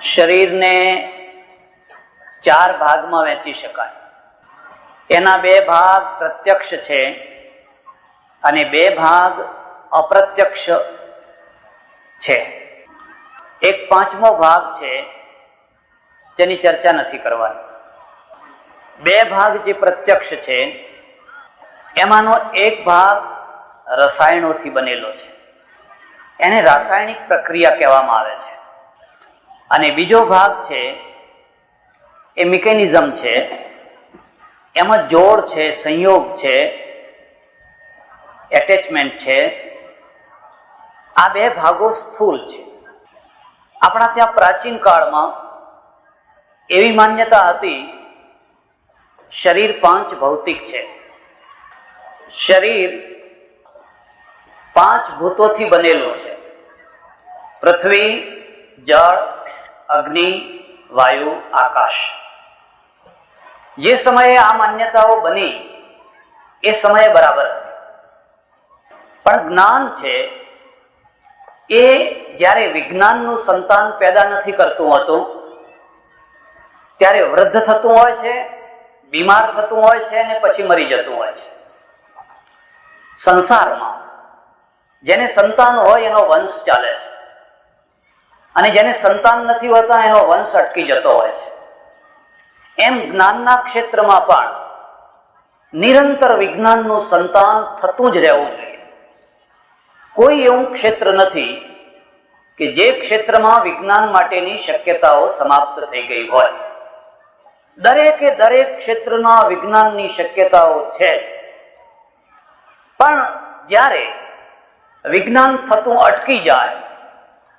શરીરને ચાર ભાગમાં વહેંચી શકાય. એના બે ભાગ પ્રત્યક્ષ છે અને બે ભાગ અપ્રત્યક્ષ છે. એક પાંચમો ભાગ છે જેની ચર્ચા નથી કરવાની. બે ભાગ જે પ્રત્યક્ષ છે એમાંનો એક ભાગ રસાયણોથી બનેલો છે, એને રાસાયણિક પ્રક્રિયા કહેવામાં આવે છે. અને બીજો ભાગ છે એ મિકેનિઝમ છે, એમાં જોડ છે, સંયોગ છે, એટેચમેન્ટ છે. આ બે ભાગો સ્થૂલ છે. આપણા ત્યાં પ્રાચીન કાળમાં એવી માન્યતા હતી, શરીર પાંચ ભૌતિક છે. શરીર પાંચ ભૂતોથી બનેલું છે: પૃથ્વી, જળ, અગ્નિ, વાયુ, આકાશ. જે સમયે આ માન્યતાઓ બની એ સમયે બરાબર હતી. પણ જ્ઞાન છે એ જ્યારે વિજ્ઞાનનું સંતાન પેદા નથી કરતું હોતું, ત્યારે વૃદ્ધ થતું હોય છે, બીમાર થતું હોય છે અને પછી મરી જતું હોય છે. સંસારમાં જેને સંતાન હોય એનો વંશ ચાલે છે, અને જેને સંતાન નથી હોતા એનો વંશ અટકી જતો હોય છે. એમ જ્ઞાનના ક્ષેત્રમાં પણ નિરંતર વિજ્ઞાનનું સંતાન થતું જ રહેવું જોઈએ. કોઈ એવું ક્ષેત્ર નથી કે જે ક્ષેત્રમાં વિજ્ઞાન માટેની શક્યતાઓ સમાપ્ત થઈ ગઈ હોય. દરેકે દરેક ક્ષેત્રમાં વિજ્ઞાનની શક્યતાઓ છે. પણ જ્યારે વિજ્ઞાન થતું અટકી જાય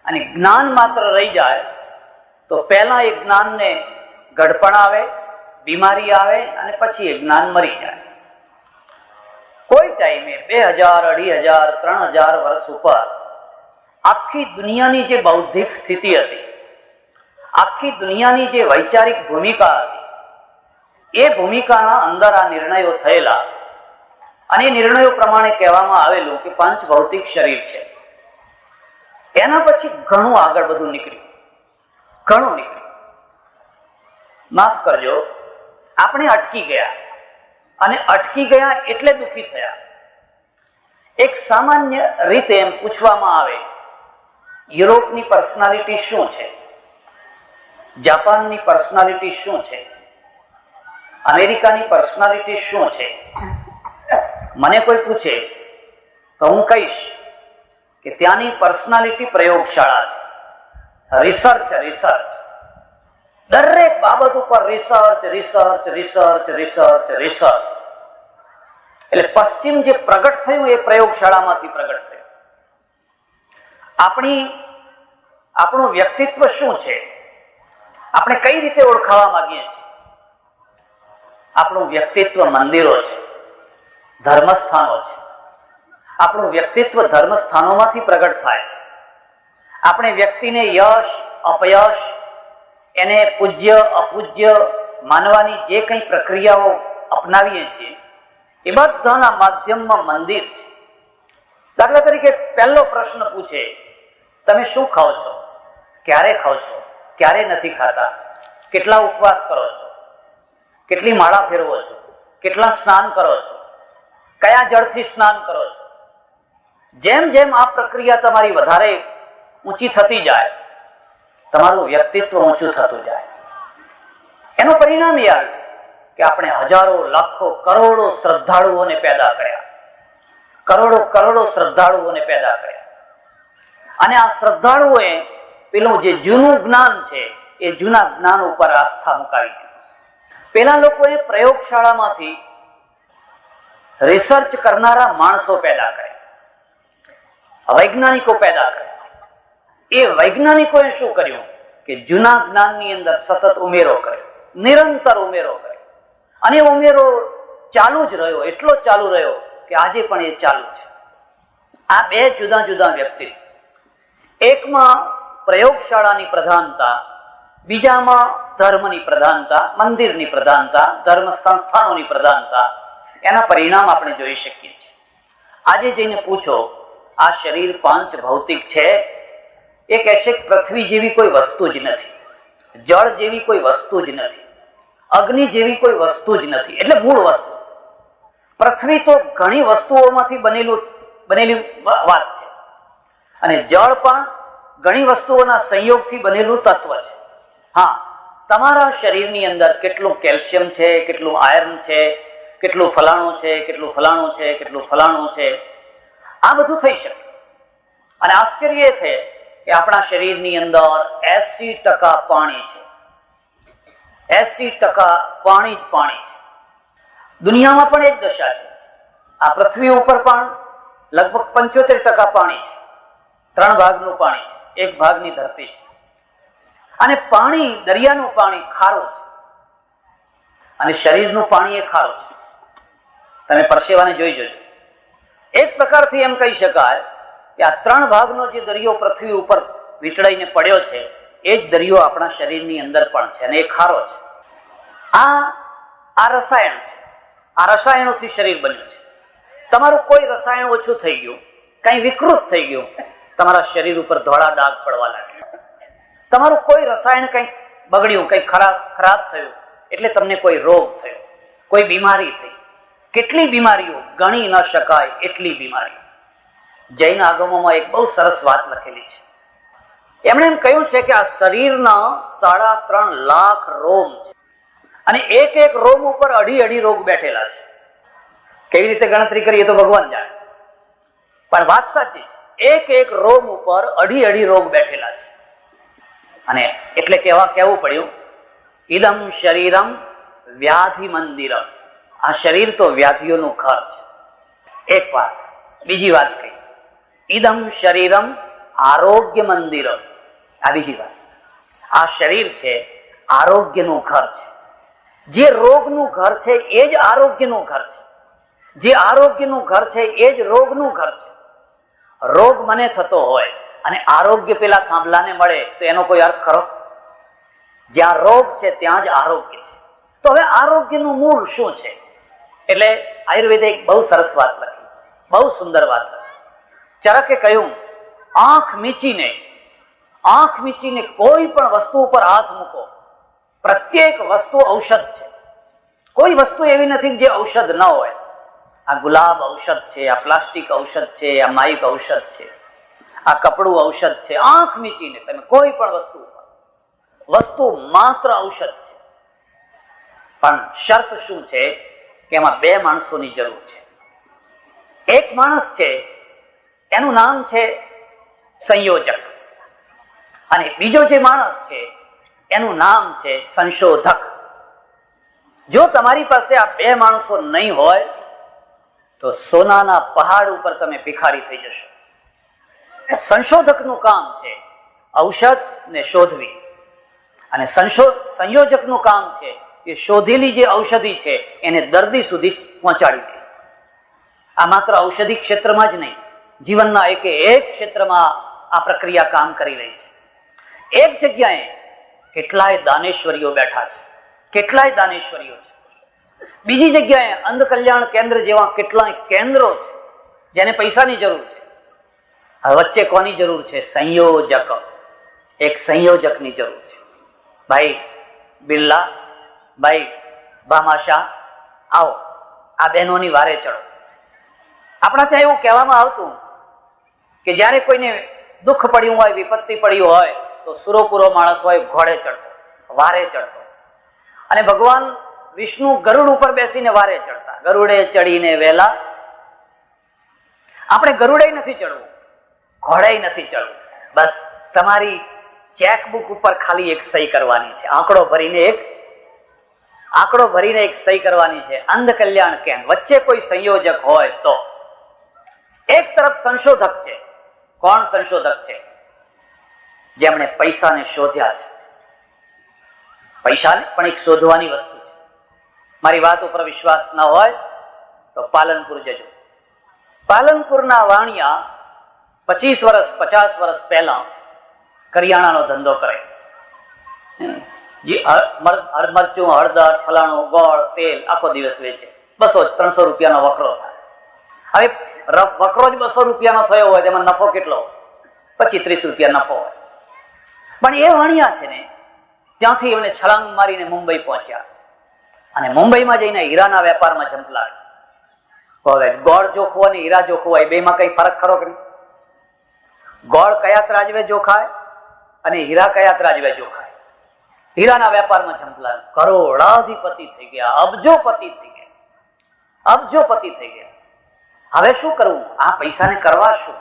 અને જ્ઞાન માત્ર રહી જાય તો પહેલા એ જ્ઞાનને ગડપણ આવે, બીમારી આવે અને પછી એ જ્ઞાન મરી જાય. કોઈ ટાઈમે 2000, 2500, 3000 વર્ષ ઉપર આખી દુનિયાની જે બૌદ્ધિક સ્થિતિ હતી, આખી દુનિયાની જે વૈચારિક ભૂમિકા હતી, એ ભૂમિકાના અંદર આ નિર્ણયો થયેલા. અને નિર્ણયો પ્રમાણે કહેવામાં આવેલું કે પાંચ ભૌતિક શરીર છે. એના પછી ઘણું આગળ બધું નીકળ્યું, ઘણું નીકળ્યું. માફ કરજો, આપણે અટકી ગયા. અને અટકી ગયા એટલે દુઃખી થયા. એક સામાન્ય રીતે એમ પૂછવામાં આવે, યુરોપની પર્સનાલિટી શું છે, જાપાનની પર્સનાલિટી શું છે, અમેરિકાની પર્સનાલિટી શું છે, મને કોઈ પૂછે તો હું કહીશ કે ત્યાંની પર્સનાલિટી પ્રયોગશાળા છે. રિસર્ચ, રિસર્ચ, દરેક બાબત ઉપર research, research, research, research, research. એટલે પશ્ચિમ જે પ્રગટ થયું એ પ્રયોગશાળામાંથી પ્રગટ થયું. આપણું વ્યક્તિત્વ શું છે, આપણે કઈ રીતે ઓળખાવા માંગીએ છીએ? આપણું વ્યક્તિત્વ મંદિરો છે, ધર્મસ્થાનો છે. આપણું વ્યક્તિત્વ ધર્મસ્થાનોમાંથી પ્રગટ થાય છે. આપણે વ્યક્તિને યશ, અપયશ, એને પૂજ્ય, અપૂજ્ય માનવાની જે કંઈ પ્રક્રિયાઓ અપનાવીએ છીએ એ બધાના માધ્યમમાં મંદિર છે. દાખલા તરીકે પહેલો પ્રશ્ન પૂછે, તમે શું ખાઓ છો, ક્યારે ખાઓ છો, ક્યારે નથી ખાતા, કેટલા ઉપવાસ કરો છો, કેટલી માળા ફેરવો છો, કેટલા સ્નાન કરો છો, કયા જળથી સ્નાન કરો છો. જેમ જેમ આ પ્રક્રિયા તમારી વધારે ઊંચી થતી જાય, તમારું વ્યક્તિત્વ ઊંચું થતું જાય. એનું પરિણામ એ આવ્યું કે આપણે હજારો, લાખો, કરોડો શ્રદ્ધાળુઓને પેદા કર્યા. કરોડો કરોડો શ્રદ્ધાળુઓને પેદા કર્યા. અને આ શ્રદ્ધાળુઓએ પેલું જે જૂનું જ્ઞાન છે એ જૂના જ્ઞાન ઉપર આસ્થા મુકાવી. પેલા લોકોએ પ્રયોગશાળામાંથી રિસર્ચ કરનારા માણસો પેદા કર્યા, વૈજ્ઞાનિકો પેદા કર્યા. એ વૈજ્ઞાનિકોએ શું કર્યું કે જૂના જ્ઞાનની અંદર સતત ઉમેરો કર્યો, નિરંતર ઉમેરો કર્યો. અને ઉમેરો ચાલુ જ રહ્યો, એટલો ચાલુ રહ્યો કે આજે પણ એ ચાલુ છે. આ બે જુદા જુદા વ્યક્તિ, એકમાં પ્રયોગશાળાની પ્રધાનતા, બીજામાં ધર્મની પ્રધાનતા, મંદિરની પ્રધાનતા, ધર્મ સંસ્થાનોની પ્રધાનતા. એના પરિણામ આપણે જોઈ શકીએ છીએ. આજે જઈને પૂછો, આ શરીર પાંચ ભૌતિક છે? એ કહેશે પૃથ્વી જેવી કોઈ વસ્તુ જ નથી. જળ જેવી કોઈ વસ્તુ જ નથી, અગ્નિ જેવી કોઈ વસ્તુ જ નથી, એટલે મૂળ વસ્તુ. પૃથ્વી તો ઘણી વસ્તુઓમાંથી બનેલી વાત છે, અને જળ પણ ઘણી વસ્તુઓના સંયોગથી બનેલું તત્વ છે. હા, તમારા શરીરની અંદર કેટલું કેલ્શિયમ છે, કેટલું આયર્ન છે, કેટલું ફલાણું છે, કેટલું ફલાણું છે, કેટલું ફલાણું છે, આ બધું થઈ શકે. અને આશ્ચર્ય એ છે કે આપણા શરીરની અંદર 80% પાણી છે. 80% પાણી જ પાણી છે. દુનિયામાં પણ એક દશા છે. આ પૃથ્વી ઉપર પણ લગભગ 75% પાણી છે. 3 ભાગનું પાણી છે, 1 ભાગની ધરતી છે. અને પાણી, દરિયાનું પાણી ખારું છે, અને શરીરનું પાણી એ ખારું છે. તમે પરસેવાને જોઈ જજો. એક પ્રકારથી એમ કહી શકાય કે આ 3 ભાગનો જે દરિયો પૃથ્વી ઉપર વીંટળાઈને પડ્યો છે, એ જ દરિયો આપણા શરીરની અંદર પણ છે, અને એ ખારો છે. આ રસાયણ છે. આ રસાયણોથી શરીર બન્યું છે. તમારું કોઈ રસાયણ ઓછું થઈ ગયું, કંઈ વિકૃત થઈ ગયું, તમારા શરીર ઉપર ધોળા ડાઘ પડવા લાગ્યા. તમારું કોઈ રસાયણ કંઈક બગડ્યું, કંઈક ખરાબ થયું, એટલે તમને કોઈ રોગ થયો, કોઈ બીમારી થઈ. કેટલી બીમારીઓ, ગણી ન શકાય એટલી બીમારીઓ. જૈન આગમોમાં એક બહુ સરસ વાત લખેલી છે. એમણે એમ કહ્યું છે કે આ શરીરના 3.5 લાખ રોમ છે, અને એક રોમ ઉપર 2.5 રોગ બેઠેલા છે. કેવી રીતે ગણતરી કરીએ તો ભગવાન જાણે, પણ વાત સાચી છે. એક રોમ ઉપર 2.5 રોગ બેઠેલા છે. અને એટલે કહેવું પડ્યું, ઇદમ શરીરમ વ્યાધિ મંદિરમ. આ શરીર તો વ્યાધિઓનું ઘર છે. એક વાત. બીજી વાત કહી, ઇદમ શરીરમ આરોગ્ય મંદિરમ. આ બીજી વાત. આ શરીર છે આરોગ્યનું ઘર છે. જે રોગનું ઘર છે એ જ આરોગ્યનું ઘર છે. જે આરોગ્યનું ઘર છે એ જ રોગનું ઘર છે. રોગ મને થતો હોય અને આરોગ્ય પેલા થાંભલાને મળે તો એનો કોઈ અર્થ ખરો? જ્યાં રોગ છે ત્યાં જ આરોગ્ય છે. તો હવે આરોગ્યનું મૂળ શું છે? એટલે આયુર્વેદે એક બહુ સરસ વાત લખી, બહુ સુંદર વાત લખી. ચરકે કહ્યું, આંખ મીચીને કોઈ પણ વસ્તુ ઉપર હાથ મૂકો. પ્રત્યેક વસ્તુ ઔષધ છે. કોઈ વસ્તુ એવી નથી જે ઔષધ ન હોય. આ ગુલાબ ઔષધ છે, આ પ્લાસ્ટિક ઔષધ છે, આ માઇક ઔષધ છે, આ કપડું ઔષધ છે. આંખ મીચીને તમે કોઈ પણ વસ્તુ માત્ર ઔષધ છે. પણ શરત શું છે કે એમાં 2 માણસોની જરૂર છે. એક માણસ છે, એનું નામ છે સંયોજક, અને બીજો જે માણસ છે એનું નામ છે સંશોધક. જો તમારી પાસે આ 2 માણસો નહીં હોય તો સોનાના પહાડ ઉપર તમે ભિખારી થઈ જશો. સંશોધકનું કામ છે ઔષધને શોધવી, અને સંયોજકનું કામ છે કે શોધેલી જે ઔષધિ છે એને દર્દી સુધી પહોંચાડી દે. આ માત્ર ઔષધિ ક્ષેત્રમાં જ નહીં, જીવનના એક ક્ષેત્રમાં આ પ્રક્રિયા કામ કરી રહી છે. એક જગ્યાએ કેટલાય દાનેશ્વરીઓ બેઠા છે, કેટલાય દાનેશ્વરીઓ છે. બીજી જગ્યાએ અંધ કલ્યાણ કેન્દ્ર જેવા કેટલાય કેન્દ્રો છે જેને પૈસાની જરૂર છે. વચ્ચે કોની જરૂર છે? સંયોજક. એક સંયોજકની જરૂર છે. ભાઈ બિરલા, ભાઈ ભામાશા, આવો આ બહેનોની વારે ચડો. આપણા ત્યાં એવું કહેવામાં આવતું કે જ્યારે કોઈને દુઃખ પડ્યું હોય, વિપત્તિ પડ્યું હોય તો સુરોપુરો માણસ હોય ઘોડે ચડતો, વારે ચડતો, અને ભગવાન વિષ્ણુ ગરુડ ઉપર બેસીને વારે ચડતા. ગરુડે ચડીને વેલા. આપણે ગરુડે નથી ચડવું, ઘોડે નથી ચડવું. બસ તમારી ચેકબુક ઉપર ખાલી એક સહી કરવાની છે, આંકડો ભરીને એક સહી કરવાની છે. અંધ કલ્યાણ કેન્દ્ર વચ્ચે કોઈ સંયોજક હોય તો. એક તરફ સંશોધક છે. કોણ સંશોધક છે? જેમણે પૈસાને શોધ્યા છે. પૈસાને પણ એક શોધવાની વસ્તુ છે. મારી વાત ઉપર વિશ્વાસ ન હોય તો પાલનપુર જજો. પાલનપુરના વાણિયા 25 વર્ષ 50 વર્ષ પહેલા કરિયાણાનો ધંધો કરે. મરચું, હળદર, ફલાણું, ગોળ, તેલ આખો દિવસ વેચે. 200-300 રૂપિયાનો વકરો થાય. હવે વકરો જ 200 રૂપિયાનો થયો હોય તેમાં નફો કેટલો? 25-30 રૂપિયા નફો હોય. પણ એ વાણિયા છે ને, ત્યાંથી એમણે છલાંગ મારીને મુંબઈ પહોંચ્યા અને મુંબઈમાં જઈને હીરાના વેપારમાં ઝંપલાવ્યા. હવે ગોળ જોખવો અને હીરા જોખવો એ બેમાં કઈ ફરક ખરો કે? ગોળ કયા ત્રાજવે જોખાય અને હીરા કયા ત્રાજવે જોખાય? હીરાના વેપારમાં ઝંપલાવ્યા. કરોડાધિપતિ થઈ ગયા, અબજોપતિ થઈ ગયા, અબજોપતિ થઈ ગયા. હવે શું કરવું? આ પૈસાને કરવા શું?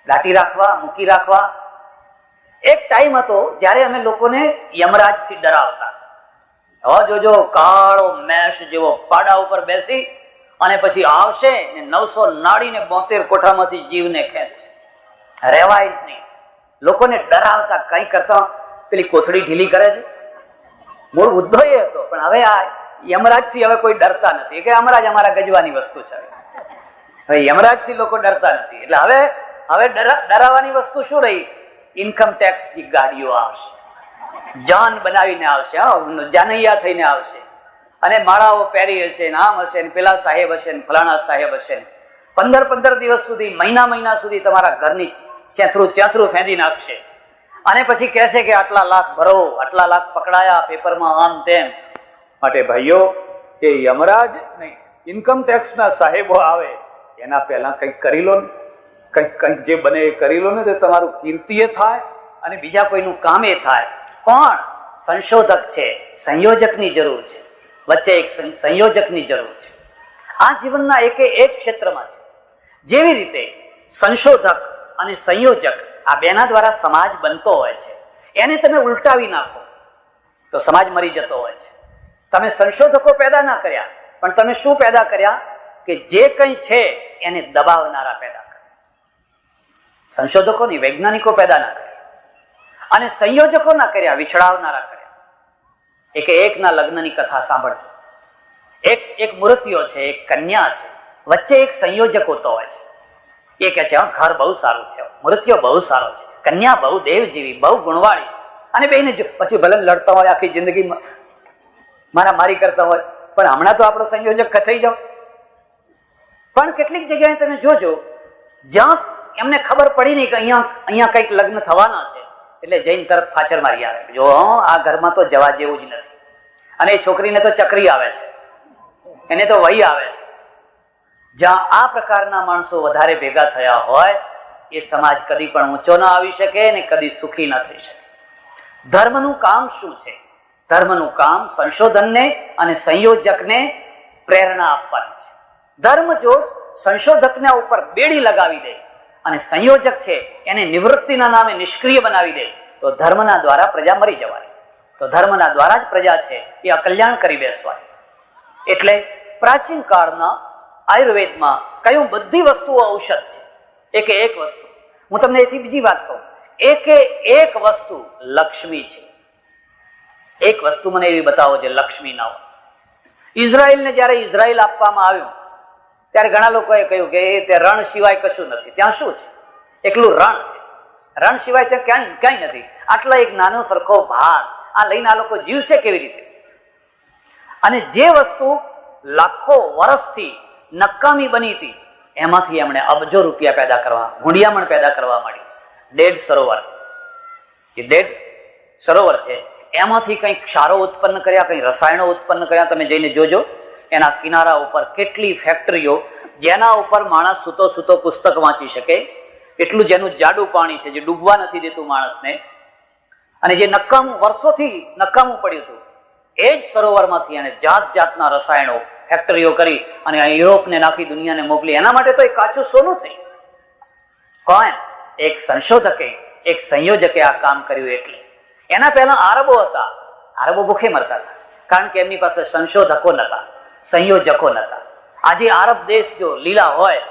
દાટી રાખવા, મૂકી રાખવા? એક ટાઈમ હતો જ્યારે અમે લોકોને યમરાજથી ડરાવતા. હવે જોજો, કાળો મેષ જેવો પાડા ઉપર બેસી અને પછી આવશે ને 972 કોઠામાંથી જીવને ખેંચશે. રહેવાય જ નહીં. લોકોને ડરાવતા, કઈ કરતા પેલી કોથળી ઢીલી કરે છે. મૂળ મુદ્દો એ હતો. પણ હવે આ યમરાજથી હવે કોઈ ડરતા નથી કે યમરાજ અમારા ગજવાની વસ્તુ છે. હવે યમરાજથી લોકો ડરતા નથી. એટલે હવે ડરાવવાની વસ્તુ શું રહી? ઇન્કમ ટેક્સની ગાડીઓ આવશે, જાન બનાવીને આવશે, જાનૈયા થઈને આવશે અને માળાઓ પહેરી હશે, નામ હશે ને પેલા સાહેબ હશે ને ફલાણા સાહેબ હશે ને 15 દિવસ સુધી, મહિના સુધી તમારા ઘરની ચેથરું ફેંદી નાખશે અને પછી કહેશે કે આટલા લાખ ભરો, આટલા લાખ પકડાયા પેપરમાં, આમ તેમ. માટે ભાઈઓ, એ યમરાજ નહીં, ઇન્કમ ટેક્સના સાહેબો આવે એના પહેલા કંઈક કરી લો ને. કંઈક જે બને એ કરી લો ને, તો તમારું કીર્તિ એ થાય અને બીજા કોઈનું કામ એ થાય. કોણ? સંશોધક છે, સંયોજકની જરૂર છે. વચ્ચે એક સંયોજકની જરૂર છે. આ જીવનના એક ક્ષેત્રમાં છે. જેવી રીતે સંશોધક અને સંયોજક આ બેના દ્વારા સમાજ બનતો હોય છે, એને તમે ઉલટાવી નાખો તો સમાજ મરી જતો હોય છે. તમે સંશોધકો પેદા ના કર્યા, પણ તમે શું પેદા કર્યા? કે જે કંઈ છે એને દબાવનારા પેદા કર્યા. સંશોધકોની, વૈજ્ઞાનિકો પેદા ના કર્યા અને સંયોજકો ના કર્યા, વિછડાવનારા કર્યા. એકના લગ્નની કથા સાંભળજો. એક મૂર્તિઓ છે, એક કન્યા છે, વચ્ચે એક સંયોજક હોતો હોય છે. એ કહે છે ઘર બહુ સારું છે, મૂર્તિઓ બહુ સારો છે, કન્યા બહુ દેવજીવી, બહુ ગુણવાળી. અને બેને પછી ભલે લડતા હોય આખી જિંદગી મારી કરતા હોય, પણ હમણાં તો આપણો સંયોજક થઈ જાઓ. પણ કેટલીક જગ્યાએ તમે જોજો, જ્યાં એમને ખબર પડી નહીં કે અહીંયા કંઈક લગ્ન થવાના છે, એટલે જઈને તરત ફાચર મારી આવે. જો આ ઘરમાં તો જવા જેવું જ નથી. અને એ છોકરીને તો ચકરી આવે છે, એને તો વહી આવે છે. જ્યાં આ પ્રકારના માણસો વધારે ભેગા થયા હોય એ સમાજ કદી પણ ઊંચો ના આવી શકે ને કદી સુખી ન થઈ શકે. ધર્મનું કામ શું છે? ધર્મનું કામ સંશોધનને અને સંયોજકને પ્રેરણા આપવાની છે. ધર્મ જો સંશોધકના ઉપર બેડી લગાવી દે અને સંયોજક છે એને નિવૃત્તિના નામે નિષ્ક્રિય બનાવી દે તો ધર્મના દ્વારા પ્રજા મરી જવાની. તો ધર્મના દ્વારા જ પ્રજા છે એ અકલ્યાણ કરી બેસવાની. એટલે પ્રાચીન કાળના આયુર્વેદમાં કયું બધી વસ્તુઓ ઔષધ છે. એક વસ્તુ હું તમને એથી બીજી વાત કહું. એક વસ્તુ લક્ષ્મી છે. એક વસ્તુ મને એવી બતાવો જે લક્ષ્મી ના હોય. ઇઝરાયલને જયારે ઇઝરાયલ આપવામાં આવ્યું ત્યારે ઘણા લોકોએ કહ્યું કે તે રણ સિવાય કશું નથી. ત્યાં શું છે? એકલું રણ છે. રણ સિવાય ત્યાં ક્યાંય નથી. આટલા એક નાનો સરખો ભાગ આ લઈને આ લોકો જીવશે કેવી રીતે? અને જે વસ્તુ લાખો વર્ષથી નકામી બની હતી એમાંથી એમણે અબજો રૂપિયા પેદા કરવા, ગુંડિયામણ પેદા કરવા માંડી. ડેડ સરોવર, એ ડેડ સરોવર છે, એમાંથી કંઈક ક્ષારો ઉત્પન્ન કર્યા, કંઈ રસાયણો ઉત્પન્ન કર્યા. તમે જઈને જોજો એના કિનારા ઉપર કેટલી ફેક્ટરીઓ, જેના ઉપર માણસ સૂતો પુસ્તક વાંચી શકે એટલું જેનું જાડું પાણી છે, જે ડૂબવા નથી દેતું માણસને. અને જે નકામું, વર્ષોથી નકામું પડ્યું હતું, એ જ સરોવરમાંથી એને જાતના રસાયણો, ફેક્ટરીઓ કરી અને યુરોપને નાખી દુનિયાને મોકલી. એના માટે તો એ કાચું સોનું થઈ. કોણ? એક સંશોધકે, એક સંયોજકે આ કામ કર્યું. એટલે એના પહેલા આરબો હતા. આરબો ભૂખે મરતા હતા કારણ કે એમની પાસે સંશોધકો નતા, સંયોજકો નતા. આજે આરબ દેશ જો લીલા હોય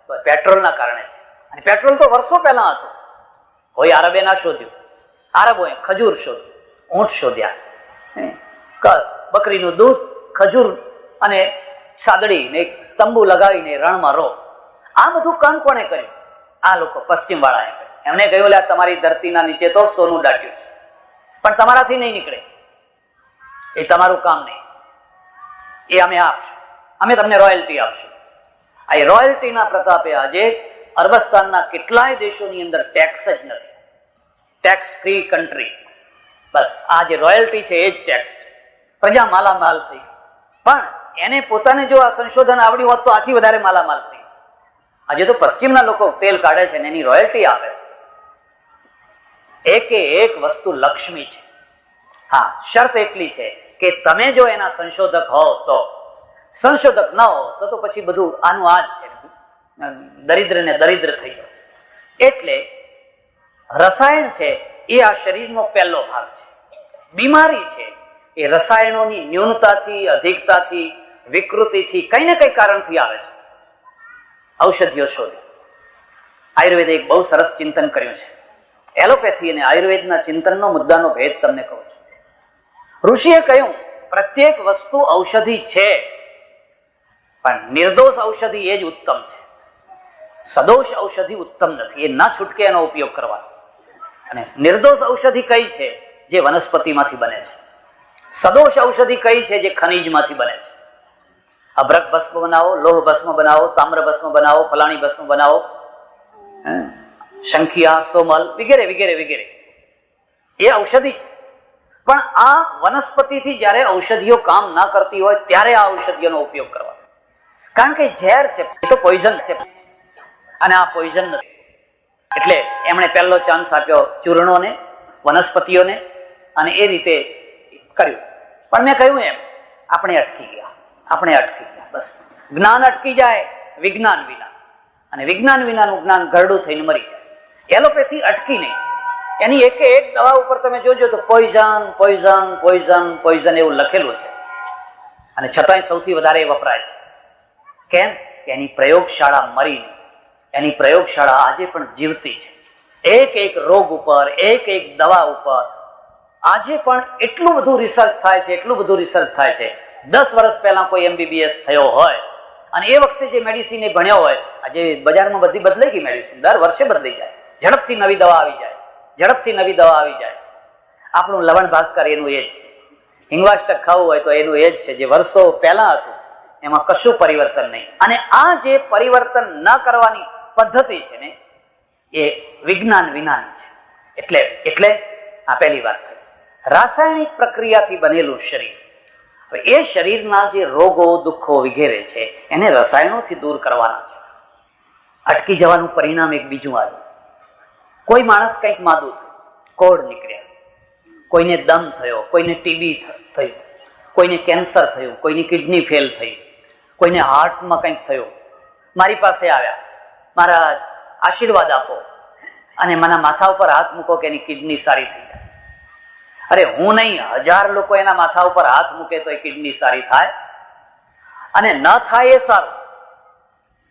તો પેટ્રોલના કારણે છે. અને પેટ્રોલ તો વર્ષો પહેલા હતું. કોઈ આરબે ના શોધ્યું. આરબોએ ખજૂર શોધ્યું, ઊંટ શોધ્યા, બકરીનું દૂધ, ખજૂર અને સાદડી ને તંબુ લગાવીને રણમાં રહો. આ બધું કામ કોણે કર્યું? આ લોકો પશ્ચિમ વાળાએ કર્યું. એમણે કહ્યું લે તમારી ધરતીના નીચે તો સોનું દાટ્યું છે, પણ તમારાથી નહીં નીકળે, એ તમારું કામ નહીં, એ અમે આપશું, અમે તમને રોયલ્ટી આપશું. આ રોયલ્ટીના પ્રતાપે આજે અરબસ્તાનના કેટલાય દેશોની અંદર ટેક્સ જ નથી. Tax free country. બસ આ જે રોયલ્ટી છે એ જ ટેક્સ છે. પ્રજા માલામાલ થઈ, પણ એને પોતાને જો આ સંશોધન આવડ્યું હોત તો આથી વધારે માલામાલ થઈ. આજે તો પશ્ચિમના લોકો તેલ કાઢે છે ને એની રોયલ્ટી આવે છે. એકે એક વસ્તુ લક્ષ્મી છે. હા, શરત એટલી છે કે તમે જો એના સંશોધક હો તો. સંશોધક ન હો તો પછી બધું આનું આ જ છે, દરિદ્ર ને દરિદ્ર થઈ ગયો. એટલે રસાયણ છે એ આ શરીરનો પહેલો ભાગ છે. બીમારી છે એ રસાયણોની ન્યૂનતાથી, અધિકતાથી, વિકૃતિથી કઈ ને કઈ કારણથી આવે છે. ઔષધિઓ શોધી આયુર્વેદે એક બહુ સરસ ચિંતન કર્યું છે. એલોપેથી અને આયુર્વેદના ચિંતનનો મુદ્દાનો ભેદ તમને કહું છું. ઋષિએ કહ્યું પ્રત્યેક વસ્તુ ઔષધિ છે, પણ નિર્દોષ ઔષધિ એ જ ઉત્તમ છે. સદોષ ઔષધિ ઉત્તમ નથી, એ ના છૂટકે એનો ઉપયોગ કરવાનો. અને નિર્દોષ ઔષધિ કઈ છે? જે વનસ્પતિમાંથી બને છે. સદોષ ઔષધિ કઈ છે? જે ખનીજમાંથી બને છે. અભ્રક ભસ્મ બનાવો, લોહ ભસ્મ બનાવો, તામ્ર ભસ્મ બનાવો, ફલાણી ભસ્મ બનાવો, શંખિયા, સોમલ વગેરે વગેરે વગેરે, એ ઔષધિ છે. પણ આ વનસ્પતિથી જયારે ઔષધિઓ કામ ના કરતી હોય ત્યારે આ ઔષધિઓનો ઉપયોગ કરવાનો. કારણ કે ઝેર છે, એ તો પોઈઝન છે, અને આ પોઈઝન નથી. એટલે એમણે પહેલો ચાન્સ આપ્યો ચૂર્ણોને, વનસ્પતિઓને, અને એ રીતે કર્યું. પણ મેં કહ્યું એમ આપણે અટકી ગયા. બસ જ્ઞાન અટકી જાય વિજ્ઞાન વિના, અને વિજ્ઞાન વિનાનું જ્ઞાન ઘરડું થઈને મરી જાય. એલોપેથી અટકી નહીં. એની એક એક દવા ઉપર તમે જોજો તો પોઈઝન પોઈઝન પોઈઝન પોઈઝન એવું લખેલું છે, અને છતાંય સૌથી વધારે એ વપરાય છે. કેમ? કે એની પ્રયોગશાળા મરી, એની પ્રયોગશાળા આજે પણ જીવતી છે. એક એક રોગ ઉપર, એક એક દવા ઉપર આજે પણ એટલું બધું રિસર્ચ થાય છે, એટલું બધું રિસર્ચ થાય છે. 10 વર્ષ પહેલા કોઈ MBBS થયો હોય અને એ વખતે જે મેડિસિન એ ભણ્યો હોય, આજે બજારમાં બધી બદલાઈ ગઈ મેડિસિન, દર વર્ષે બદલાઈ જાય. ઝડપથી નવી દવા આવી જાય, ઝડપથી નવી દવા આવી જાય. આપણું લવણ ભાસ્કર એનું એ જ છે. હિંગવાષ્ટક ખાવું હોય તો એનું એ જ છે, જે વર્ષો પહેલા હતું એમાં કશું પરિવર્તન નહીં. અને આ જે પરિવર્તન ન કરવાની પદ્ધતિ છે ને એ વિજ્ઞાન વિનાની છે. એટલે આ પહેલી વાત થઈ. રાસાયણિક પ્રક્રિયાથી બનેલું શરીર, હવે એ શરીરના જે રોગો, દુઃખો વગેરે છે એને રસાયણોથી દૂર કરવાના છે. અટકી જવાનું પરિણામ એક બીજું આવ્યું. કોઈ માણસ કંઈક માદું થયું, કોઢ નીકળ્યા, કોઈને દમ થયો, કોઈને TB થયું, કોઈને કેન્સર થયું, કોઈની કિડની ફેલ થઈ, કોઈને હાર્ટમાં કંઈક થયું. મારી પાસે આવ્યા, મારા આશીર્વાદ આપો અને મને માથા ઉપર હાથ મૂકો કે એની કિડની સારી થઈ જાય. અરે હું નહીં, 1000 લોકો એના માથા ઉપર હાથ મૂકે તો એ કિડની સારી થાય, અને ન થાય એ સારું.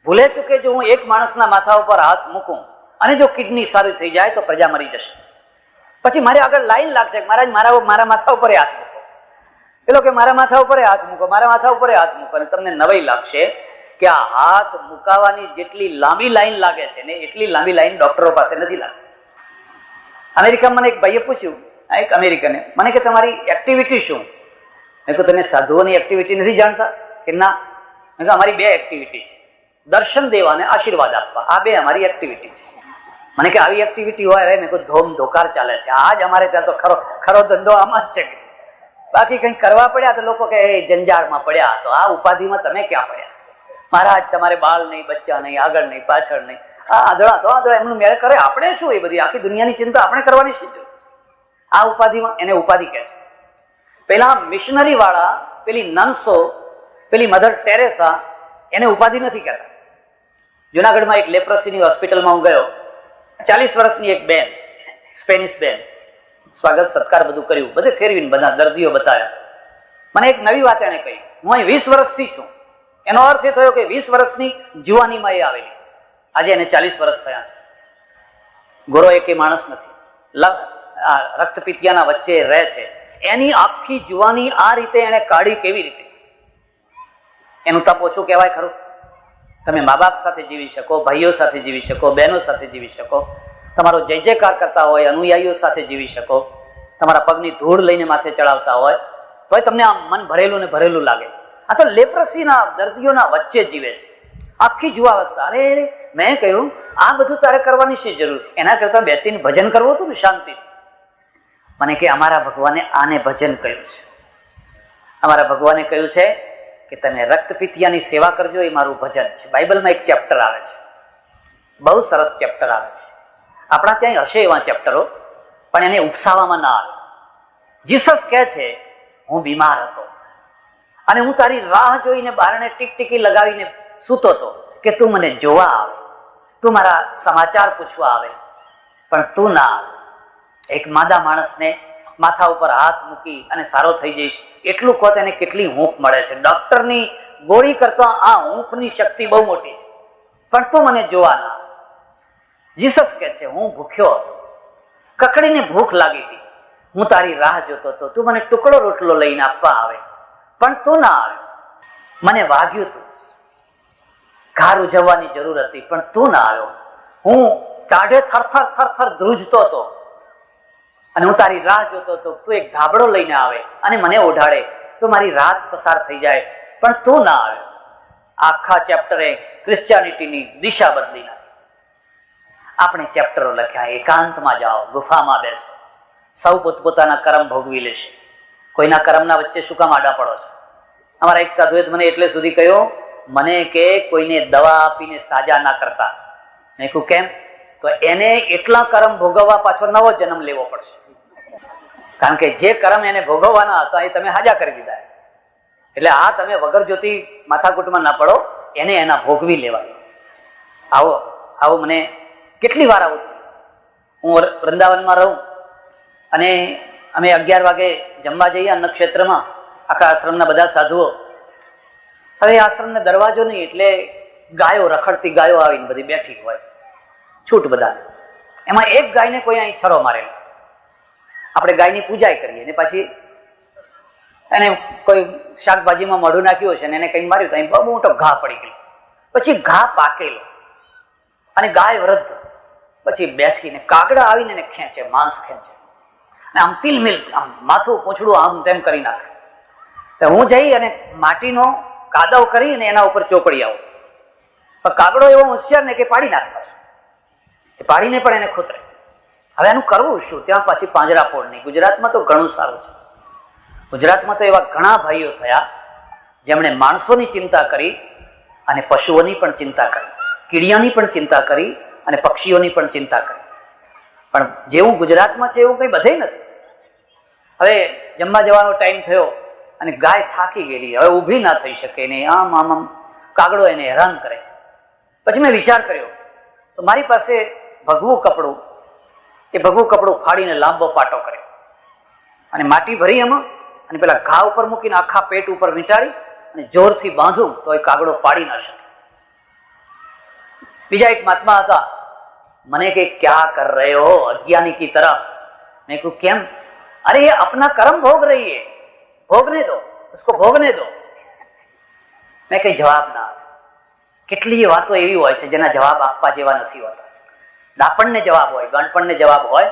ભૂલે ચૂકે જો હું એક માણસના માથા ઉપર હાથ મૂકું અને જો કિડની સારી થઈ જાય તો પ્રજા મરી જશે. પછી મારે આગળ લાઈન લાગશે, મહારાજ મારા માથા ઉપર હાથ મૂકો, પેલો કે મારા માથા ઉપર હાથ મૂકો, મારા માથા ઉપર હાથ મૂકો. અને તમને નવાઈ લાગશે કે આ હાથ મુકાવાની જેટલી લાંબી લાઈન લાગે છે ને એટલી લાંબી લાઈન ડોક્ટરો પાસે નથી લાગતી. અમેરિકામાં મને એક ભાઈએ પૂછ્યું, એક અમેરિકને, મને કે તમારી એક્ટિવિટી શું? મેં કહ્યું તમે સાધુઓની એક્ટિવિટી નથી જાણતા? કે ના. મેં કહ્યું અમારી 2 એક્ટિવિટી છે, દર્શન દેવા અને આશીર્વાદ આપવા, આ 2 અમારી એક્ટિવિટી છે. મને કે આવી એક્ટિવિટી હોય? મેં કહ્યું ધોમ ધોકાર ચાલે છે આજ અમારે ત્યાં તો ખરો ધંધો આમાં જ છે. બાકી કંઈક કરવા પડ્યા તો લોકો કે જંજાળમાં પડ્યા, તો આ ઉપાધિમાં તમે ક્યાં પડ્યા? મહારાજ તમારે બાળ નહીં, બચ્ચા નહીં, આગળ નહીં, પાછળ નહીં, આ આંધળા તો આંધળા, એમનું મેળ કરે. આપણે શું એ બધી આખી દુનિયાની ચિંતા આપણે કરવાની છે? આ ઉપાધિમાં, એને ઉપાધિ કહે છે. પેલા મિશનરી વાળા, પેલી નન્સો, પેલી મધર ટેરેસા, એને ઉપાધિ નથી કહેતા. જુનાગઢમાં એક લેપ્રસીની હોસ્પિટલમાં હું ગયો. 40 વર્ષની એક બેન, સ્પેનિશ બેન, સ્વાગત સત્કાર બધું કર્યું, બધે ફેરવીને બધા દર્દીઓ બતાવ્યા. મને એક નવી વાત એને કહી, હું અહીં 20 વર્ષથી છું. એનો અર્થ એ થયો કે 20 વર્ષની જુવાનીમાં એ આવેલી, આજે એને 40 વર્ષ થયા છે. ગોરો એકે માણસ નથી, રક્તપિતિયાના વચ્ચે રહે છે. એની આખી જુવાની આ રીતે એને કાઢી કેવી રીતે? એનું તપ ઓછું કહેવાય ખરું? તમે મા બાપ સાથે જીવી શકો, ભાઈઓ સાથે જીવી શકો, બહેનો સાથે જીવી શકો, તમારો જય જયકાર કરતા હોય અનુયાયીઓ સાથે જીવી શકો, તમારા પગની ધૂળ લઈને માથે ચડાવતા હોય તોય તમને આમ મન ભરેલું ને ભરેલું લાગે. આ તો લેપ્રસીના દર્દીઓના વચ્ચે જીવે છે, આખી જુવાવસ્થા. અરે મેં કહ્યું આ બધું તારે કરવાની શી જરૂર? એના કરતા બેસીને ભજન કરવું હતું ને શાંતિ. મને કે અમારા ભગવાને આને ભજન કહ્યું છે. અમારા ભગવાને કહ્યું છે કે તમે રક્તપિતિયાની સેવા કરજો, એ મારું ભજન છે. બાઇબલમાં એક ચેપ્ટર આવે છે, બહુ સરસ ચેપ્ટર આવે છે. આપણા ત્યાં હશે એવા ચેપ્ટરો, પણ એને ઉપસાવામાં ના આવે. જીસસ કહે છે, હું બીમાર હતો અને હું તારી રાહ જોઈને બારણે ટીકટીકી લગાવીને સૂતો હતો કે તું મને જોવા આવે, તું મારા સમાચાર પૂછવા આવે, પણ તું ના આવે. એક માદા માણસને માથા ઉપર હાથ મૂકી અને સારો થઈ જઈશ એટલું કહો તેને કેટલી હૂંફ મળે છે. ડોક્ટરની ગોળી કરતા આ હૂંફની શક્તિ બહુ મોટી છે, પણ તું મને જોવા ના. જીસસ કહે છે, હું ભૂખ્યો હતો, કકડીને ભૂખ લાગી હતી, હું તારી રાહ જોતો હતો, તું મને ટુકડો રોટલો લઈને આપવા આવે, પણ તું ના આવે. મને વાગ્યું તું, ઘા ઉજવવાની જરૂર હતી, પણ તું ના આવ્યો. હું ટાઢે થરથર થરથર ધ્રુજતો હતો અને હું તારી રાહ જોતો હતો, તું એક ધાબળો લઈને આવે અને મને ઓઢાડે તો મારી રાત પસાર થઈ જાય, પણ તું ના આવ્યો. આખા ચેપ્ટરે ક્રિશ્ચિયાનિટીની દિશા બદલી નાખી. આપણે ચેપ્ટરો લખ્યા, એકાંતમાં જાઓ, ગુફામાં બેસો, સૌ પોતપોતાના કર્મ ભોગવી લેશે. કોઈના કર્મના વચ્ચે શું કામ આડા પડો છો? અમારા એક સાધુએ મને એટલે સુધી કહ્યું, મને કે કોઈને દવા આપીને સાજા ના કરતા. મેં કહ્યું કેમ? તો એને એટલા કર્મ ભોગવવા પાછો નવો જન્મ લેવો પડશે, કારણ કે જે કર્મ એને ભોગવવાના હતા એ તમે સાજા કરી દીધા. એટલે આ તમે વગર જોતી માથાકૂટમાં ના પડો, એને એના ભોગવી લેવાય. આવો આવો મને કેટલી વાર આવું. હું વૃંદાવનમાં રહું અને અમે 11 વાગે જમવા જઈએ અન્નક્ષેત્રમાં, આખા આશ્રમના બધા સાધુઓ. હવે આશ્રમનો દરવાજો નહીં એટલે ગાયો, રખડતી ગાયો આવીને બધી બેઠી હોય છૂટ બધા. એમાં એક ગાયને કોઈ અહીં છરો મારેલો. આપણે ગાયની પૂજા કરીએ ને પછી એને કોઈ શાકભાજીમાં મોઢું નાખ્યું છે ને એને કંઈ માર્યું તો અહીં બહુ મોટો ઘા પડી ગયો. પછી ઘા પાકેલો અને ગાય વૃદ્ધ પછી બેઠીને કાગડા આવીને એને ખેંચે, માંસ ખેંચે અને આમ તિલમિલ આમ માથું પૂંછડું આમ તેમ કરી નાખે. તો હું જઈ અને માટીનો કાદવ કરીને એના ઉપર ચોપડી આવું. પણ કાગડો એવો હોશિયાર ને કે પાડી નાખે, એ પાડીને પણ એને ખૂતરે. હવે એનું કરવું શું? ત્યાં પાછી પાંજરાપોળ નહીં. ગુજરાતમાં તો ઘણું સારું છે. ગુજરાતમાં તો એવા ઘણા ભાઈઓ થયા જેમણે માણસોની ચિંતા કરી અને પશુઓની પણ ચિંતા કરી, કીડિયાની પણ ચિંતા કરી અને પક્ષીઓની પણ ચિંતા કરી. પણ જેવું ગુજરાતમાં છે એવું કંઈ બધે નથી. હવે જમવા જવાનો ટાઈમ થયો અને ગાય થાકી ગયેલી, હવે ઊભી ના થઈ શકે ને આમ આમ આમ કાગડો એને હેરાન કરે. પછી મેં વિચાર કર્યો તો મારી પાસે ભગવું કપડું, એ ભગવું કપડું ફાડીને લાંબો પાટો કર્યો અને માટી ભરી એમાં અને પેલા ઘા ઉપર મૂકીને આખા પેટ ઉપર વીંટાળી અને જોરથી બાંધું તો એ કાગડો પાડી ના શકે. બીજા એક મહાત્મા હતા, મને કે ક્યા કર રહે હો અજ્ઞાની કી તરહ. મેં કહ્યું કેમ? अरे ये अपना कर्म भोग रही है, भोगने दो उसको, भोगने दो. મેં કઈ જવાબ ના આપ્યો. કેટલીય વાતો એવી હોય છે જેના જવાબ આપવા જેવા નથી હોતા. ડાપણને જવાબ હોય, ગણપણને જવાબ હોય.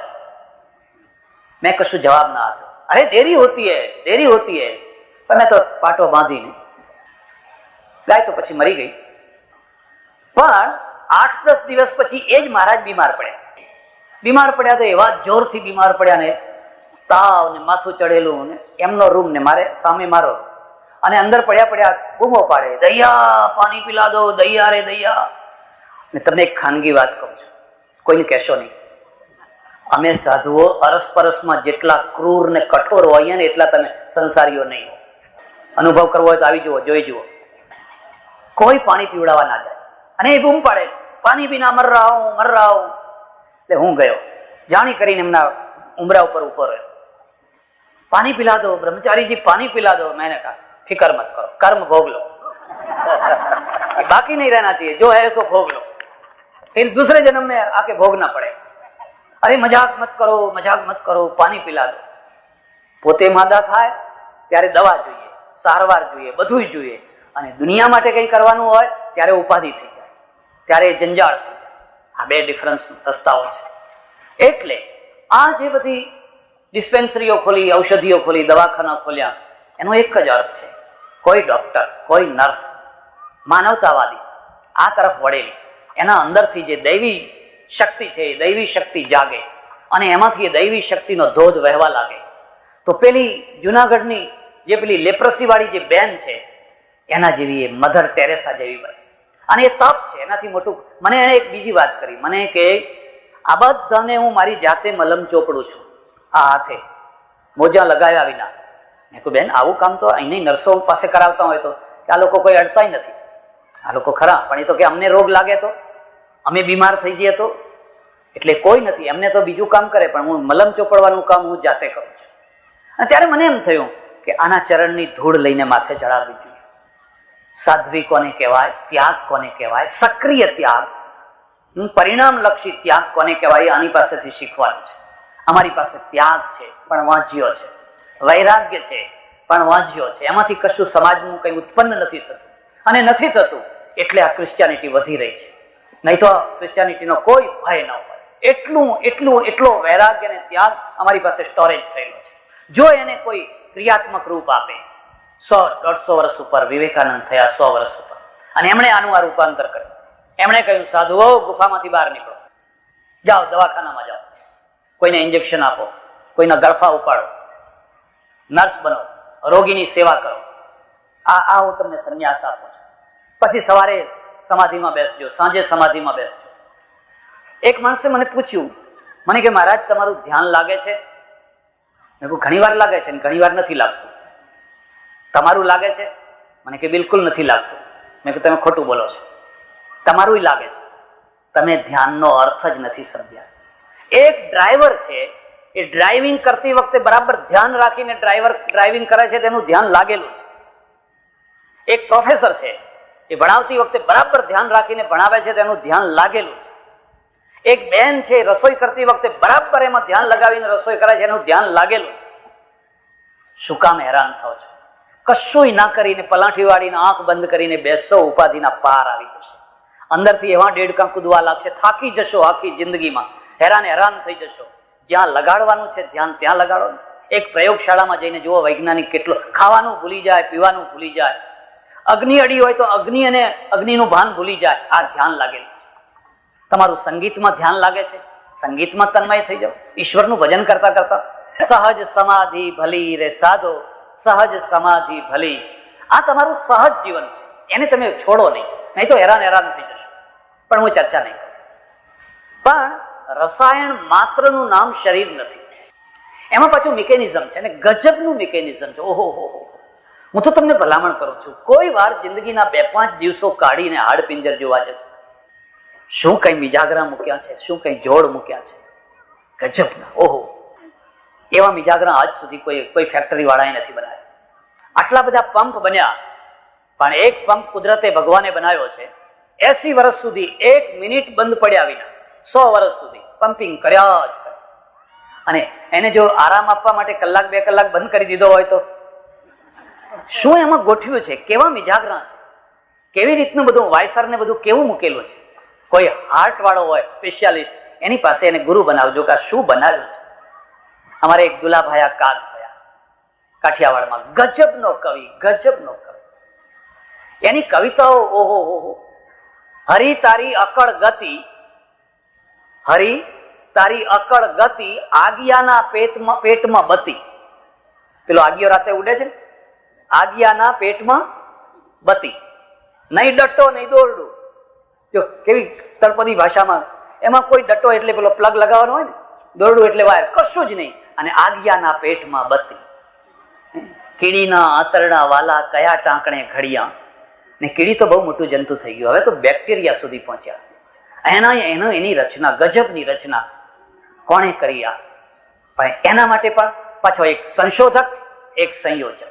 મેં કશું જવાબ ના આપ્યો. અરે દેરી હોતી હૈ, દેરી હોતી હૈ. પણ મેં તો પાટો બાંધીને ગાય તો પછી મરી ગઈ. પણ 8-10 દિવસ પછી એ જ મહારાજ બીમાર પડ્યા. બીમાર પડ્યા તો એવા જોરથી બીમાર પડ્યા ને તાવ ને માથું ચડેલું ને એમનો રૂમ ને મારે સામે મારો, અને અંદર પડ્યા બૂમો પાડે, દૈયા પાણી પીલા દો, દૈયા રે દૈયા. ને તમને એક ખાનગી વાત કહું છું, કોઈને કહેશો નહીં. અમે સાધુઓ અરસપરસમાં જેટલા ક્રૂર ને કઠોર હોઈએ ને એટલા તમે સંસારીઓ નહીં હો. અનુભવ કરવો હોય તો આવી જુઓ, જોઈ જુઓ. કોઈ પાણી પીવડાવવા ના જાય અને એ બૂમ પાડે, પાણી પીના મર રહા હું, મર રહા હું. એટલે હું ગયો, જાણી કરીને એમના ઉમરા ઉપર ઉભો રહ્યો. पानी पिला दो ब्रह्मचारी जी, पानी पिला दो. मैंने कहा फिक्र मत करो, कर्म भोग लो, बाकी नहीं रहना चाहिए, जो है सो भोग लो, फिर दूसरे जन्म में आके भोगना पड़े. अरे मजाक मत करो, मजाक मत करो, पानी पिला दो. પોતે માંદા થાય ત્યારે દવા જોઈએ, સારવાર જોઈએ, બધું જોઈએ. અને દુનિયા માટે કંઈ કરવાનું હોય ત્યારે ઉપાધિ થઈ જાય, ત્યારે જંજાળ થઈ જાય. આ બે ડિફરન્સ રસ્તાઓ છે. એટલે આ જે બધી ડિસ્પેન્સરીઓ ખોલી, ઔષધિઓ ખોલી, દવાખાના ખોલ્યા, એનો એક જ અર્થ છે, કોઈ ડોક્ટર, કોઈ નર્સ માનવતાવાદી આ તરફ વળેલી, એના અંદરથી જે દૈવી શક્તિ છે એ દૈવી શક્તિ જાગે અને એમાંથી એ દૈવી શક્તિનો ધોધ વહેવા લાગે, તો પેલી જુનાગઢની જે પેલી લેપ્રસી વાળી જે બેન છે એના જેવી એ મધર ટેરેસા જેવી બને. અને એ તપ છે, એનાથી મોટું. મને એણે એક બીજી વાત કરી, મને કે આ બધાને હું મારી જાતે મલમ ચોપડું છું આ હાથે, મોજા લગાવ્યા વિના. મેં કહ્યું બેન આવું કામ તો અહીંની નર્સો પાસે કરાવતા હોય તો આ લોકો કોઈ અડતાય નથી. આ લોકો ખરા, પણ એ તો કે અમને રોગ લાગે તો, અમે બીમાર થઈ જઈએ તો, એટલે કોઈ નથી, એમને તો બીજું કામ કરે, પણ હું મલમ ચોપડવાનું કામ હું જાતે કરું છું. અને ત્યારે મને એમ થયું કે આના ચરણની ધૂળ લઈને માથે ચડાવવી જોઈએ. સાધ્વી કોને કહેવાય, ત્યાગ કોને કહેવાય, સક્રિય ત્યાગ, પરિણામલક્ષી ત્યાગ કોને કહેવાય, આની પાસેથી શીખવાનું છે. અમારી પાસે ત્યાગ છે પણ વાંચ્યો છે, વૈરાગ્ય છે પણ વાંચ્યો છે, એમાંથી કશું સમાજનું કંઈ ઉત્પન્ન નથી થતું. અને નથી થતું એટલે આ ક્રિશ્ચિયાનિટી વધી રહી છે. નહીં તો ક્રિશ્ચિયાનિટીનો કોઈ ભય ન હોય. એટલો વૈરાગ્ય અને ત્યાગ અમારી પાસે સ્ટોરેજ થયેલો છે. જો એને કોઈ ક્રિયાત્મક રૂપ આપે, 100-150 વર્ષ ઉપર વિવેકાનંદ થયા, 100 વર્ષ ઉપર, અને એમણે આનું આ રૂપાંતર કર્યું. એમણે કહ્યું સાધુઓ ગુફામાંથી બહાર નીકળો, જાઓ દવાખાનામાં જાઓ, કોઈને ઇન્જેક્શન આપો, કોઈના ગળફા ઉપાડો, નર્સ બનો, રોગીની સેવા કરો. આ હું તમને સંન્યાસ આપું છું. પછી સવારે સમાધિમાં બેસજો, સાંજે સમાધિમાં બેસજો. એક માણસે મને પૂછ્યું, મને કે મહારાજ તમારું ધ્યાન લાગે છે? મેં કહ્યું ઘણી વાર લાગે છે ને ઘણી વાર નથી લાગતું. તમારું લાગે છે? મને કે બિલકુલ નથી લાગતું. મેં કહ્યું તમે ખોટું બોલો છો, તમારું લાગે છે, તમે ધ્યાનનો અર્થ જ નથી સમજ્યા. એક ડ્રાઈવર છે, એ ડ્રાઇવિંગ કરતી વખતે બરાબર ધ્યાન રાખીને ડ્રાઇવિંગ કરે છે, તેનું ધ્યાન લાગેલું છે. એક પ્રોફેસર છે, એ ભણાવતી વખતે બરાબર ધ્યાન રાખીને ભણાવે છે, તેનું ધ્યાન લાગેલું છે. એક બેન છે, રસોઈ કરતી વખતે બરાબર એમાં ધ્યાન લગાવીને રસોઈ કરે છે, એનું ધ્યાન લાગેલું છે. શું કામ હેરાન થાવ છો? કશુંય ના કરીને પલાઠી વાળીને આંખ બંધ કરીને બેસો, ઉપાધિના પાર આવી જશે. અંદરથી એવા ડેડકા કૂદવા લાગશે, થાકી જશો આખી જિંદગીમાં, હેરાન થઈ જશો. જ્યાં લગાડવાનું છે ધ્યાન ત્યાં લગાડો. એક પ્રયોગશાળામાં જઈને જુઓ, વૈજ્ઞાનિક કેટલો ખાવાનું ભૂલી જાય, પીવાનું ભૂલી જાય, અગ્નિ અડી હોય તો અગ્નિ અને અગ્નિનું ભાન ભૂલી જાય. આ ધ્યાન લાગેલું છે. તમારું સંગીતમાં ધ્યાન લાગે છે, સંગીતમાં તન્મય થઈ જાઓ, ઈશ્વરનું ભજન કરતા કરતા. સહજ સમાધિ ભલી રે સાધો, સહજ સમાધિ ભલી. આ તમારું સહજ જીવન છે, એને તમે છોડો નહીં તો હેરાન થઈ જશો. પણ હું ચર્ચા નહીં કરું. પણ રસાયણ માત્રનું નામ શરીર નથી. એમાં પાછું મિકેનિઝમ છે, અને ગજબનું મિકેનિઝમ છે. ઓહો, હું તો તમને ભલામણ કરું છું, કોઈ વાર જિંદગીના 2-5 દિવસો કાઢીને હાડપિંજર જોવા જજો. શું કઈ મિજાગરા મૂક્યા છે, શું કઈ જોડ મૂક્યા છે, ગજબના. ઓહો, એવા મિજાગરા આજ સુધી કોઈ ફેક્ટરી વાળાએ નથી બનાવ્યા. આટલા બધા પંપ બન્યા, પણ એક પંપ કુદરતે ભગવાને બનાવ્યો છે, 80 વર્ષ સુધી 1 મિનિટ બંધ પડ્યા વિના, 100 વર્ષ સુધી પમ્પિંગ કર્યા જ કરે. અને એને જો આરામ આપવા માટે 1-2 કલાક બંધ કરી દીધો હોય તો શું એમાં ગોઠવ્યું છે, કેવા મિજાગરા છે, કેવી રીતનું બધું વાયસર ને બધું કેવું મૂકેલું છે. કોઈ હાર્ટ વાળો હોય સ્પેશિયાલિસ્ટ, એની પાસે એને ગુરુ બનાવજો કે શું બનાવ્યું છે. અમારે એક દુલાભાઈ કાગ થયા કાઠિયાવાડમાં, ગજબનો કવિ. એની કવિતાઓ ઓહો. હરી તારી અકળ ગતિ, આગિયાના પેટમાં બતી. પેલો આગિયો રાતે ઉડે છે, આગિયાના પેટમાં બતી, નહીં ડટ્ટો નહીં દોરડું. જો કેવી તળપદી ભાષામાં, એમાં કોઈ ડટ્ટો એટલે પેલો પ્લગ લગાવવાનો હોય ને, દોરડું એટલે વાયર, કશું જ નહીં. અને આગિયાના પેટમાં બતી, કીડીના આંતરડા વાલા કયા ટાંકણે ઘડિયા. ને કીડી તો બહુ મોટું જંતુ થઈ ગયું, હવે તો બેક્ટેરિયા સુધી પહોંચ્યા. એની રચના, ગજબની રચના કોણે કરી? આ પણ એના માટે પણ પાછો એક સંશોધક, એક સંયોજક.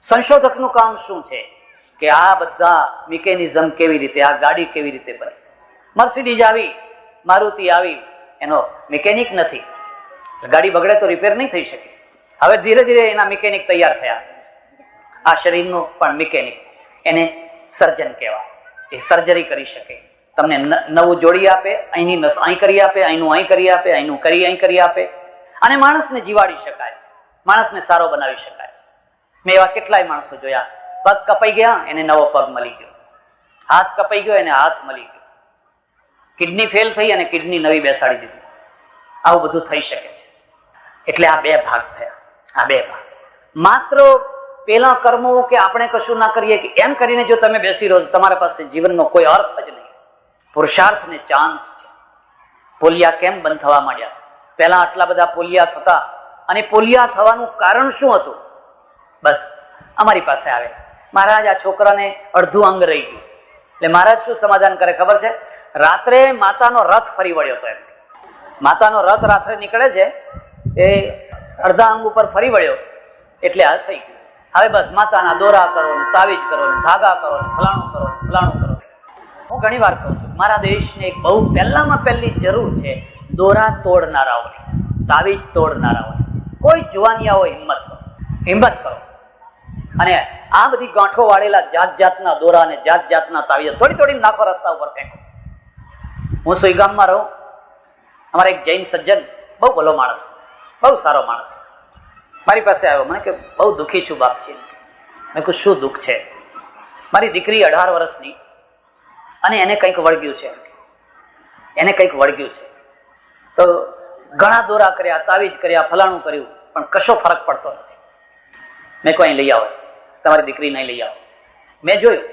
સંશોધકનું કામ શું છે કે આ બધા મિકેનિઝમ કેવી રીતે, આ ગાડી કેવી રીતે બને. મર્સિડીઝ આવી, મારુતિ આવી, એનો મિકેનિક નથી, ગાડી બગડે તો રિપેર નહીં થઈ શકે. હવે ધીરે ધીરે એના મિકેનિક તૈયાર થયા. આ શરીરનું પણ મિકેનિક, એને સર્જન કહેવાય. એ સર્જરી કરી શકે, તમને નવું જોડી આપે, અહીંની નસ અહીં કરી આપે, અહીંનું અહીં કરી આપે, અહીંનું અહીં કરી આપે, અને માણસને જીવાડી શકાય છે, માણસને સારો બનાવી શકાય છે. મેં એવા કેટલાય માણસો જોયા, પગ કપાઈ ગયા એને નવો પગ મળી ગયો, હાથ કપાઈ ગયો એને હાથ મળી ગયો, કિડની ફેલ થઈ અને કિડની નવી બેસાડી દીધી. આવું બધું થઈ શકે છે. એટલે આ બે ભાગ થયા. આ બે ભાગ માત્ર પેલા કર્મો કે આપણે કશું ના કરીએ કે એમ કરીને જો તમે બેસી રહો તમારા પાસે જીવનનો કોઈ અર્થ જ નહીં. પુરુષાર્થને ચાન્સ છે. પોલિયા કેમ બંધ થવા માંડ્યા? પહેલા આટલા બધા પોલિયા થતા, અને પોલિયા થવાનું કારણ શું હતું? બસ અમારી પાસે આવે, મહારાજ આ છોકરાને અડધું અંગ રહી ગયું. એટલે મહારાજ શું સમાધાન કરે ખબર છે? રાત્રે માતાનો રથ ફરી વળ્યો હતો. એમ માતાનો રથ રાત્રે નીકળે છે, એ અડધા અંગ ઉપર ફરી વળ્યો એટલે આ થઈ ગયું. હવે બસ માતાના દોરા કરો ને તાવીજ કરો ને ધાગા કરો ને ફલાણું કરો ને ફલાણું કરો. હું ઘણી વાર કહું છું, મારા દેશને એક બહુ પહેલામાં પહેલી જરૂર છે દોરા તોડનારાઓની, તાવીજ તોડનારાઓની. કોઈ જુવાનિયા હોય હિંમત કરો અને આ બધી ગાંઠો વાળેલા જાત જાતના દોરા ને જાત જાતના તાવીજ થોડી થોડી નાખો, રસ્તા ઉપર ફેંકો. હું સુઈગામમાં રહું, અમારા એક જૈન સજ્જન, બહુ ભલો માણસ, બહુ સારો માણસ, મારી પાસે આવ્યો. મને કે બહુ દુઃખી છું બાપજી. મેં કહ્યું શું દુઃખ છે? મારી દીકરી 18 વર્ષની અને એને કંઈક વળગ્યું છે. એને કંઈક વળગ્યું છે તો ઘણા દોરા કર્યા, તાવીજ કર્યા, ફલાણું કર્યું, પણ કશો ફરક પડતો નથી. મેં કોઈ લઈ આવો, તમારી દીકરી નહીં લઈ આવો. મેં જોયું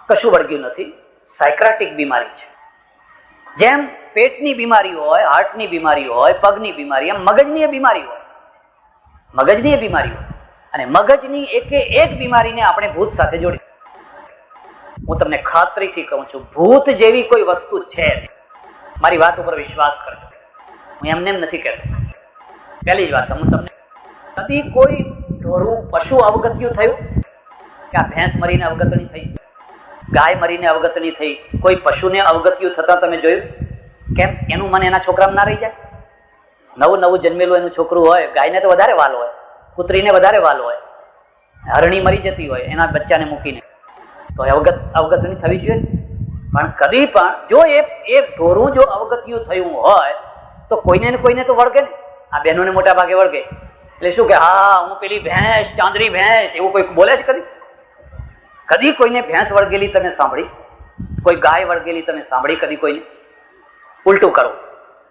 કશું વળગ્યું નથી. સાયક્રાટિક બીમારી છે. જેમ પેટની બીમારી હોય, હાર્ટની બીમારી હોય, પગની બીમારી, એમ મગજની બીમારી હોય. મગજની બીમારી હોય અને મગજની એકે એક બીમારીને આપણે ભૂત સાથે જોડી. હું તમને ખાતરીથી કહું છું, ભૂત જેવી કોઈ વસ્તુ છે. મારી વાત ઉપર વિશ્વાસ કરજો, હું એમને એમ નથી કહેતો. પહેલી જ વાત, હું તમને કદી કોઈ ઢોરું પશુ અવગત્યું થયું કે આ ભેંસ મરીને અવગતણી થઈ, ગાય મરીને અવગતણી થઈ, કોઈ પશુને અવગત્યું થતા તમે જોયું? કેમ? એનું મન એના છોકરામાં ના રહી જાય? નવું નવું જન્મેલું એનું છોકરું હોય, ગાયને તો વધારે વાલ હોય, કૂતરીને વધારે વાલ હોય, હરણી મરી જતી હોય એના બચ્ચાને મૂકીને, તો અવગતણી થવી જોઈએ. પણ કદી પણ જો એ ઢોરું જો અવગત્યું થયું હોય તો કોઈને ને કોઈને તો વળગે ને. આ બહેનોને મોટા ભાગે વળગે. એટલે શું કે હા હું પેલી ભેંસ, ચાંદરી ભેંસ, એવું કોઈ બોલે છે? કદી કોઈને ભેંસ વળગેલી તમે સાંભળી? કોઈ ગાય વળગેલી તમે સાંભળી કદી કોઈને? ઉલટું કરો,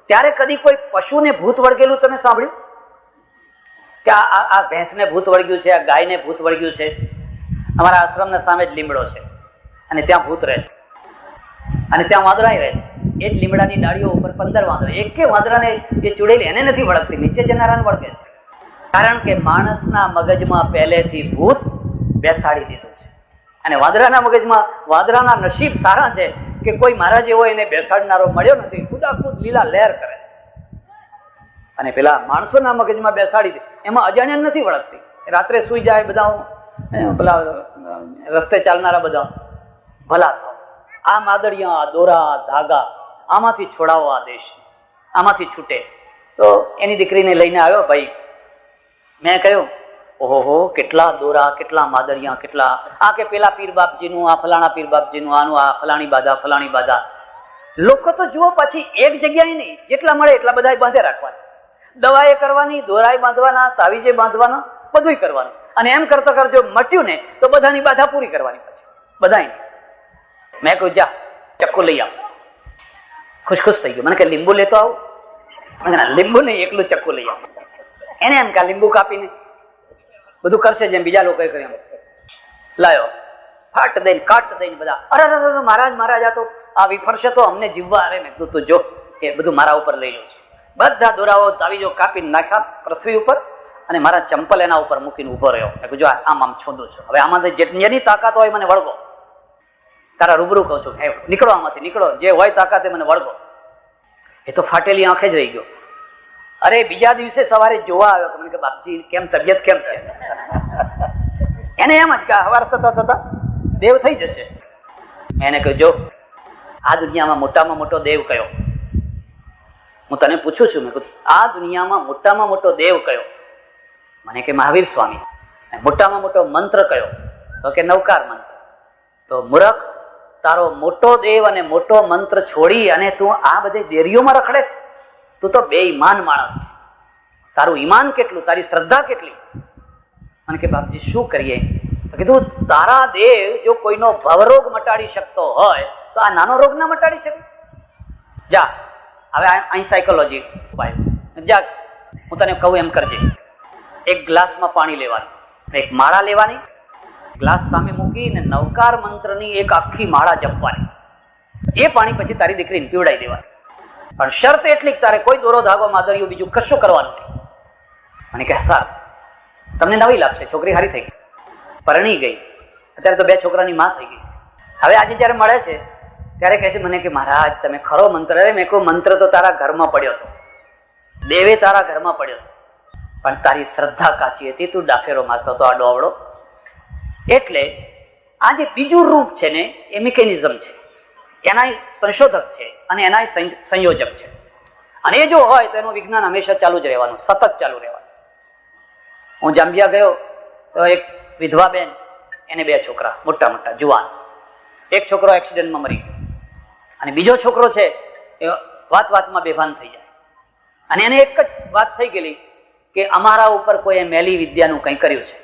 ત્યારે કદી કોઈ પશુને ભૂત વળગેલું તમે સાંભળ્યું કે આ ભેંસને ભૂત વળગ્યું છે, આ ગાયને ભૂત વળગ્યું છે? અમારા આશ્રમના સામે જ લીમડો છે અને ત્યાં ભૂત રહે છે અને ત્યાં વાંદરાય રહે છે. એ જ લીમડાની ડાળીઓ ઉપર 15 વાંદરા, એકે વાંદરાને એ ચૂડેલી એને નથી વળગતી, નીચે જનારાને વળગે છે. કારણ કે માણસના મગજમાં પહેલેથી ભૂત બેસાડી દીધું છે. અને વાંદરાના મગજમાં, વાંદરાના નસીબ સારા છે કે કોઈ મારા જેવો એને બેસાડનારો મળ્યો નથી. ખુદાખુદ લીલા લહેર કરે. અને પેલા માણસોના મગજમાં બેસાડી દે, એમાં અજાણ્યા નથી વળગતી. રાત્રે સુઈ જાય બધા, પેલા રસ્તે ચાલનારા બધા ભલા થાવ. આ માદળિયા, દોરા, ધાગા, આમાંથી છોડાવો આ દેશ, આમાંથી છૂટે. તો એની દીકરીને લઈને આવ્યો ભાઈ. મેં કહ્યું ઓહો કેટલા દોરા, કેટલા માદળિયા, કેટલા આ કે પેલા પીર બાપજીનું, આ ફલાણા પીર બાપજીનું, આનું આ ફલાણી બાધા, ફલાણી બાધા. લોકો તો જુઓ પછી એક જગ્યાએ નહીં, જેટલા મળે એટલા બધા બાંધે રાખવાના. દવાએ કરવાની, દોરાએ બાંધવાના, તાવીજે બાંધવાના, બધું કરવાનું. અને એમ કરતા કરજો મટ્યું ને તો બધાની બાધા પૂરી કરવાની. પછી બધાની. મેં કહ્યું જા ચક્કુ લઈ આવ. ખુશ થઈ ગયો. મને કે લીંબુ લેતો આવું? લીંબુ નહીં, એકલું ચક્કુ લઈ આવ. એને એમ કે લીંબુ કાપીને બધું કરશે જેમ બીજા લોકોએ કર્યું. લાયો, ફાટ દઈને કાટ દઈને બધા અરે મહારાજ મહારાજ આ તો આ વિફરશે તો અમને જીવવા. અરે મેં તું જો એ બધું મારા ઉપર લઈ લઉં છું. બધા દોરાઓ તાવીજો કાપીને નાખ્યા પૃથ્વી ઉપર અને મારા ચંપલ એના ઉપર મૂકીને ઉભો રહ્યો. મેં કહ્યું જો આમ છોડું છું, હવે આમાંથી જેની તાકાત હોય મને વળગો. તારા રૂબરૂ કહું છું, નીકળો આમાંથી, નીકળો, જે હોય તાકાતે મને વળગો. એ તો ફાટેલી આંખે જ રહી ગયો. અરે બીજા દિવસે સવારે જોવા આવ્યો કે મને કે બાપજી કેમ તબિયત કેમ છે? એને એમ જ કે સવાર થતા દેવ થઈ જશે. એને કહ્યું જો આ દુનિયામાં મોટામાં મોટો દેવ કયો? હું તને પૂછું છું. મેં કહ્યું આ દુનિયામાં મોટામાં મોટો દેવ કયો? મને કે મહાવીર સ્વામી. મોટામાં મોટો મંત્ર કયો? તો કે નવકાર મંત્ર. તો મૂર્ખ, તારો મોટો દેવ અને મોટો મંત્ર છોડી અને તું આ બધી દેરીઓમાં રખડે છે? તું તો બેઈમાન માણસ છે. તારું ઈમાન કેટલું, તારી શ્રદ્ધા કેટલી? મને કે બાપજી શું કરીએ? કીધું તારા દેવ જો કોઈનો ભવરોગ મટાડી શકતો હોય તો આ નાનો રોગ ના મટાડી શકે? જા હવે અહીં સાયકોલોજી ઉપાય, જા હું તને કહું એમ કરજે. એક ગ્લાસમાં પાણી લેવાનું, એક માળા લેવાની, ગ્લાસ સામે મૂકીને નવકાર મંત્રની એક આખી માળા જપવાની. એ પાણી પછી તારી દીકરીને પીવડાવી દેવાની. પણ શરત એટલી તારે કોઈ દોરો ધાગો માદરિયું બીજું કશું કરવાનું નહીં. મને કહે સારું, તમને નવી લાગશે, છોકરી હારી થઈ ગઈ, પરણી ગઈ, અત્યારે તો 2 છોકરાની માં થઈ ગઈ. હવે આજે જયારે મળે છે ત્યારે કહે છે મને કે મહારાજ તમે ખરો મંત્ર. અરે મેં કહું મંત્ર તો તારા ઘરમાં પડ્યો હતો, દેવે તારા ઘરમાં પડ્યો હતો, પણ તારી શ્રદ્ધા કાચી હતી, તું ડાફેરો મારતો હતો આ ડોવડો. એટલે આ જે બીજું રૂપ છે ને એ મિકેનિઝમ છે, એના સંશોધક છે અને એના સંયોજક છે. અને એ જો હોય તો એનું વિજ્ઞાન હંમેશા ચાલુ જ રહેવાનું, સતત ચાલુ રહેવાનું. હું જાંબિયા ગયો તો એક વિધવા બેન, એને 2 છોકરા, મોટા મોટા જુવાન. એક છોકરો એક્સિડન્ટમાં મરી ગયો અને બીજો છોકરો છે એ વાત વાતમાં બેભાન થઈ જાય. અને એને એક જ વાત થઈ ગયેલી કે અમારા ઉપર કોઈ મેલી વિદ્યાનું કંઈ કર્યું છે.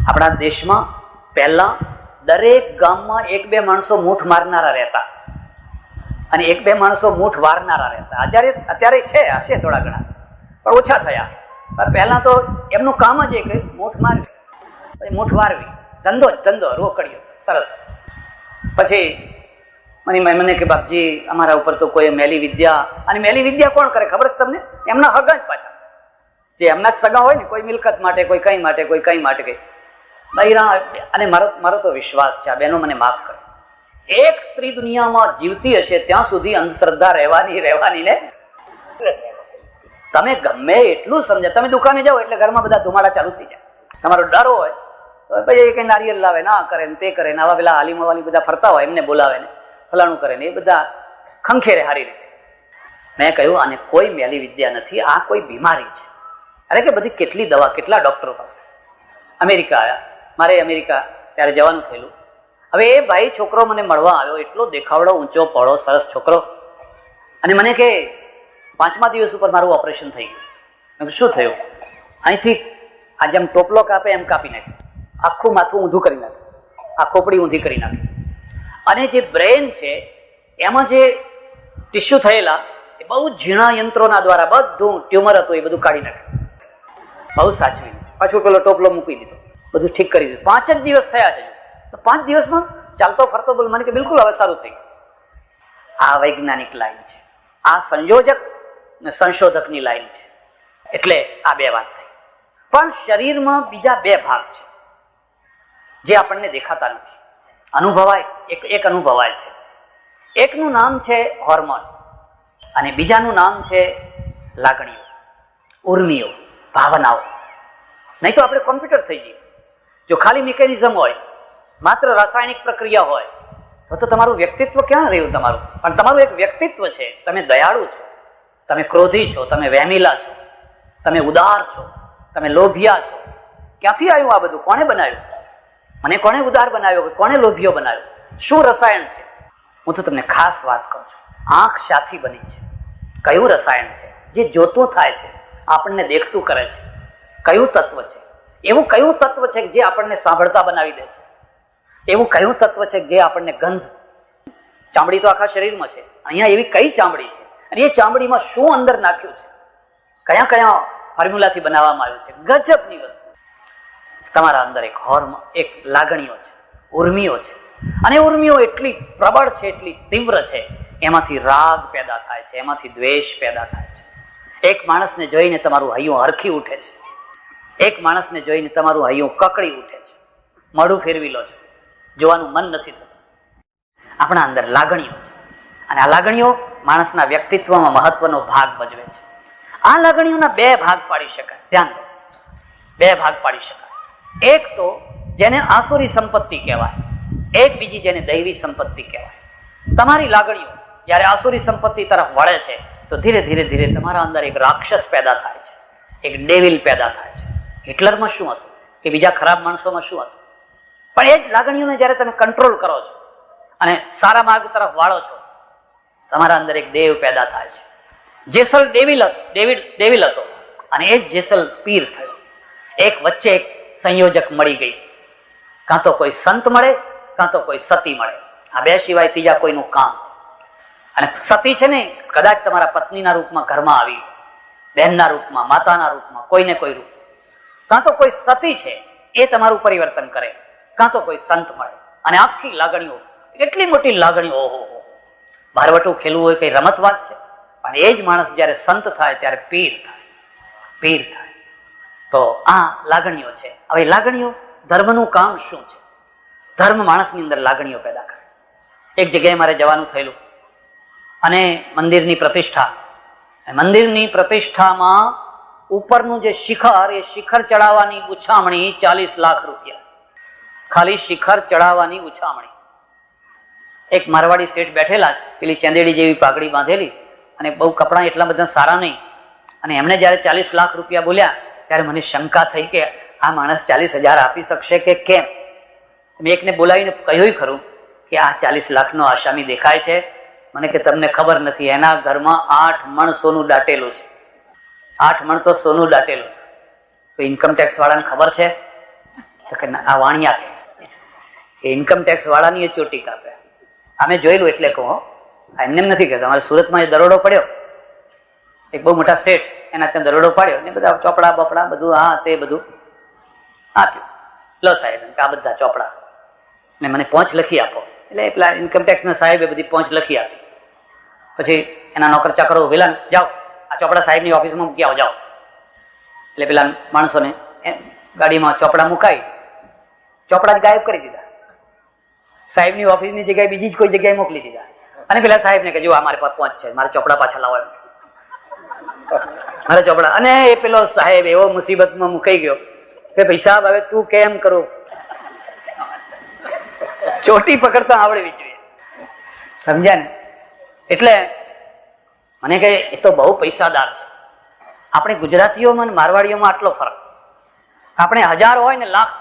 આપણા દેશમાં પહેલા દરેક ગામમાં 1-2 માણસો મૂઠ મારનારા રહેતા અને 1-2 માણસો મૂઠ વારનારા રહેતા. અત્યારે છે, હશે થોડા ઘણા, પણ ઓછા થયા. પણ પહેલા તો એમનું કામ જ કે મૂઠ મારવી, પછી મૂઠ વારવી, ધંધો રોકડીઓ સરસ. પછી મને કે બાપજી અમારા ઉપર તો કોઈ મેલી વિદ્યા. અને મેલી વિદ્યા કોણ કરે ખબર છે તમને? એમના હગા જ પાછા, જે એમના જ સગા હોય ને, કોઈ મિલકત માટે, કોઈ કઈ માટે, કોઈ કઈ માટે કઈ બૈરા. અને મારો તો વિશ્વાસ છે, આ બહેનો મને માફ કરે, એક સ્ત્રી દુનિયામાં જીવતી હશે ત્યાં સુધી અંધશ્રદ્ધા રહેવાની ને. તમે ગમે એટલું સમજે, તમે દુકાને જાઓ એટલે ઘરમાં બધા ધુમાડા ચાલુ થઈ જાય. તમારો ડર હોય તો પછી કઈ નારિયેલ લાવે, ના કરે ને તે કરે ને, આવા પેલા હાલીમવાલી બધા ફરતા હોય એમને બોલાવે ને ફલાણું કરે ને, એ બધા ખંખેરે હારી રીતે. મેં કહ્યું આને કોઈ મેલી વિદ્યા નથી, આ કોઈ બીમારી છે. અરે કે બધી કેટલી દવા, કેટલા ડોક્ટરો પાસે. અમેરિકા આવ્યા, મારે અમેરિકા ત્યારે જવાનું થયેલું. હવે એ ભાઈ છોકરો મને મળવા આવ્યો, એટલો દેખાવડો, ઊંચો પહોળો સરસ છોકરો. અને મને કે 5મા દિવસ ઉપર મારું ઓપરેશન થઈ ગયું. મેં શું થયું? અહીંથી આ જેમ ટોપલો કાપે એમ કાપી નાખ્યું, આખું માથું ઊંધું કરી નાખ્યું, આ ખોપડી ઊંધી કરી નાખી. અને જે બ્રેન છે એમાં જે ટિશ્યુ થયેલા એ બહુ ઝીણા યંત્રોના દ્વારા બધું ટ્યુમર હતું એ બધું કાઢી નાખ્યું, બહુ સાચવી. પાછું પેલો ટોપલો મૂકી દીધો, બધું ઠીક કરી દીધું. 5 જ દિવસ થયા છે, તો 5 દિવસમાં ચાલતો ફરતો બોલ. મને કે બિલકુલ હવે સારું થઈ ગયું. આ વૈજ્ઞાનિક લાઈન છે, આ સંયોજક ને સંશોધકની લાઈન છે. એટલે આ 2 વાત થઈ. પણ શરીરમાં બીજા 2 ભાગ છે જે આપણને દેખાતા નથી, અનુભવાય. એક અનુભવાય છે. એકનું નામ છે હોર્મોન અને બીજાનું નામ છે લાગણીઓ, ઉર્મિઓ, ભાવનાઓ. નહીં તો આપણે કોમ્પ્યુટર થઈ જઈએ. જો ખાલી મિકેનિઝમ હોય, માત્ર રાસાયણિક પ્રક્રિયા હોય તો તમારું વ્યક્તિત્વ ક્યાં રહ્યું તમારું? પણ તમારું એક વ્યક્તિત્વ છે. તમે દયાળુ છો, તમે ક્રોધી છો, તમે વહેમીલા છો, તમે ઉદાર છો, તમે લોભિયા છો. ક્યાંથી આવ્યું આ બધું? કોણે બનાવ્યું? મને કોણે ઉદાર બનાવ્યો? કોણે લોભિયો બનાવ્યો? શું રસાયણ છે? હું તો તમને ખાસ વાત કહું છું. આંખ શાથી બની છે? કયું રસાયણ છે જે જોતું થાય છે, આપણને દેખતું કરે છે? કયું તત્વ છે? એવું કયું તત્વ છે જે આપણને સાંભળતા બનાવી દે છે? એવું કયું તત્વ છે જે આપણને ગંધ? ચામડી તો આખા શરીરમાં છે, અહીંયા એવી કઈ ચામડી છે? અને એ ચામડીમાં શું અંદર નાખ્યું છે? કયા કયા ફોર્મ્યુલાથી બનાવવામાં આવ્યું છે? ગજબની વસ્તુ. તમારા અંદર એક હોર્મોન, એક લાગણીઓ છે, ઉર્મિઓ છે. અને ઉર્મિઓ એટલી પ્રબળ છે, એટલી તીવ્ર છે, એમાંથી રાગ પેદા થાય છે, એમાંથી દ્વેષ પેદા થાય છે. એક માણસને જોઈને તમારું હૈયું હરખી ઉઠે છે, એક માણસને જોઈને તમારું હૈયું કકડી ઉઠે છે, મોઢું ફેરવી લો છો, જોવાનું મન નથી થતું. આપણા અંદર લાગણીઓ છે અને આ લાગણીઓ માણસના વ્યક્તિત્વમાં મહત્વનો ભાગ ભજવે છે. આ લાગણીઓના 2 ભાગ પાડી શકાય. ધ્યાન દો, 2 ભાગ પાડી શકાય. એક તો જેને આસુરી સંપત્તિ કહેવાય, એક બીજી જેને દૈવી સંપત્તિ કહેવાય. તમારી લાગણીઓ જ્યારે આસુરી સંપત્તિ તરફ વળે છે તો ધીરે ધીરે ધીરે તમારા અંદર એક રાક્ષસ પેદા થાય છે, એક ડેવિલ પેદા થાય છે. હિટલરમાં શું હતું કે બીજા ખરાબ માણસોમાં શું હતું? પણ એ જ લાગણીઓને જ્યારે તમે કંટ્રોલ કરો છો અને સારા માર્ગ તરફ વાળો છો, તમારા અંદર એક દેવ પેદા થાય છે. જેસલ ડેવિલ હતો અને એ જ જેસલ પીર થયો. એક વચ્ચે એક સંયોજક મળી ગઈ. કાં તો કોઈ સંત મળે, કાં તો કોઈ સતી મળે. આ 2 સિવાય ત્રીજા કોઈનું કામ. અને સતી છે ને, કદાચ તમારા પત્નીના રૂપમાં ઘરમાં આવી, બહેનના રૂપમાં, માતાના રૂપમાં, કોઈને કોઈ રૂપ, કાં તો કોઈ સતી છે એ તમારું પરિવર્તન કરે, કાં તો કોઈ સંત મળે અને આખી લાગણીઓ, એટલી મોટી લાગણીઓ, ઓહો, ભારવટું ખેલવું હોય કઈ રમત વાત છે. પણ એ જ માણસ જયારે સંત થાય ત્યારે પીર થાય, પીર થાય. તો આ લાગણીઓ છે. હવે લાગણીઓ, ધર્મનું કામ શું છે? ધર્મ માણસની અંદર લાગણીઓ પેદા કરે. એક જગ્યાએ મારે જવાનું થયેલું અને મંદિરની પ્રતિષ્ઠા, મંદિરની પ્રતિષ્ઠામાં ઉપરનું જે શિખર, એ શિખર ચડાવવાની ઉછામણી 40 લાખ રૂપિયા, ખાલી શિખર ચડાવવાની ઉછામણી. એક મારવાડી શેઠ બેઠેલા, પેલી ચેંદેડી જેવી પાઘડી બાંધેલી અને બહુ કપડાં એટલા બધા સારા નહીં, અને એમણે જયારે 40 લાખ રૂપિયા બોલ્યા ત્યારે મને શંકા થઈ કે આ માણસ 40,000 આપી શકશે કે કેમ. મેં એકને બોલાવીને કહ્યું ખરું કે આ 40 લાખનો આસામી દેખાય છે. મને કે તમને ખબર નથી, એના ઘરમાં 8 મણ સોનું દાટેલું છે. 8 મણ તો સોનું દાટેલું. તો ઇન્કમ ટેક્સ વાળાને ખબર છે? તો કે આ વાણિયા કે ઇન્કમ ટેક્સ વાળાની એ ચોટી કાપે. અમે જોયેલું એટલે કહું, એમને નથી કહેતો. અમારે સુરતમાં એ દરોડો પડ્યો, એક બહુ મોટા શેઠ, એના ત્યાં દરોડો પાડ્યો ને બધા ચોપડા બપડા બધું આ તે બધું આપ્યું. લો સાહેબ કે આ બધા ચોપડા ને મને પોંચ લખી આપો. એટલે પેલા ઇન્કમટેક્સના સાહેબે બધી પોંચ લખી આપી. પછી એના નોકર ચાકરો ઉભેલા, જાઓ આ ચોપડા સાહેબની ઓફિસમાં મૂકી આવો, જાઓ. એટલે પેલા માણસોને ગાડીમાં ચોપડા મુકાઈ, ચોપડા જ ગાયબ કરી દીધા. સાહેબની ઓફિસની જગ્યાએ બીજી જ કોઈ જગ્યાએ મોકલી દીધા. અને પેલા સાહેબને કે જો આ મારી પાસે પોંચ છે, મારા ચોપડા પાછા લાવો, મારા ચોપડા. અને એ પેલો સાહેબ એવો મુસીબતમાં મુકાઈ ગયો કે ભાઈ સાહેબ હવે તું કેમ કરું, ચોટી પકડતા આવડવી જોઈએ. સમજ્યા ને? એટલે મને કહે એ તો બહુ પૈસાદાર છે. આપણે ગુજરાતીઓમાં મારવાડીઓમાં આટલો ફરક. આપણે 1000 હોય ને લાખ,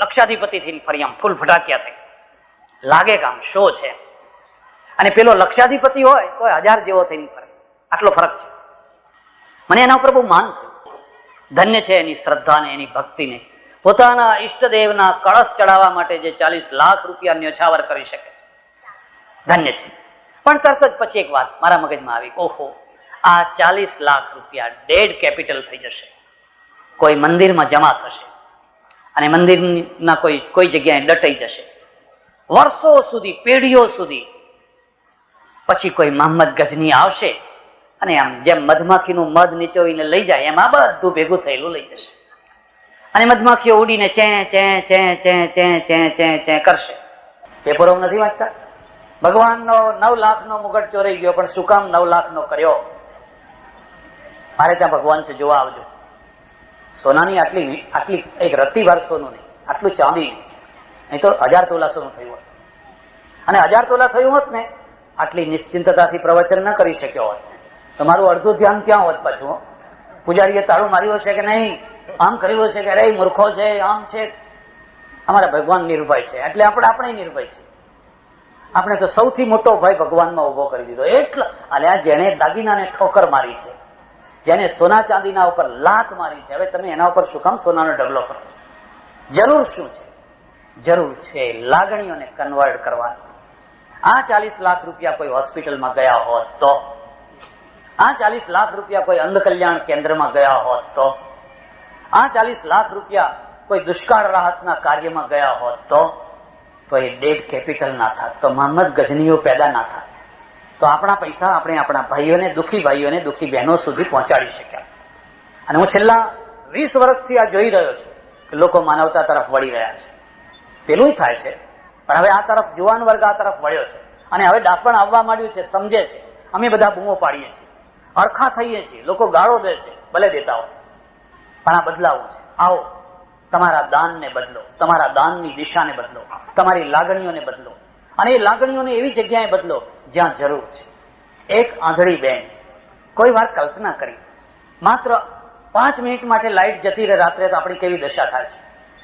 લક્ષાધિપતિથી ફરી આમ ફૂલ ફટાકિયા થઈ લાગે કે આમ શો છે, અને પેલો લક્ષાધિપતિ હોય તો 1000 જેવો થઈને ફરે. આટલો ફરક છે. મને એના ઉપર બહુ માન થયું. ધન્ય છે એની શ્રદ્ધાને, એની ભક્તિને. પોતાના ઈષ્ટદેવના કળશ ચડાવવા માટે જે 40 લાખ રૂપિયા ન્યોછાવર કરી શકે, ધન્ય છે. પણ તરત જ પછી એક વાત મારા મગજમાં આવી, ઓહો, આ 40 લાખ રૂપિયા ડેડ કેપિટલ થઈ જશે, કોઈ મંદિરમાં જમા થશે અને મંદિરના કોઈ જગ્યાએ દટાઈ જશે વર્ષો સુધી, પેઢીઓ સુધી. પછી કોઈ મોહમ્મદ ગજની આવશે અને આમ જેમ મધમાખીનું મધ નીચોવીને લઈ જાય એમ આ બધું ભેગું થયેલું લઈ જશે. અને મધમાખીઓ ઉડીને ચે ચે ચે ચે ચે ચે ચે ચે કરશે. પેપરો નથી વાંચતા? ભગવાનનો 9 લાખનો મુગટ ચોરાઈ ગયો, પણ શું કામ 9 લાખનો કર્યો? મારે ત્યાં ભગવાન છે, જોવા આવજો. સોનાની આટલી એક રત્તીવાર સોનું નહીં, આટલું ચાંદી નહીં, નહીં તો 1000 તોલા સોનું થયું હોત. અને 1000 તોલા થયું હોત ને, આટલી નિશ્ચિંતતાથી પ્રવચન ન કરી શક્યો હોત. તમારું અડધું ધ્યાન ક્યાં હોત પાછું? પૂજારીએ તાળું માર્યું હશે કે નહીં, આમ કર્યું હશે કે અરે મૂર્ખો છે, આમ છે. અમારા ભગવાન નિર્ભય છે, એટલે આપણે નિર્ભય છે. આપણે તો સૌથી મોટો ભય ભગવાનમાં ઉભો કરી દીધો. એટલે અલ્યા જેને દાગીનાને ઠોકર મારી છે, જેને સોના ચાંદીના ઉપર લાત મારી છે, હવે તમે એના ઉપર શું કામ સોનાનો ઢગલો કરો? જરૂર શું છે? જરૂર છે લાગણીઓને કન્વર્ટ કરવાની. આ 40 લાખ રૂપિયા કોઈ હોસ્પિટલમાં ગયા હોત તો, આ 40 લાખ રૂપિયા કોઈ અંધ કલ્યાણ કેન્દ્રમાં ગયા હોત તો, આ 40 લાખ રૂપિયા કોઈ દુષ્કાળ રાહતના કાર્યમાં ગયા હોત તો એ ડેડ કેપિટલ ના થાત, તો મોહમ્મદ ગજનીઓ પેદા ના થાત, તો આપણા પૈસા આપણે આપણા ભાઈઓને, દુઃખી બહેનો સુધી પહોંચાડી શક્યા. અને હું છેલ્લા 20 વર્ષથી આ જોઈ રહ્યો છું કે લોકો માનવતા તરફ વળી રહ્યા છે. પેલું થાય છે, પણ હવે આ તરફ જુવાન વર્ગ આ તરફ વળ્યો છે અને હવે ડાપણ આવવા માંડ્યું છે, સમજે છે. અમે બધા બૂમો પાડીએ છીએ, અરખા થઈએ છીએ, લોકો ગાળો દે છે, ભલે દેતા હોય, પણ આ બદલાવું છે. આવો, તમારા દાનને બદલો, તમારા દાનની દિશાને બદલો, તમારી લાગણીઓને બદલો, અને એ લાગણીઓને એવી જગ્યાએ બદલો જ્યાં જરૂર છે. એક આંધળી બેન કોઈ વાર કલ્પના કરી, માત્ર 5 મિનિટ માટે લાઈટ જતી રહે રાત્રે તો આપણી કેવી દશા થાય છે?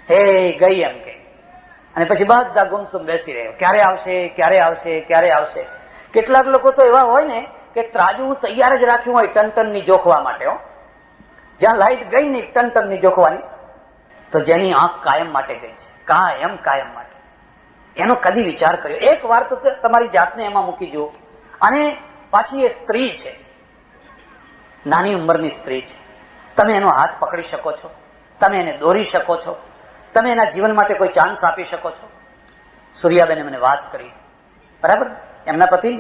હે ગઈ એમ કે, અને પછી બધા ગુમસુમ બેસી રહે, ક્યારે આવશે, ક્યારે આવશે, ક્યારે આવશે. કેટલાક લોકો તો એવા હોય ને કે ત્રાજવું તૈયાર જ રાખ્યું હોય ટન જોખવા માટે. જ્યાં લાઈટ ગઈ નહીં ટન જોખવાની, તો જેની આંખ કાયમ માટે ગઈ છે, કાયમ માટે, એનો કદી વિચાર કર્યો? એક વાર તો તમારી જાતને એમાં મૂકી જુઓ. અને પાછી એ સ્ત્રી છે, નાની ઉંમરની સ્ત્રી છે. તમે એનો હાથ પકડી શકો છો, તમે એને દોરી શકો છો, તમે એના જીવન માટે કોઈ ચાન્સ આપી શકો છો. સૂર્યાબેને મને વાત કરી, બરાબર, એમના પતિ,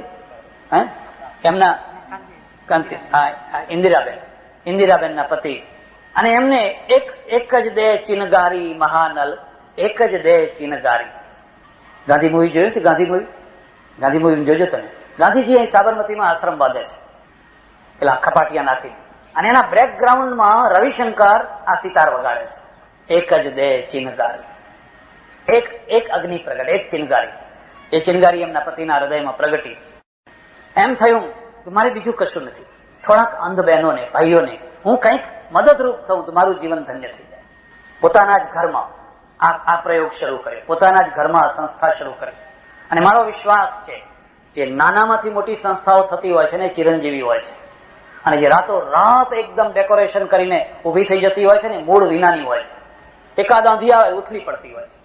એમના ઇન્દિરાબેનના પતિ, અને એમને એક જ દે ચિનગારી મહાનલ, એક જ દે ચિનગારી. ગાંધી મૂવી જોયું છે? ગાંધી મૂવી જોજો તમે. ગાંધીજી અહીં સાબરમતીમાં આશ્રમ બાંધે છે, પેલા ખપાટિયા નાથી, અને એના બેકગ્રાઉન્ડમાં રવિશંકર આ સિતાર વગાડે છે. એક જ દે ચિનગારી, એક અગ્નિ પ્રગટ, એક ચિનગારી. એ ચિનગારી એમના પતિના હૃદયમાં પ્રગટી. એમ થયું કે મારે બીજું કશું નથી, થોડાક અંધ બહેનોને, ભાઈઓને હું કંઈક મદદરૂપ થઉં તો મારું જીવન ધન્ય થઈ જાય. પોતાના જ ઘરમાં આ પ્રયોગ શરૂ કર્યો, પોતાના જ ઘરમાં આ સંસ્થા શરૂ કરી. અને મારો વિશ્વાસ છે જે નાનામાંથી મોટી સંસ્થાઓ થતી હોય છે ને ચિરંજીવી હોય છે, અને જે રાતો રાત એકદમ ડેકોરેશન કરીને ઊભી થઈ જતી હોય છે ને મૂળ વિનાની હોય છે. એકાદ આંધી આવે ઉથલી પડતી હોય છે.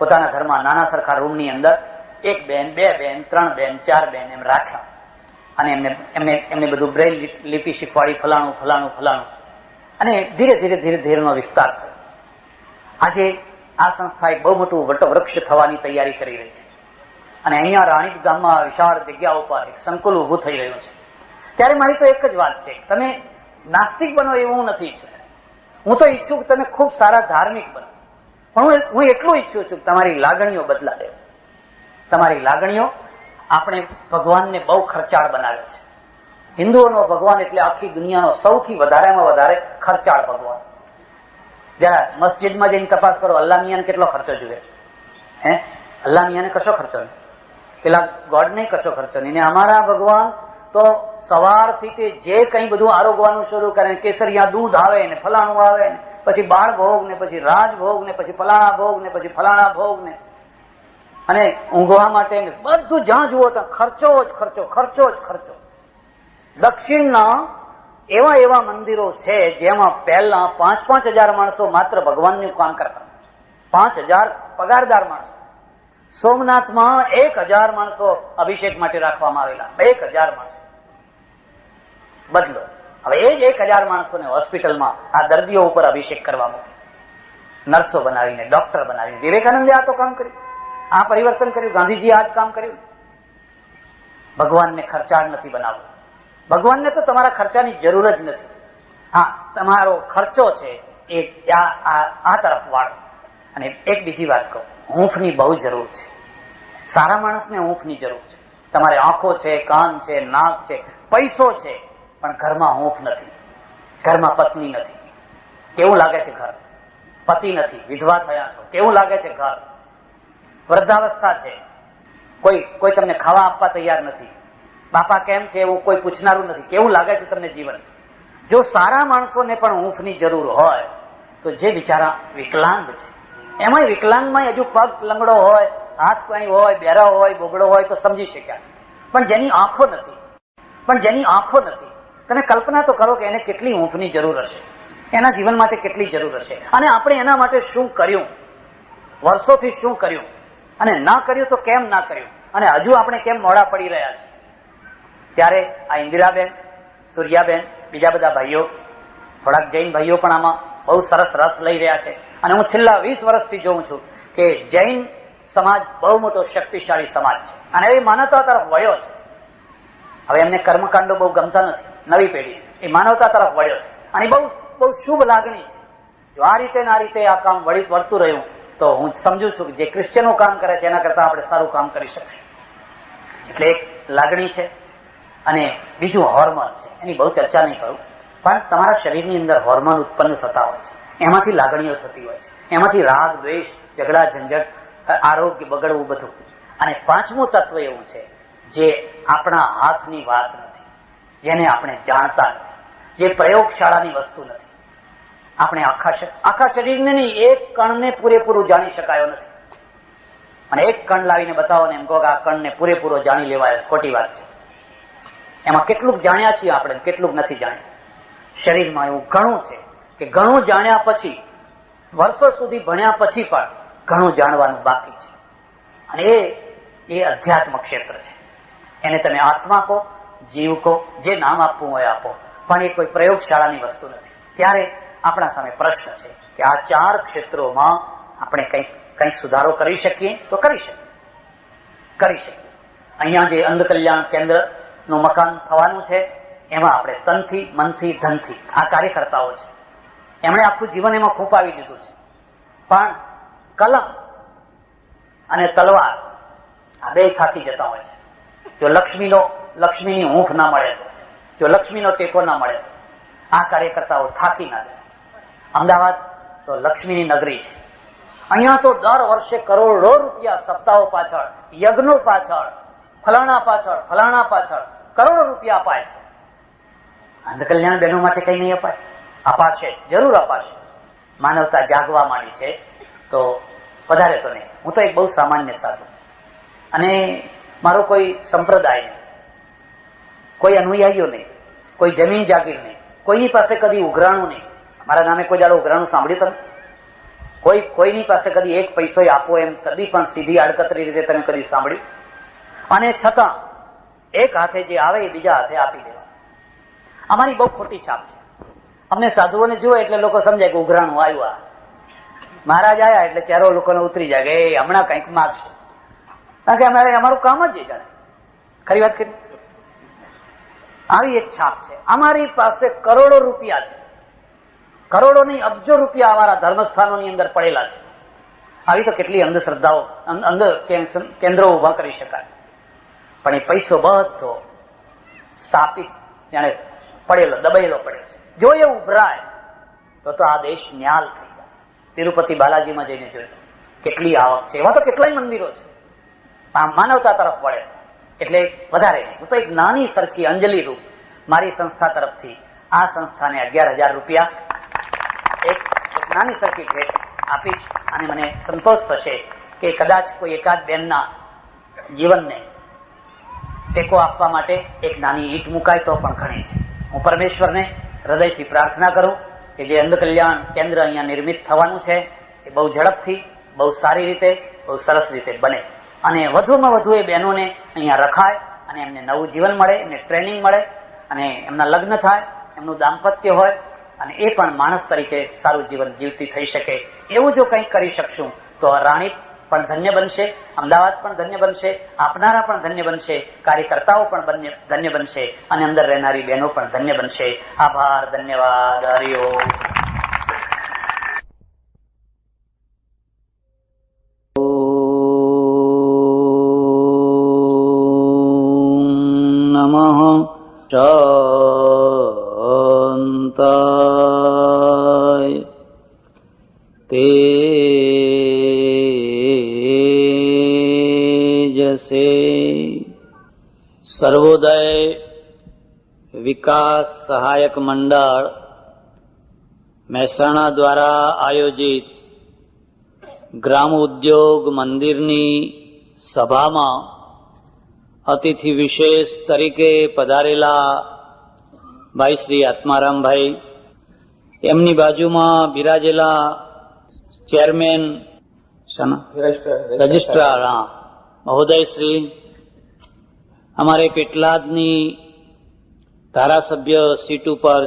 પોતાના ઘરમાં નાના સરખા રૂમની અંદર 1 બેન, 2 બેન, 3 બેન, 4 બેન એમ રાખ્યા, અને એમને બધું બ્રેઇલ લિપિ શીખવાડી, ફલાણું, અને ધીરે વિસ્તાર થયો. આજે આ સંસ્થા એક બહુ મોટું વટવૃક્ષ થવાની તૈયારી કરી રહી છે, અને અહીંયા રાણીપ ગામમાં વિશાળ જગ્યા ઉપર એક સંકુલ ઉભું થઈ રહ્યું છે. ત્યારે મારી તો એક જ વાત છે, તમે નાસ્તિક બનો એવું હું નથી ઈચ્છું. હું તો ઈચ્છું કે તમે ખૂબ સારા ધાર્મિક બનો, પણ હું એટલું ઈચ્છું છું કે તમારી લાગણીઓ બદલાવે. તમારી લાગણીઓ આપણે ભગવાનને બહુ ખર્ચાળ બનાવે છે. હિન્દુઓનો ભગવાન એટલે આખી દુનિયાનો સૌથી વધારેમાં વધારે ખર્ચાળ ભગવાન. જરા મસ્જિદમાં જઈને તપાસ કરો, અલ્લાહ મિયાને કેટલો ખર્ચો જોઈએ? અલ્લાહ મિયાને કશો ખર્ચો નહીં, પેલા ગોડને કશો ખર્ચો નહીં. ને અમારા ભગવાન તો સવારથી તે જે કંઈ બધું આરોગવાનું શરૂ કરે, કેસરિયા દૂધ આવે ને ફલાણું આવે ને પછી બાળ ભોગ ને પછી રાજભોગ ને પછી ફલાણા ભોગ ને પછી ફલાણા ભોગ ને, અને ઊંઘવા માટે બધું જ્યાં જુઓ ત્યાં ખર્ચો જ ખર્ચો. દક્ષિણના એવા મંદિરો છે જેમાં પહેલા 5,000 માણસો માત્ર ભગવાનનું કામ કરતા, 5,000 પગારદાર માણસો. સોમનાથમાં 1,000 માણસો અભિષેક માટે રાખવામાં આવેલા, 1,000 માણસો. બદલો હવે એ જ 1,000 માણસોને હોસ્પિટલમાં આ દર્દીઓ ઉપર અભિષેક કરવામાં, નર્સો બનાવીને, ડોક્ટર બનાવીને. વિવેકાનંદે આ તો કામ કર્યું, આ પરિવર્તન કર્યું. ગાંધીજીએ આ જ કામ કર્યું. ભગવાનને ખર્ચાળ નથી બનાવવું. ભગવાનને તો તમારા ખર્ચાની જરૂર જ નથી. હા, તમારો ખર્ચો છે એ આ તરફ વાળો. અને એક બીજી વાત કહું, હૂંફની બહુ જરૂર છે. સારા માણસને હૂંફની જરૂર છે. તમારે આંખો છે, કાન છે, નાક છે, પૈસો છે, પણ ઘરમાં હૂંફ નથી, ઘરમાં પત્ની નથી. કેવું લાગે છે ઘર? પતિ નથી, વિધવા થયા છો, કેવું લાગે છે ઘર? વૃદ્ધાવસ્થા છે, કોઈ તમને ખાવા આપવા તૈયાર નથી, બાપા કેમ છે એવું કોઈ પૂછનારું નથી, કેવું લાગે છે તમને જીવન? જો સારા માણસોને પણ હૂંફની જરૂર હોય તો જે બિચારા વિકલાંગ છે, એમાંય વિકલાંગમાં હજુ પગ લંગડો હોય, હાથ કઈ હોય, બેરા હોય, બોગડો હોય તો સમજી શક્યા, પણ જેની આંખો નથી, તમે કલ્પના તો કરો કે એને કેટલી હૂંફની જરૂર હશે, એના જીવન માટે કેટલી જરૂર હશે. અને આપણે એના માટે શું કર્યું, વર્ષોથી શું કર્યું, અને ના કર્યું તો કેમ ના કર્યું, અને હજુ આપણે કેમ મોડા પડી રહ્યા છે. ત્યારે આ ઇન્દિરાબેન, સૂર્યાબેન, બીજા બધા ભાઈઓ, થોડાક જૈન ભાઈઓ પણ આમાં બહુ સરસ રસ લઈ રહ્યા છે. અને હું છેલ્લા 20 વર્ષથી જોઉં છું કે જૈન સમાજ બહુ મોટો શક્તિશાળી સમાજ છે, અને એ માનવતા તરફ વળ્યો છે. હવે એમને કર્મકાંડો બહુ ગમતા નથી, નવી પેઢી એ માનવતા તરફ વળ્યો છે, અને બહુ શુભ લાગણી છે. જો આ રીતે આ કામ વળતું રહ્યું તો હું સમજુ છું કે જે ક્રિશ્ચનો કામ કરે છે એના કરતા આપણે સારું કામ કરી શકીએ. એટલે એક લાગણી છે, અને બીજું હોર્મોન છે. એની બહુ ચર્ચા નહીં કરું, પણ તમારા શરીરની અંદર હોર્મોન ઉત્પન્ન થતા હોય છે, એમાંથી લાગણીઓ થતી હોય છે, એમાંથી રાગ, દ્વેષ, ઝઘડા, ઝંઝટ, આરોગ્ય બગડવું બધું. અને પાંચમું તત્વ એવું છે જે આપણા હાથની વાત નથી, જેને આપણે જાણતા નથી, જે પ્રયોગશાળાની વસ્તુ નથી. આપણે આખા શરીરને નહીં, એક કણને પૂરેપૂરું જાણી શકાયો નથી. અને એક કણ લાવીને બતાવો ને એમ કહો કે આ કણને પૂરેપૂરો જાણી લેવાય, ખોટી વાત છે. એમાં કેટલુંક જાણ્યા છીએ આપણે, કેટલુંક નથી જાણ્યા. શરીરમાં એવું ઘણું છે કે ઘણું જાણ્યા પછી, વર્ષો સુધી ભણ્યા પછી પણ ઘણું જાણવાનું બાકી છે. અને એ અધ્યાત્મ ક્ષેત્ર છે. એને તમે આત્મા કહો, જીવકો, જે નામ આપવું હોય આપો, પણ એ કોઈ પ્રયોગશાળાની વસ્તુ નથી. ત્યારે આપણા સામે પ્રશ્ન છે કે આ 4 ક્ષેત્રોમાં આપણે કંઈક સુધારો કરી શકીએ તો કરી શકીએ. અહીંયા જે અંધ કલ્યાણ કેન્દ્રનું મકાન થવાનું છે, એમાં આપણે તનથી, મનથી, ધનથી આ કાર્યકર્તાઓ છે, એમણે આખું જીવન એમાં ખૂંપાવી દીધું છે. પણ કલમ અને તલવાર આ બે થાકી જતા હોય છે. જો લક્ષ્મીની હૂંફ ના મળે, જો લક્ષ્મીનો ટેકો ના મળે, આ કાર્યકર્તાઓ થાકી ના જાય. અમદાવાદ તો લક્ષ્મીની નગરી છે. અહીંયા તો દર વર્ષે કરોડો રૂપિયા સપ્તાહો પાછળ, યજ્ઞો પાછળ, ફલાણા પાછળ કરોડો રૂપિયા અપાય છે. અંધ કલ્યાણ બહેનો માટે કઈ નહીં અપાય? અપાશે, જરૂર અપાશે. માનવતા જાગવા માંડી છે તો વધારે તો નહીં. હું તો એક બહુ સામાન્ય સાધુ, અને મારો કોઈ સંપ્રદાય નહીં, કોઈ અનુયાયીઓ નહીં, કોઈ જમીન જાગીર નહીં, કોઈની પાસે કદી ઉઘરાણું નહીં. મારા નામે કોઈ દાડો ઉઘરાણું સાંભળ્યું તમે? કોઈની પાસે કદી એક પૈસો આપો એમ કદી પણ સીધી આડકતરી રીતે તમે કદી સાંભળ્યું? અને છતાં એક હાથે જે આવે એ બીજા હાથે આપી દેવા. અમારી બહુ ખોટી છાપ છે. અમને સાધુઓને જુએ એટલે લોકો સમજાય કે ઉઘરાણું આવ્યું. મહારાજ આવ્યા એટલે ચહેરો લોકોને ઉતરી જાય કે એ હમણાં કંઈક માગશે. કારણ કે અમારું કામ જ એ જાણે. ખરી વાત કરી. આવી એક છાપ છે. અમારી પાસે કરોડો રૂપિયા છે, કરોડો નહીં અબજો રૂપિયા અમારા ધર્મસ્થાનોની અંદર પડેલા છે. આવી તો કેટલી અંધશ્રદ્ધાઓ, અંધ કેન્દ્રો ઉભા કરી શકાય. પણ એ પૈસો બધો સ્થાપિત જાણે પડેલો, દબાયેલો પડ્યો છે. જો એ ઉભરાય તો આ દેશ ન્યાલ થઈ જાય. તિરુપતિ બાલાજીમાં જઈને જોયું કેટલી આવક છે. એવા તો કેટલાય મંદિરો છે. માનવતા તરફ વળે એટલે વધારે નહીં. હું તો એક નાની સરખી અંજલિ રૂપ મારી સંસ્થા તરફથી આ સંસ્થાને 11,000 રૂપિયા એક નાની સરખી ભેટ આપીશ. અને મને સંતોષ થશે કે કદાચ કોઈ એકાદ બેનના જીવનને ટેકો આપવા માટે એક નાની ઈંટ મુકાય તો પણ ઘણી છે. હું પરમેશ્વરને હૃદયથી પ્રાર્થના કરું કે જે અંધ કલ્યાણ કેન્દ્ર અહીંયા નિર્મિત થવાનું છે એ બહુ ઝડપથી, બહુ સારી રીતે, બહુ સરસ રીતે બને અને વધુમાં વધુ એ બહેનોને અહીંયા રખાય અને એમને નવું જીવન મળે, એમને ટ્રેનિંગ મળે અને એમના લગ્ન થાય, એમનું દાંપત્ય હોય અને એ પણ માણસ તરીકે સારું જીવન જીવતી થઈ શકે. એવું જો કંઈક કરી શકશું તો રાણી પણ ધન્ય બનશે, અમદાવાદ પણ ધન્ય બનશે, આપનારા પણ ધન્ય બનશે, કાર્યકર્તાઓ પણ ધન્ય બનશે અને અંદર રહેનારી બહેનો પણ ધન્ય બનશે. આભાર, ધન્યવાદ, હરિઓમ. નમઃ શાંતાય તેજસે. સર્વોદય વિકાસ સહાયક મંડળ મહેસાણા દ્વારા આયોજિત ગ્રામ ઉદ્યોગ મંદિરની સભામાં અતિથિ વિશેષ તરીકે પધારેલા ભાઈ શ્રી આત્મારામભાઈ, એમની બાજુમાં બિરાજેલા ચેરમેન રજિસ્ટ્રાર મહોદય શ્રી, અમારે પેટલાદની ધારાસભ્ય સીટ ઉપર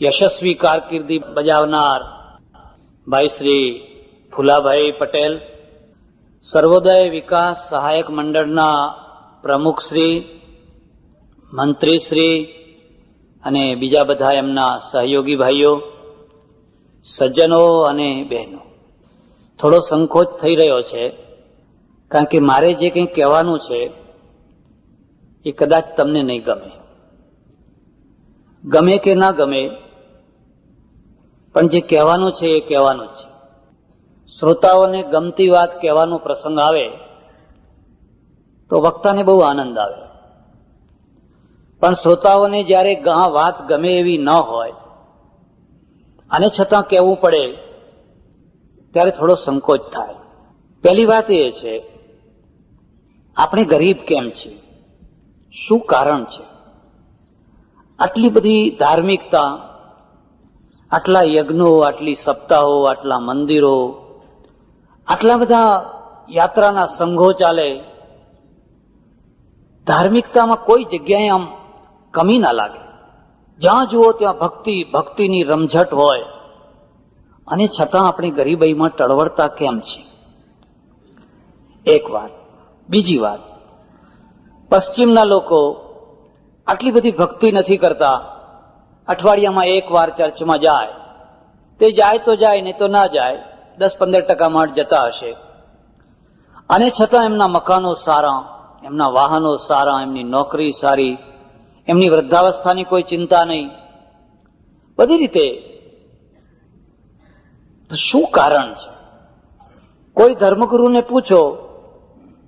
યશસ્વી કારકિર્દી બજાવનાર ભાઈ શ્રી ફુલાભાઈ પટેલ, સર્વોદય વિકાસ સહાયક મંડળના પ્રમુખ શ્રી, મંત્રી શ્રી અને બીજા બધા એમના સહયોગી ભાઈઓ, સજ્જનો અને બહેનો, થોડો સંકોચ થઈ રહ્યો છે કારણ કે મારે જે કંઈ કહેવાનું છે એ કદાચ તમને નહીં ગમે કે ના ગમે, પણ જે કહેવાનું છે એ કહેવાનું જ છે. શ્રોતાઓને ગમતી વાત કહેવાનો પ્રસંગ આવે તો વક્તાને બહુ આનંદ આવે, પણ શ્રોતાઓને જ્યારે વાત ગમે એવી ન હોય અને છતાં કહેવું પડે ત્યારે થોડો સંકોચ થાય. પહેલી વાત એ છે, આપણે ગરીબ કેમ છીએ? શું કારણ છે? આટલી બધી ધાર્મિકતા, આટલા યજ્ઞો, આટલી સપ્તાહો, આટલા મંદિરો, આટલા બધા યાત્રાના સંઘો ચાલે, ધાર્મિકતામાં કોઈ જગ્યાએ આમ કમી ના લાગે. જ્યાં જુઓ ત્યાં ભક્તિ, ભક્તિની રમઝટ હોય, અને છતાં આપણી ગરીબાઈમાં ટળવળતા કેમ છે? એક વાત. બીજી વાત, પશ્ચિમના લોકો આટલી બધી ભક્તિ નથી કરતા. અઠવાડિયામાં એક વાર ચર્ચમાં જાય, તે જાય તો જાય, નહીં તો ના જાય, 10-15% માટે જતા હશે. અને છતાં એમના મકાનો સારા, એમના વાહનો સારા, એમની નોકરી સારી, એમની વૃદ્ધાવસ્થાની કોઈ ચિંતા નહીં, બધી રીતે. તો શું કારણ છે? કોઈ ધર્મગુરુને પૂછો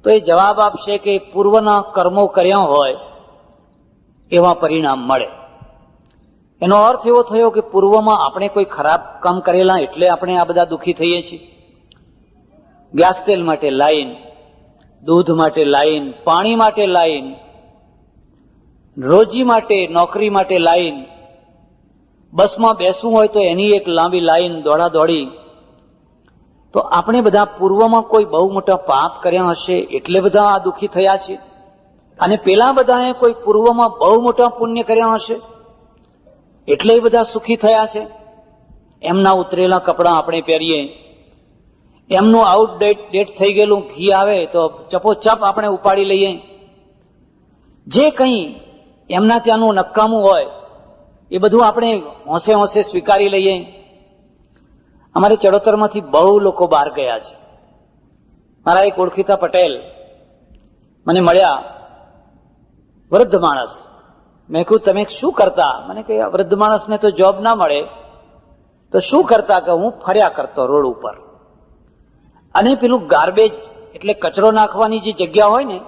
તો એ જવાબ આપશે કે પૂર્વના કર્મો કર્યા હોય એવા પરિણામ મળે. એનો અર્થ એવો થયો કે પૂર્વમાં આપણે કોઈ ખરાબ કામ કરેલા એટલે આપણે આ બધા દુઃખી થઈએ છીએ. ગેસ તેલ માટે લાઈન, દૂધ માટે લાઈન, પાણી માટે લાઈન, રોજી માટે, નોકરી માટે લાઈન, બસમાં બેસવું હોય તો એની એક લાંબી લાઈન, દોડા દોડી. તો આપણે બધા પૂર્વમાં કોઈ બહુ મોટા પાપ કર્યા હશે એટલે બધા આ દુઃખી થયા છે, અને પેલા બધાએ કોઈ પૂર્વમાં બહુ મોટા પુણ્ય કર્યા હશે એટલે એ બધા સુખી થયા છે. એમના ઉતરેલા કપડાં આપણે પહેરીએ, એમનું આઉટડેટ થઈ ગયેલું ઘી આવે તો ચપોચપ આપણે ઉપાડી લઈએ. જે કંઈ એમના ત્યાંનું નકામું હોય એ બધું આપણે હોંશે હોંશે સ્વીકારી લઈએ. અમારે ચડોતરમાંથી બહુ લોકો બહાર ગયા છે. મારા એક ઓળખીતા પટેલ મને મળ્યા, વૃદ્ધ માણસ. મેં કહ્યું તમે શું કરતા? મને કહે વૃદ્ધ માણસને તો જોબ ના મળે તો શું કરતા? કે હું ફર્યા કરતો રોડ ઉપર, અને પેલું ગાર્બેજ એટલે કચરો નાખવાની જે જગ્યા હોય ને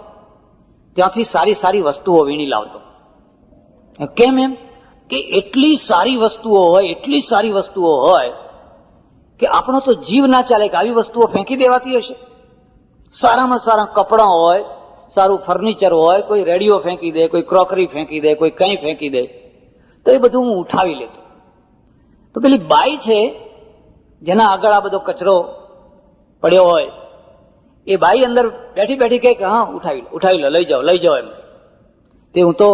ત્યાંથી સારી સારી વસ્તુઓ વીણી લાવતો. કેમ? એમ કે એટલી સારી વસ્તુઓ હોય, એટલી સારી વસ્તુઓ હોય કે આપણો તો જીવ ના ચાલે કે આવી વસ્તુઓ ફેંકી દેવાતી હશે. સારામાં સારા કપડાં હોય, સારું ફર્નિચર હોય, કોઈ રેડિયો ફેંકી દે, કોઈ ક્રોકરી ફેંકી દે, કોઈ કંઈ ફેંકી દે, તો એ બધું હું ઉઠાવી લેતો. તો પેલી બાઈ છે જેના આગળ આ બધો કચરો પડ્યો હોય, એ બાઈ અંદર બેઠી બેઠી કહે કે હા ઉઠાવી લો, લઈ જાઓ એમ. તે હું તો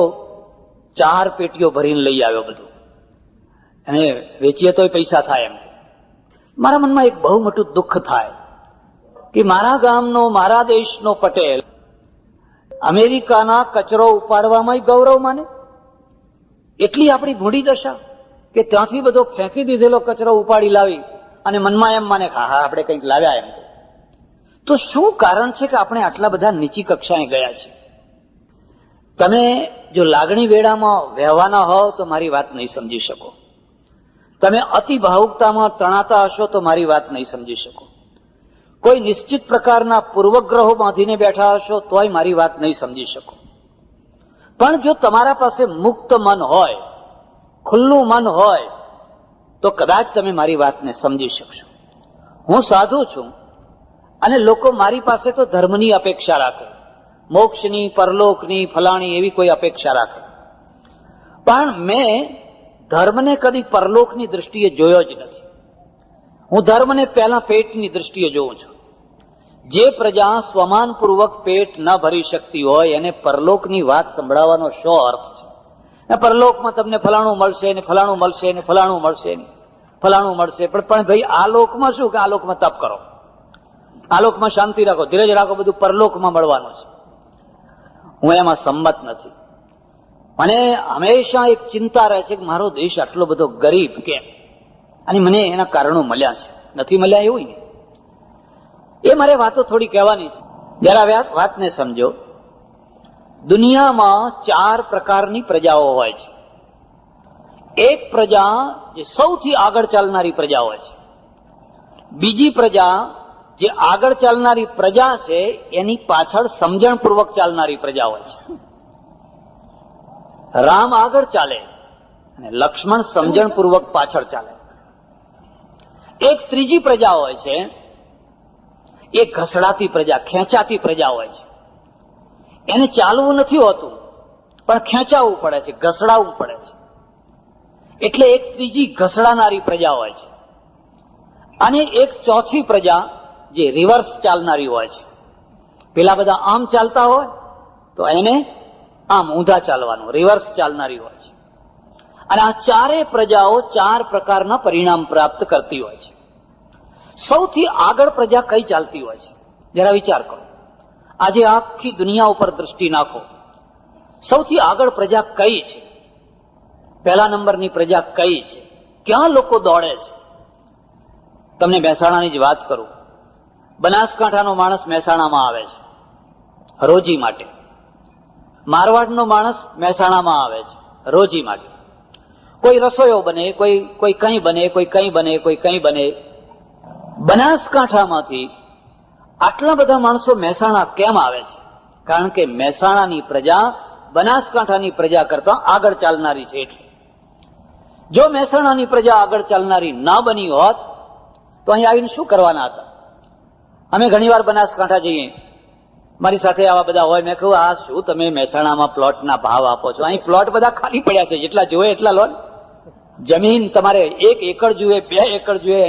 4 પેટીઓ ભરીને લઈ આવ્યો બધું, અને વેચીએ તોય પૈસા થાય એમ. મારા મનમાં એક બહુ મોટું દુઃખ થાય કે મારા ગામનો, મારા દેશનો પટેલ અમેરિકાના કચરો ઉપાડવામાં ગૌરવ માને. એટલી આપણી મૂડી દશા કે ત્યાંથી બધો ફેંકી દીધેલો કચરો ઉપાડી લાવી અને મનમાં એમ માને હા આપણે કંઈક લાવ્યા એમ. તો શું કારણ છે કે આપણે આટલા બધા નીચી કક્ષાએ ગયા છીએ? તમે જો લાગણી વેળામાં વહેવાના હોવ તો મારી વાત નહીં સમજી શકો. તમે અતિ ભાવુકતામાં તણાતા હશો તો મારી વાત નહીં સમજી શકો. કોઈ નિશ્ચિત પ્રકારના પૂર્વગ્રહો બાંધીને બેઠા હશો તોય મારી વાત નહીં સમજી શકો. પણ જો તમારા પાસે મુક્ત મન હોય, ખુલ્લું મન હોય, તો કદાચ તમે મારી વાતને સમજી શકશો. હું સાધુ છું અને લોકો મારી પાસે તો ધર્મની અપેક્ષા રાખે, મોક્ષની, પરલોકની, ફલાણી એવી કોઈ અપેક્ષા રાખે. પણ મેં ધર્મને કદી પરલોકની દૃષ્ટિએ જોયો જ નથી. હું ધર્મને પહેલા પેટની દૃષ્ટિએ જોઉં છું. જે પ્રજા સ્વમાનપૂર્વક પેટ ન ભરી શકતી હોય એને પરલોકની વાત સંભળાવવાનો શો અર્થ છે? પરલોકમાં તમને ફલાણું મળશે ને ફલાણું મળશે ને ફલાણું મળશે ને ફલાણું મળશે, પણ ભાઈ આ લોકમાં શું? કે આ લોકમાં તપ કરો, આ લોકમાં શાંતિ રાખો, ધીરજ રાખો, બધું પરલોકમાં મળવાનું છે. હું એમાં સંમત નથી. મને હંમેશા એક ચિંતા રહે છે કે મારો દેશ આટલો બધો ગરીબ કેમ, અને મને એના કારણો મળ્યા છે, નથી મળ્યા એવું ને. એ મારે વાતો થોડી કહેવાની છે. જરા વાતને સમજો. દુનિયામાં 4 પ્રકારની પ્રજાઓ હોય છે. એક પ્રજા જે સૌથી આગળ ચાલનારી પ્રજા હોય છે. બીજી પ્રજા જે આગળ ચાલનારી પ્રજા છે એની પાછળ સમજણપૂર્વક ચાલનારી પ્રજા હોય છે. રામ આગળ ચાલે અને લક્ષ્મણ સમજણપૂર્વક પાછળ ચાલે. એક ત્રીજી પ્રજા હોય છે, એ ઘસડાતી પ્રજા, ખેંચાતી પ્રજા હોય છે. એને ચાલવું નથી હોતું પણ ખેંચાવવું પડે છે, ઘસડાવવું પડે છે. એટલે એક ત્રીજી ઘસડાનારી પ્રજા હોય છે. અને એક ચોથી પ્રજા જે રિવર્સ ચાલનારી હોય છે. પેલા બધા આમ ચાલતા હોય તો એને આમ ઊંધા ચાલવાનું, રિવર્સ ચાલનારી હોય છે. અને આ ચારેય પ્રજાઓ ચાર પ્રકારના પરિણામ પ્રાપ્ત કરતી હોય છે. સૌથી આગળ પ્રજા કઈ ચાલતી હોય છે? જરા વિચાર કરો. આજે આખી દુનિયા ઉપર દ્રષ્ટિ નાખો, સૌથી આગળ પ્રજા કઈ છે? પહેલા નંબરની પ્રજા કઈ છે? ક્યાં લોકો દોડે છે? તમને મહેસાણાની જ વાત કરું. બનાસકાંઠાનો માણસ મહેસાણામાં આવે છે રોજી માટે. મારવાડનો માણસ મહેસાણામાં આવે છે રોજી માટે. કોઈ રસોઈયો બને, કોઈ કંઈ બને, કોઈ કંઈ બને, કોઈ કંઈ બને. બનાસકાંઠામાંથી આટલા બધા માણસો મહેસાણા કેમ આવે છે? કારણ કે મહેસાણાની પ્રજા બનાસકાંઠાની પ્રજા કરતા આગળ ચાલનારી છે. એટલે જો મહેસાણાની પ્રજા આગળ ચાલનારી ના બની હોત તો અહીં આવીને શું કરવાના હતા? અમે ઘણીવાર બનાસકાંઠા જઈએ, મારી સાથે આવા બધા હોય. મેં કહ્યું, આ શું તમે મહેસાણામાં પ્લોટના ભાવ આપો છો? અહીં પ્લોટ બધા ખાલી પડ્યા છે, જેટલા જોવે એટલા લો. જમીન તમારે 1 એકર જોઈએ, 2 એકર જોઈએ,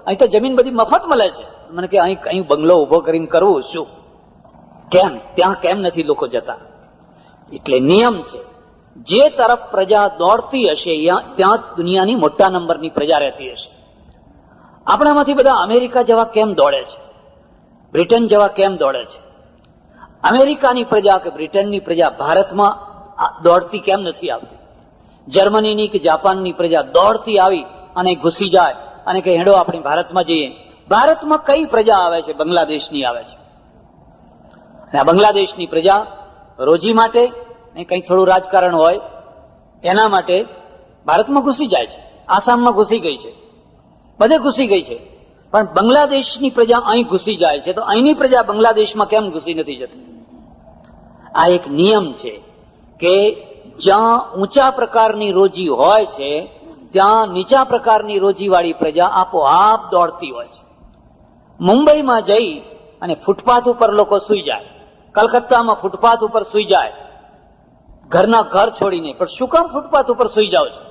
અહીં તો જમીન બધી મફત મળે છે. મને કે અહીં બંગલો ઉભો કરીને કરવું શું? કેમ ત્યાં કેમ નથી લોકો જતા? એટલે નિયમ છે, જે તરફ પ્રજા દોડતી હશે ત્યાં દુનિયાની મોટા નંબરની પ્રજા રહેતી હશે. આપણામાંથી બધા અમેરિકા જેવા કેમ દોડે છે? બ્રિટન જેવા કેમ દોડે છે? અમેરિકાની પ્રજા કે બ્રિટનની પ્રજા ભારતમાં દોડતી કેમ નથી આવતી? જર્મનીની કે જાપાનની પ્રજા દોડતી આવી અને ઘૂસી જાય અને કે હેડો આપણે ભારતમાં જઈએ. ભારતમાં કઈ પ્રજા આવે છે? બાંગ્લાદેશની આવે છે. અને આ બાંગ્લાદેશની પ્રજા રોજી માટે ને કંઈ થોડું રાજકારણ હોય એના માટે ભારતમાં ઘૂસી જાય છે. આસામમાં ઘૂસી ગઈ છે, બધે ઘૂસી ગઈ છે. પણ બાંગ્લાદેશની પ્રજા અહીં ઘૂસી જાય છે, તો અહીંની પ્રજા બાંગ્લાદેશમાં કેમ ઘૂસી નથી જતી? આ એક નિયમ છે કે જ્યાં ઊંચા પ્રકારની રોજી હોય છે ત્યાં નીચા પ્રકારની રોજીવાળી પ્રજા આપોઆપ દોડતી હોય છે. મુંબઈમાં જઈ અને ફૂટપાથ ઉપર લોકો સૂઈ જાય, કલકત્તામાં ફૂટપાથ ઉપર સૂઈ જાય, ઘરના ઘર છોડીને. પણ શું કામ ફૂટપાથ ઉપર સૂઈ જાઓ છો?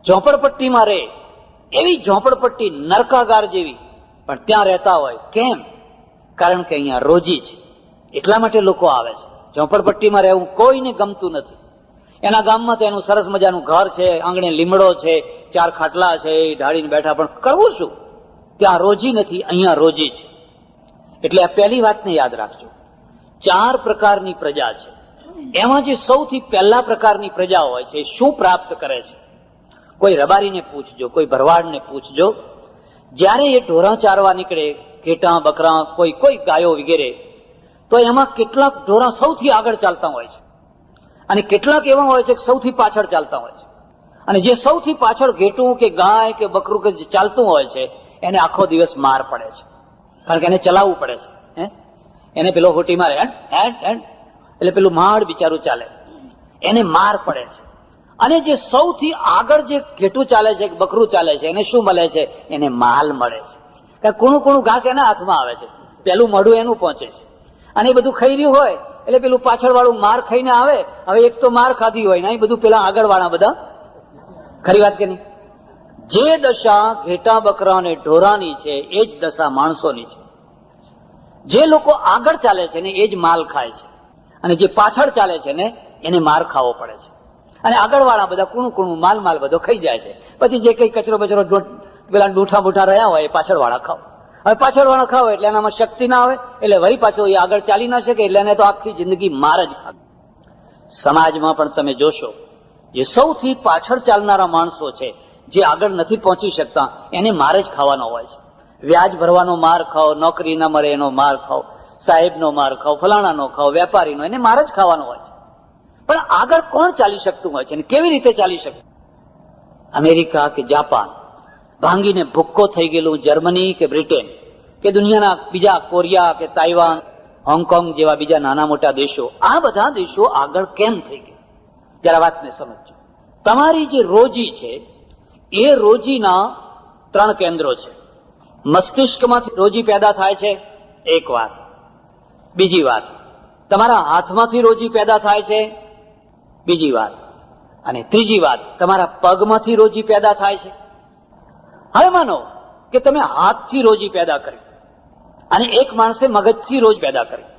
ઝોપડપટ્ટીમાં રહે, એવી ઝોપડપટ્ટી નરકાગાર જેવી, પણ ત્યાં રહેતા હોય. કેમ? કારણ કે અહીંયા રોજી છે, એટલા માટે લોકો આવે છે. ઝોપડપટ્ટીમાં રહેવું કોઈને ગમતું નથી. એના ગામમાં તો એનું સરસ મજાનું ઘર છે, આંગણે લીમડો છે, 4 ખાટલા છે, એ ઢાળીને બેઠા, પણ કરવું શું? ત્યાં રોજી નથી, અહીંયા રોજી છે. એટલે આ પહેલી વાતને યાદ રાખજો. 4 પ્રકારની પ્રજા છે. એમાં જે સૌથી પહેલા પ્રકારની પ્રજા હોય છે શું પ્રાપ્ત કરે છે? કોઈ રબારીને પૂછજો, કોઈ ભરવાડને પૂછજો. જ્યારે એ ઢોરા ચારવા નીકળે, ઘેટાં બકરા, કોઈ ગાયો વગેરે, તો એમાં કેટલાક ઢોરા સૌથી આગળ ચાલતા હોય છે અને કેટલાક એવા હોય છે કે સૌથી પાછળ ચાલતા હોય છે. અને જે સૌથી પાછળ ઘેટું કે ગાય કે બકરું કે જે ચાલતું હોય છે એને આખો દિવસ માર પડે છે, કારણ કે એને ચલાવવું પડે છે. એને પેલો હોટી મારે એટલે પેલું માડ બિચારું ચાલે, એને માર પડે છે. અને જે સૌથી આગળ જે ઘેટું ચાલે છે, બકરું ચાલે છે, એને શું મળે છે? એને માલ મળે છે. કારણ કૂણું ઘાસ એના હાથમાં આવે છે, પેલું મોઢું એનું પહોંચે છે. અને એ બધું ખાઈ રહ્યું હોય એટલે પેલું પાછળ વાળું માર ખાઈને આવે. હવે એક તો માર ખાધી હોય ને એ બધું પેલા આગળ વાળા બધા. ખરી વાત કે નહીં? જે દશા ઘેટા બકરા અને ઢોરાની છે એ જ દશા માણસોની છે. જે લોકો આગળ ચાલે છે ને એ જ માલ ખાય છે, અને જે પાછળ ચાલે છે ને એને માર ખાવો પડે છે. અને આગળ વાળા બધા કૂણું માલ બધો ખાઈ જાય છે. પછી જે કઈ કચરો બચરો પેલા ડૂઠા બૂઠા રહ્યા હોય એ પાછળ વાળા ખાવ. હવે પાછળ વાળા ખાવ એટલે એનામાં શક્તિ ના આવે, એટલે વળી પાછો એ આગળ ચાલી ના શકે, એટલે એને તો આખી જિંદગી માર જ ખાવ. સમાજમાં પણ તમે જોશો, જે સૌથી પાછળ ચાલનારા માણસો છે, જે આગળ નથી પહોંચી શકતા, એને માર જ ખાવાનો હોય છે. વ્યાજ ભરવાનો માર ખાઓ, નોકરી ના મળે એનો માર ખાઓ, સાહેબનો માર ખાઓ, ફલાણાનો ખાઓ, વેપારીનો, એને માર જ ખાવાનો હોય છે. પણ આગળ કોણ ચાલી શકતું હોય છે અને કેવી રીતે ચાલી શકે? અમેરિકા કે જાપાન ભાંગીને ભૂક્કો થઈ ગયેલું જર્મની કે બ્રિટેન કે દુનિયાના બીજા કોરિયા કે તાઇવાન, હોંગકોંગ જેવા બીજા નાના મોટા દેશો, આ બધા દેશો આગળ કેમ થઈ ગયા? જરા વાતને સમજો. તમારી જે રોજી છે એ રોજીના 3 કેન્દ્રો છે. મસ્તિષ્કમાંથી રોજી પેદા થાય છે, એક વાત. બીજી વાત, તમારા હાથમાંથી રોજી પેદા થાય છે, બીજી વાત. અને ત્રીજી વાત, તમારા પગમાંથી રોજી પેદા થાય છે. હવે માનો કે તમે હાથથી રોજી પેદા કરી અને એક માણસે મગજથી રોજ પેદા કરી.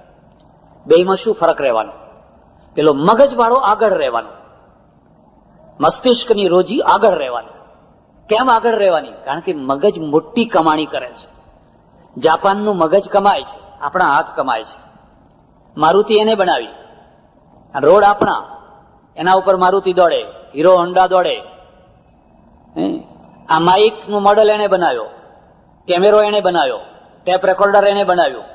બેમાં શું ફરક રહેવાનો? પેલો મગજવાળો આગળ રહેવાનો, મસ્તિષ્કની રોજી આગળ રહેવાની. કેમ આગળ રહેવાની? કારણ કે મગજ મોટી કમાણી કરે છે. જાપાનનું મગજ કમાય છે, આપણા હાથ કમાય છે. મારુતિ એને બનાવી, રોડ આપણા, એના ઉપર મારુતિ દોડે, હીરો હોન્ડા દોડે. આ માઇક નું મોડેલ એને બનાવ્યો, કેમેરો એને બનાવ્યો, ટેપ રેકોર્ડર એને બનાવ્યું,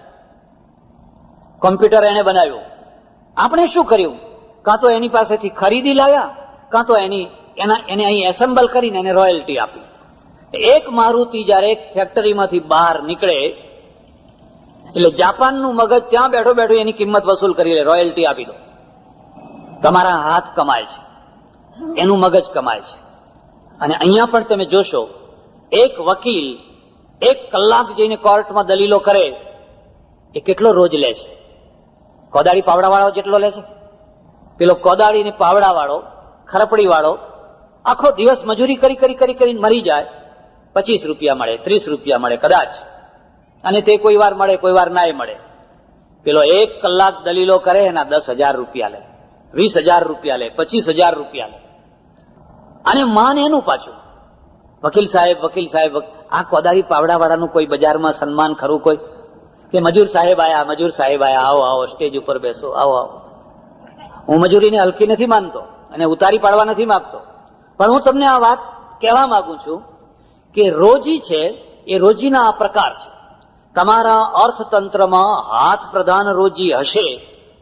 કોમ્પ્યુટર એને બનાવ્યું. આપણે શું કર્યું? કાં તો એની પાસેથી ખરીદી લાવ્યા, કાં તો એને અહીં એસેમ્બલ કરીને એને રોયલ્ટી આપી. એક મારુતિ જયારે ફેક્ટરીમાંથી બહાર નીકળે એટલે જાપાનનું મગજ ત્યાં બેઠો બેઠો એની કિંમત વસૂલ કરી લે, રોયલ્ટી આપી દો. તમારા હાથ કમાય છે, એનું મગજ કમાય છે. અને અહીંયા પણ તમે જોશો, એક વકીલ 1 કલાક જઈને કોર્ટમાં દલીલો કરે એ કેટલો રોજ લે છે? કોદાળી પાવડા વાળો જેટલો લે છે. પેલો કોદાળી ને પાવડા વાળો, ખરપડી વાળો આખો દિવસ મજૂરી કરી કરી કરી કરીને મરી જાય, 25 રૂપિયા મળે, 30 રૂપિયા મળે કદાચ, અને તે કોઈ વાર મળે, કોઈ વાર નાય મળે. પેલો 1 કલાક દલીલો કરે એના 10,000 રૂપિયા લે, 20,000 રૂપિયા લે, 25,000 રૂપિયા લે. અને માન એનું પાછું, વકીલ સાહેબ. આ કોદાળી પાવડા વાળાનું કોઈ બજારમાં સન્માન ખરું? કોઈ કે મજૂર સાહેબ આયા, આવો સ્ટેજ ઉપર બેસો, આવો. હું મજૂરીને હલકી નથી માનતો અને ઉતારી પાડવા નથી માંગતો, પણ હું તમને આ વાત કહેવા માંગુ છું કે રોજી છે એ રોજીના આ પ્રકાર છે. તમારા અર્થતંત્રમાં હાથ પ્રધાન રોજી હશે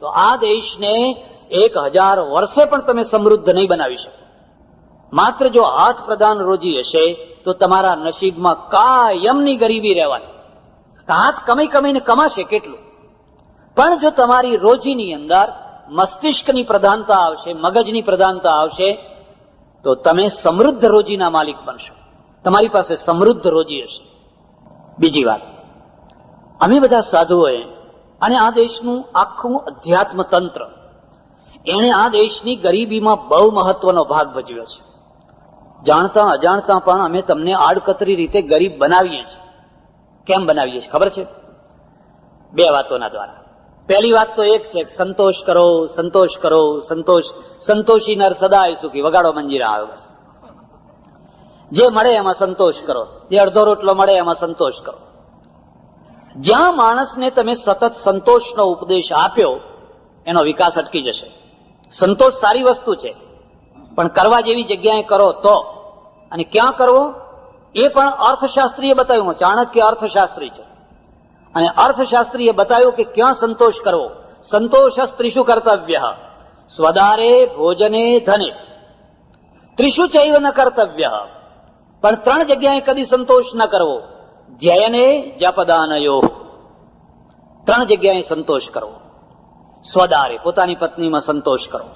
તો આ દેશને 1000 વર્ષે પણ તમે સમૃદ્ધ નહીં બનાવી શકો. માત્ર જો હાથ પ્રધાન રોજી હશે તો તમારા નસીબમાં કાયમની ગરીબી રહેવાની. હાથ કમાઈને કમાશે કેટલું, પણ જો તમારી રોજીની અંદર મસ્તિષ્કની પ્રધાનતા આવશે, મગજની પ્રધાનતા આવશે, તો તમે સમૃદ્ધ રોજીના માલિક બનશો. તમારી પાસે સમૃદ્ધ રોજી હશે. બીજી વાત, અમે બધા સાધુઓએ અને આ દેશનું આખું અધ્યાત્મ તંત્ર એણે આ દેશની ગરીબીમાં બહુ મહત્વનો ભાગ ભજવ્યો છે. જાણતા અજાણતા પણ અમે તમને આડકતરી રીતે ગરીબ બનાવીએ છીએ. કેમ બનાવીએ છીએ ખબર છે? 2 વાતોના દ્વારા. પહેલી વાત તો એક છે, સંતોષ કરો, સંતોષ કરો, સંતોષી નર સદાય સુખી. વગાડો મંજીરા આવ્યો. બસ જે મળે એમાં સંતોષ કરો, જે અડધો રોટલો મળે એમાં સંતોષ કરો. જ્યાં માણસને તમે સતત સંતોષનો ઉપદેશ આપ્યો એનો વિકાસ અટકી જશે. સંતોષ સારી વસ્તુ છે, પણ કરવા જેવી જગ્યાએ કરો તો. અને ક્યાં કરવો એ પણ અર્થશાસ્ત્રીએ બતાવ્યું. ચાણક્ય અર્થશાસ્ત્રી છે અને અર્થશાસ્ત્રીએ બતાવ્યું કે ક્યાં સંતોષ કરવો. સંતોષ ત્રિષુ કર્તવ્ય, સ્વદારે ભોજને ધને, ત્રિષુ ચૈવ ન કર્તવ્ય. પણ 3 જગ્યાએ કદી સંતોષ ન કરવો. ધ્યેયને જપદાનયો, 3 જગ્યાએ સંતોષ કરવો. સ્વદારે, પોતાની પત્નીમાં સંતોષ કરો,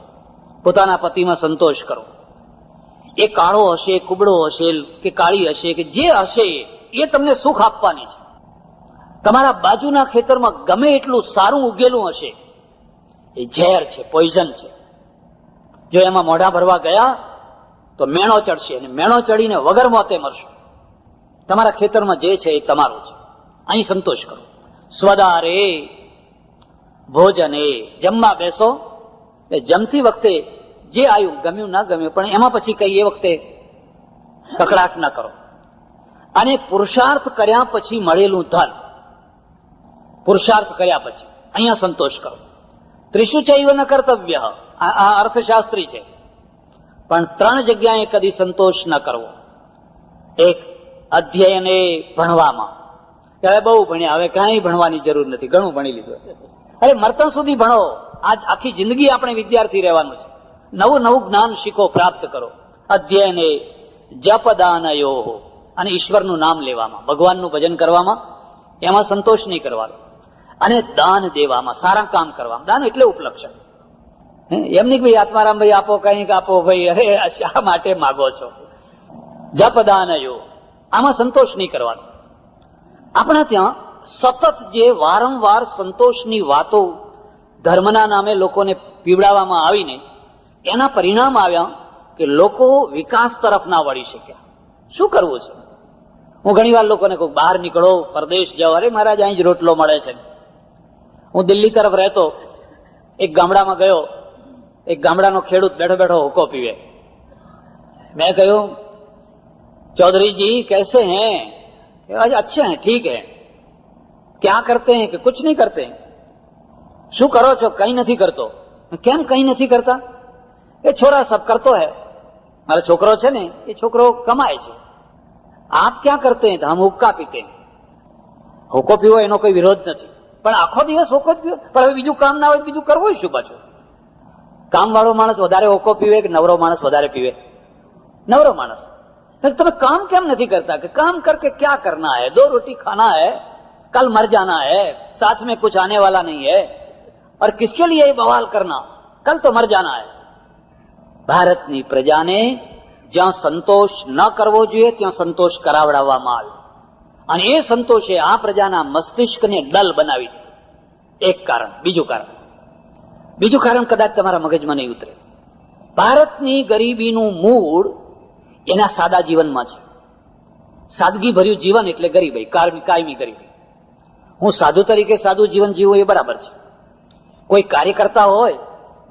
પોતાના પતિમાં સંતોષ કરો. એ કાળો હશે, કુબડો હશે કે કાળી હશે કે જે હશે એ તમને સુખ આપવાની છે. તમારા બાજુના ખેતરમાં ગમે એટલું સારું ઉગેલું હશે, એ ઝેર છે, પોઈઝન છે. જો એમાં મોઢા ભરવા ગયા તો મેણો ચડશે અને મેણો ચડીને વગર મોતે મરશો. તમારા ખેતરમાં જે છે એ તમારું છે. અહીં સંતોષ કરો. સ્વદારે ભોજને, જમવા બેસો, જમતી વખતે જે આવ્યું, ગમ્યું ના ગમ્યું, પણ એમાં પછી કઈ એ વખતે કકડાટ ના કરો. અને પુરુષાર્થ કર્યા પછી મળેલું ધન, પુરુષાર્થ કર્યા પછી અહીંયા સંતોષ કરો. ત્રિષુ ચૈવ ન કર્તવ્ય, આ અર્થશાસ્ત્રી છે. પણ 3 જગ્યાએ કદી સંતોષ ન કરવો. એક, અધ્યયને, ભણવામાં. હવે બહુ ભણ્યા, હવે કાંઈ ભણવાની જરૂર નથી, ઘણું ભણી લીધું. અરે મરતા સુધી ભણો. આજ આખી જિંદગી આપણે વિદ્યાર્થી રહેવાનું છે. નવું જ્ઞાન શીખો, પ્રાપ્ત કરો. અધ્યયને જપદાનયો, અને ઈશ્વરનું નામ લેવામાં, ભગવાનનું ભજન કરવામાં, એમાં સંતોષ નહીં કરવાનો. અને દાન દેવામાં, સારા કામ કરવામાં. દાન એટલે ઉપલક્ષણ. એમ નહીં ભાઈ આત્મારામ ભાઈ આપો, કંઈક આપો ભાઈ, અરે શા માટે માગો છો? જપદાનયો, આમાં સંતોષ નહીં કરવાનો. આપણા ત્યાં સતત જે વારંવાર સંતોષની વાતો ધર્મના નામે લોકોને પીવડાવવામાં આવીને એના પરિણામ આવ્યા કે લોકો વિકાસ તરફ ના વળી શક્યા. શું કરવું છે? હું ઘણી વાર લોકોને કહું, બહાર નીકળો, પરદેશ જાઓ. અરે મહારાજ, અહીં જ રોટલો મળે છે. હું દિલ્હી તરફ રહેતો, એક ગામડામાં ગયો, એક ગામડાનો ખેડૂત બેઠો બેઠો હુક્કો પીવે. मैं કહ્યું, चौधरी जी कैसे हैं? अच्छे हैं, ठीक है. क्या करते हैं? कि कुछ नहीं करते. શું કરો છો? કઈ નથી કરતો. કેમ કઈ નથી કરતા? એ છોરા સબ કરતો હૈ. મારો છોકરો છે ને, એ છોકરો કમાય છે. આપ ક્યાં કરતે હૈ? હમ હુક્કા પીતે હૈ. હુક્કો પીવો એનો કોઈ વિરોધ નથી, પણ આખો દિવસ હુક્કો જ પીવો. પણ હવે બીજું કામ ના હોય, બીજું કરવું શું પાછું? કામ વાળો માણસ વધારે હુક્કો પીવે કે નવરો માણસ વધારે પીવે? नवरो मानस. तुम्हें काम क्यों नहीं करता? कि काम करके क्या करना है? 2 रोटी खाना है, कल मर जाना है, साथ में कुछ आने वाला नहीं है, और किसके लिए ये बवाल करना? कल तो मर जाना है. ભારતની પ્રજાને જ્યાં સંતોષ ન કરવો જોઈએ ત્યાં સંતોષ કરાવડાવવામાં આવ્યો, અને એ સંતોષે આ પ્રજાના મસ્તિષ્કને ડલ બનાવી દીધું. એક કારણ. બીજું કારણ કદાચ તમારા મગજમાં નહીં ઉતરે. ભારતની ગરીબીનું મૂળ એના સાદા જીવનમાં છે. સાદગી ભર્યું જીવન એટલે ગરીબાઈ, કાયમી ગરીબી. હું સાધુ તરીકે સાદું જીવન જીવું એ બરાબર છે. કોઈ કાર્યકર્તા હોય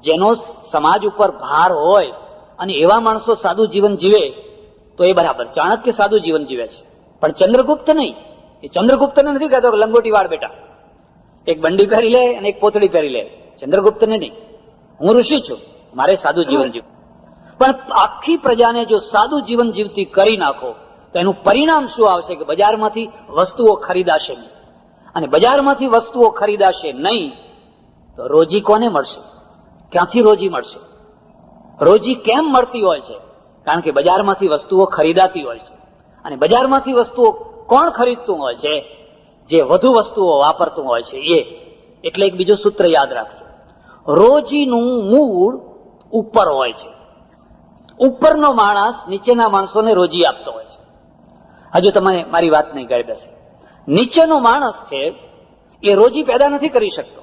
જેનો સમાજ ઉપર ભાર હોય અને એવા માણસો સાદું જીવન જીવે તો એ બરાબર. ચાણક્ય સાદું જીવન જીવે છે, પણ ચંદ્રગુપ્ત નહીં. એ ચંદ્રગુપ્તને નથી કહેતો કે લંગોટી વાળ બેટા, એક બંડી પહેરી લે અને એક પોતળી પહેરી લે. ચંદ્રગુપ્તને નહીં. હું ઋષિ છું, મારે સાદું જીવન જીવવું. પણ આખી પ્રજાને જો સાદું જીવન જીવતી કરી નાખો તો એનું પરિણામ શું આવશે? કે બજારમાંથી વસ્તુઓ ખરીદાશે નહીં, અને બજારમાંથી વસ્તુઓ ખરીદાશે નહીં તો રોજી કોને મળશે? ક્યાંથી રોજી મળશે? રોજી કેમ મળતી હોય છે? કારણ કે બજારમાંથી વસ્તુઓ ખરીદાતી હોય છે, અને બજારમાંથી વસ્તુઓ કોણ ખરીદતું હોય છે? જે વધુ વસ્તુઓ વાપરતું હોય છે એ. એટલે એક બીજું સૂત્ર યાદ રાખજો, રોજીનું મૂળ ઉપર હોય છે. ઉપરનો માણસ નીચેના માણસોને રોજી આપતો હોય છે. હજુ તમે મારી વાત નહીં કરી બેસે. નીચેનો માણસ છે એ રોજી પેદા નથી કરી શકતો.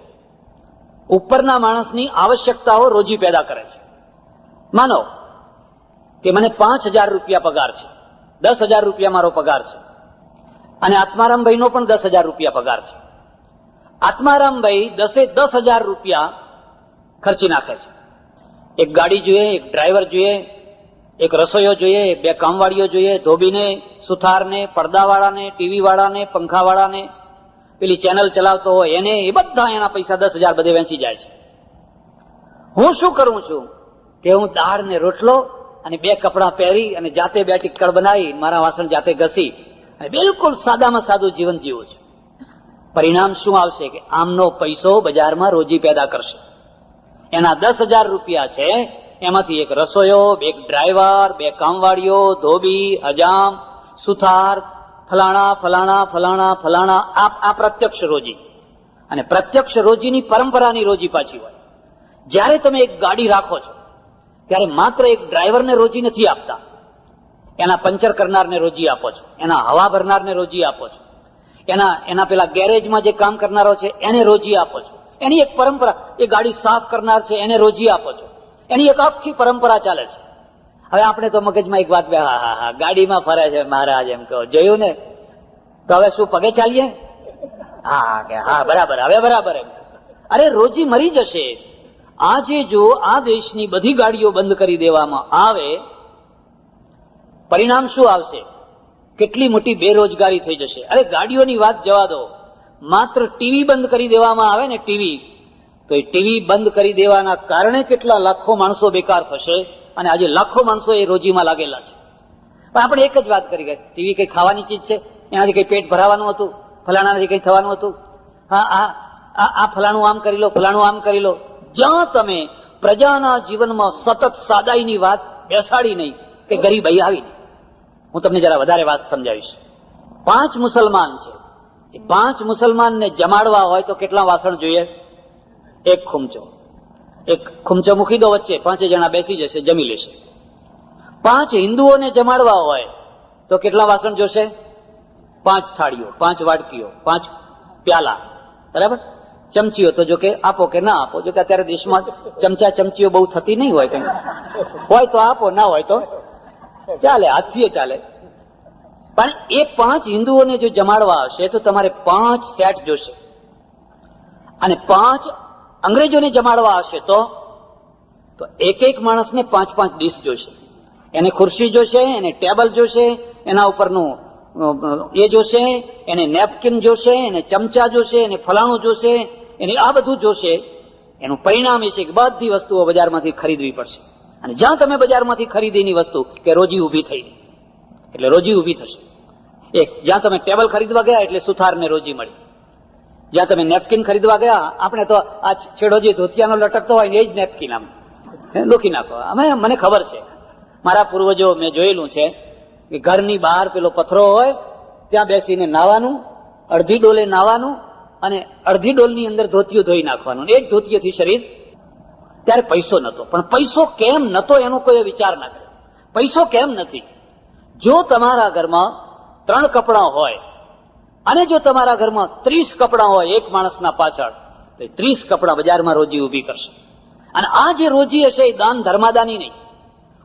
ઉપરના માણસની આવશ્યકતાઓ રોજી પેદા કરે છે. માનો કે મને 5,000 રૂપિયા પગાર છે, 10,000 રૂપિયા મારો પગાર છે, અને આત્મારામભાઈનો પણ 10,000 રૂપિયા પગાર છે. આત્મારામભાઈ 10,000 રૂપિયા ખર્ચી નાખે છે. એક ગાડી જોઈએ, એક ડ્રાઈવર જોઈએ, એક રસોઈયો જોઈએ, 2 કામવાળીઓ જોઈએ, ધોબીને, સુથારને, પડદાવાળાને, ટીવી વાળાને, પંખાવાળાને, પેલી ચેનલ ચલાવતો હોય એને, એ બધા એના પૈસા 10,000 બધે વેચી જાય છે. હું શું કરું છું કે હું દાળ ને રોટલો અને 2 કપડાં પહેરી અને જાતે 2 ટિક્કર બનાવી મારા વાસણ જાતે ઘસી અને બિલકુલ સાદામાં સાદું જીવન જીવું છું. પરિણામ શું આવશે? કે આમનો પૈસો બજારમાં રોજી પેદા કરશે. એના 10,000 રૂપિયા છે, એમાંથી એક રસોઈયો, 1 ડ્રાઈવર, 2 કામવાળીઓ, ધોબી, હજામ, સુથાર, ફલાણા ફલાણા ફલાણા ફલાણા, આ પ્રત્યક્ષ રોજી. અને પ્રત્યક્ષ રોજીની પરંપરાની રોજી પાછી હોય. જ્યારે તમે એક ગાડી રાખો છો ત્યારે માત્ર એક ડ્રાઈવરને રોજી નથી આપતા, એના પંચર કરનારને રોજી આપો છો, એના હવા ભરનારને રોજી આપો છો, એના પેલા ગેરેજમાં જે કામ કરનારો છે એને રોજી આપો છો. એની એક પરંપરા, એ ગાડી સાફ કરનાર છે એને રોજી આપો છો. એની એક આખી પરંપરા ચાલે છે. હવે આપણે તો મગજમાં એક વાત, હા ગાડીમાં ફરે છે મહારાજ, એમ કહો જોયું ને, તો હવે શું પગે ચાલીએ? હા બરાબર, હવે બરાબર. એમ અરે રોજી મરી જશે. આજે જો આ દેશની બધી ગાડીઓ બંધ કરી દેવામાં આવે, પરિણામ શું આવશે? કેટલી મોટી બેરોજગારી થઈ જશે. અરે ગાડીઓની વાત જવા દો, માત્ર ટીવી બંધ કરી દેવામાં આવે ને, ટીવી, તો એ ટીવી બંધ કરી દેવાના કારણે કેટલા લાખો માણસો બેકાર થશે, અને આજે લાખો માણસો એ રોજીમાં લાગેલા છે. પણ આપણે એક જ વાત કરી ગયા, ટીવી કઈ ખાવાની ચીજ છે? એનાથી કઈ પેટ ભરાવાનું હતું? ફલાણાથી કઈ થવાનું હતું? આ ફલાણું આમ કરી લો, ફલાણું આમ કરી લો. જ્યાં તમે પ્રજાના જીવનમાં સતત સાદાઈની વાત બેસાડી નહીં કે ગરીબાઈ આવી નહીં. હું તમને જરા વધારે વાત સમજાવીશ. 5 મુસલમાન છે, એ 5 મુસલમાનને જમાડવા હોય તો કેટલા વાસણ જોઈએ? 1 ખૂમચો. 1 ખૂમચો મૂકી દો વચ્ચે, 5 જણા બેસી જશે, જમી લેશે. 5 હિન્દુઓને જમાડવા હોય તો કેટલા વાસણ જોશે? 5 થાળીઓ, 5 વાડકીઓ, 5 પ્યાલા, બરાબર? ચમચીઓ તો જો કે આપો કે ના આપો, જો કે અત્યારે દેશમાં ચમચા ચમચીઓ બહુ થતી નહીં હોય, કઈ હોય તો આપો, ના હોય તો ચાલે, હાથથી ચાલે. પણ એ 5 હિન્દુઓને જો જમાડવા હશે તો તમારે 5 સેટ જોશે, અને 5 અંગ્રેજોને જમાડવા હશે તો તો એક એક માણસને 5-5 ડીશ જોશે. એને ખુરશી જોશે, એને ટેબલ જોશે, એના ઉપરનું એ જોશે, એને નેપકિન જોશે, એને ચમચા જોશે, એને ફલાણું જોશે, એને આ બધું જોશે. એનું પરિણામ એ છે કે બધી વસ્તુઓ બજારમાંથી ખરીદવી પડશે. અને જ્યાં તમે બજારમાંથી ખરીદેની વસ્તુ કે રોજી ઊભી થઈ એટલે રોજી ઊભી થશે. એક જ્યાં તમે ટેબલ ખરીદવા ગયા એટલે સુથારને રોજી મળી. જ્યાં તમે નેપકિન ખરીદવા ગયા, આપણે તો આ છેડો જે ધોતિયાનો લટકતો હોય ને એ જ નેપકિન આમ લૂકી નાખો. મને ખબર છે, મારા પૂર્વજો મેં જોયેલું છે કે ઘરની બહાર પેલો પથરો હોય ત્યાં બેસીને નાવાનું, અડધી ડોલે નાવાનું અને અડધી ડોલની અંદર ધોતિયું ધોઈ નાખવાનું. એક ધોતિયેથી શરીર. ત્યારે પૈસો નતો, પણ પૈસો કેમ નતો એનો કોઈ વિચાર ના કરે. પૈસો કેમ નથી? જો તમારા ઘરમાં 3 કપડાં હોય અને જો તમારા ઘરમાં 30 કપડાં હોય એક માણસના પાછળ, તો 30 કપડાં બજારમાં રોજી ઊભી કરશે. અને આ જે રોજી હશે એ દાન ધર્માદાની નહીં,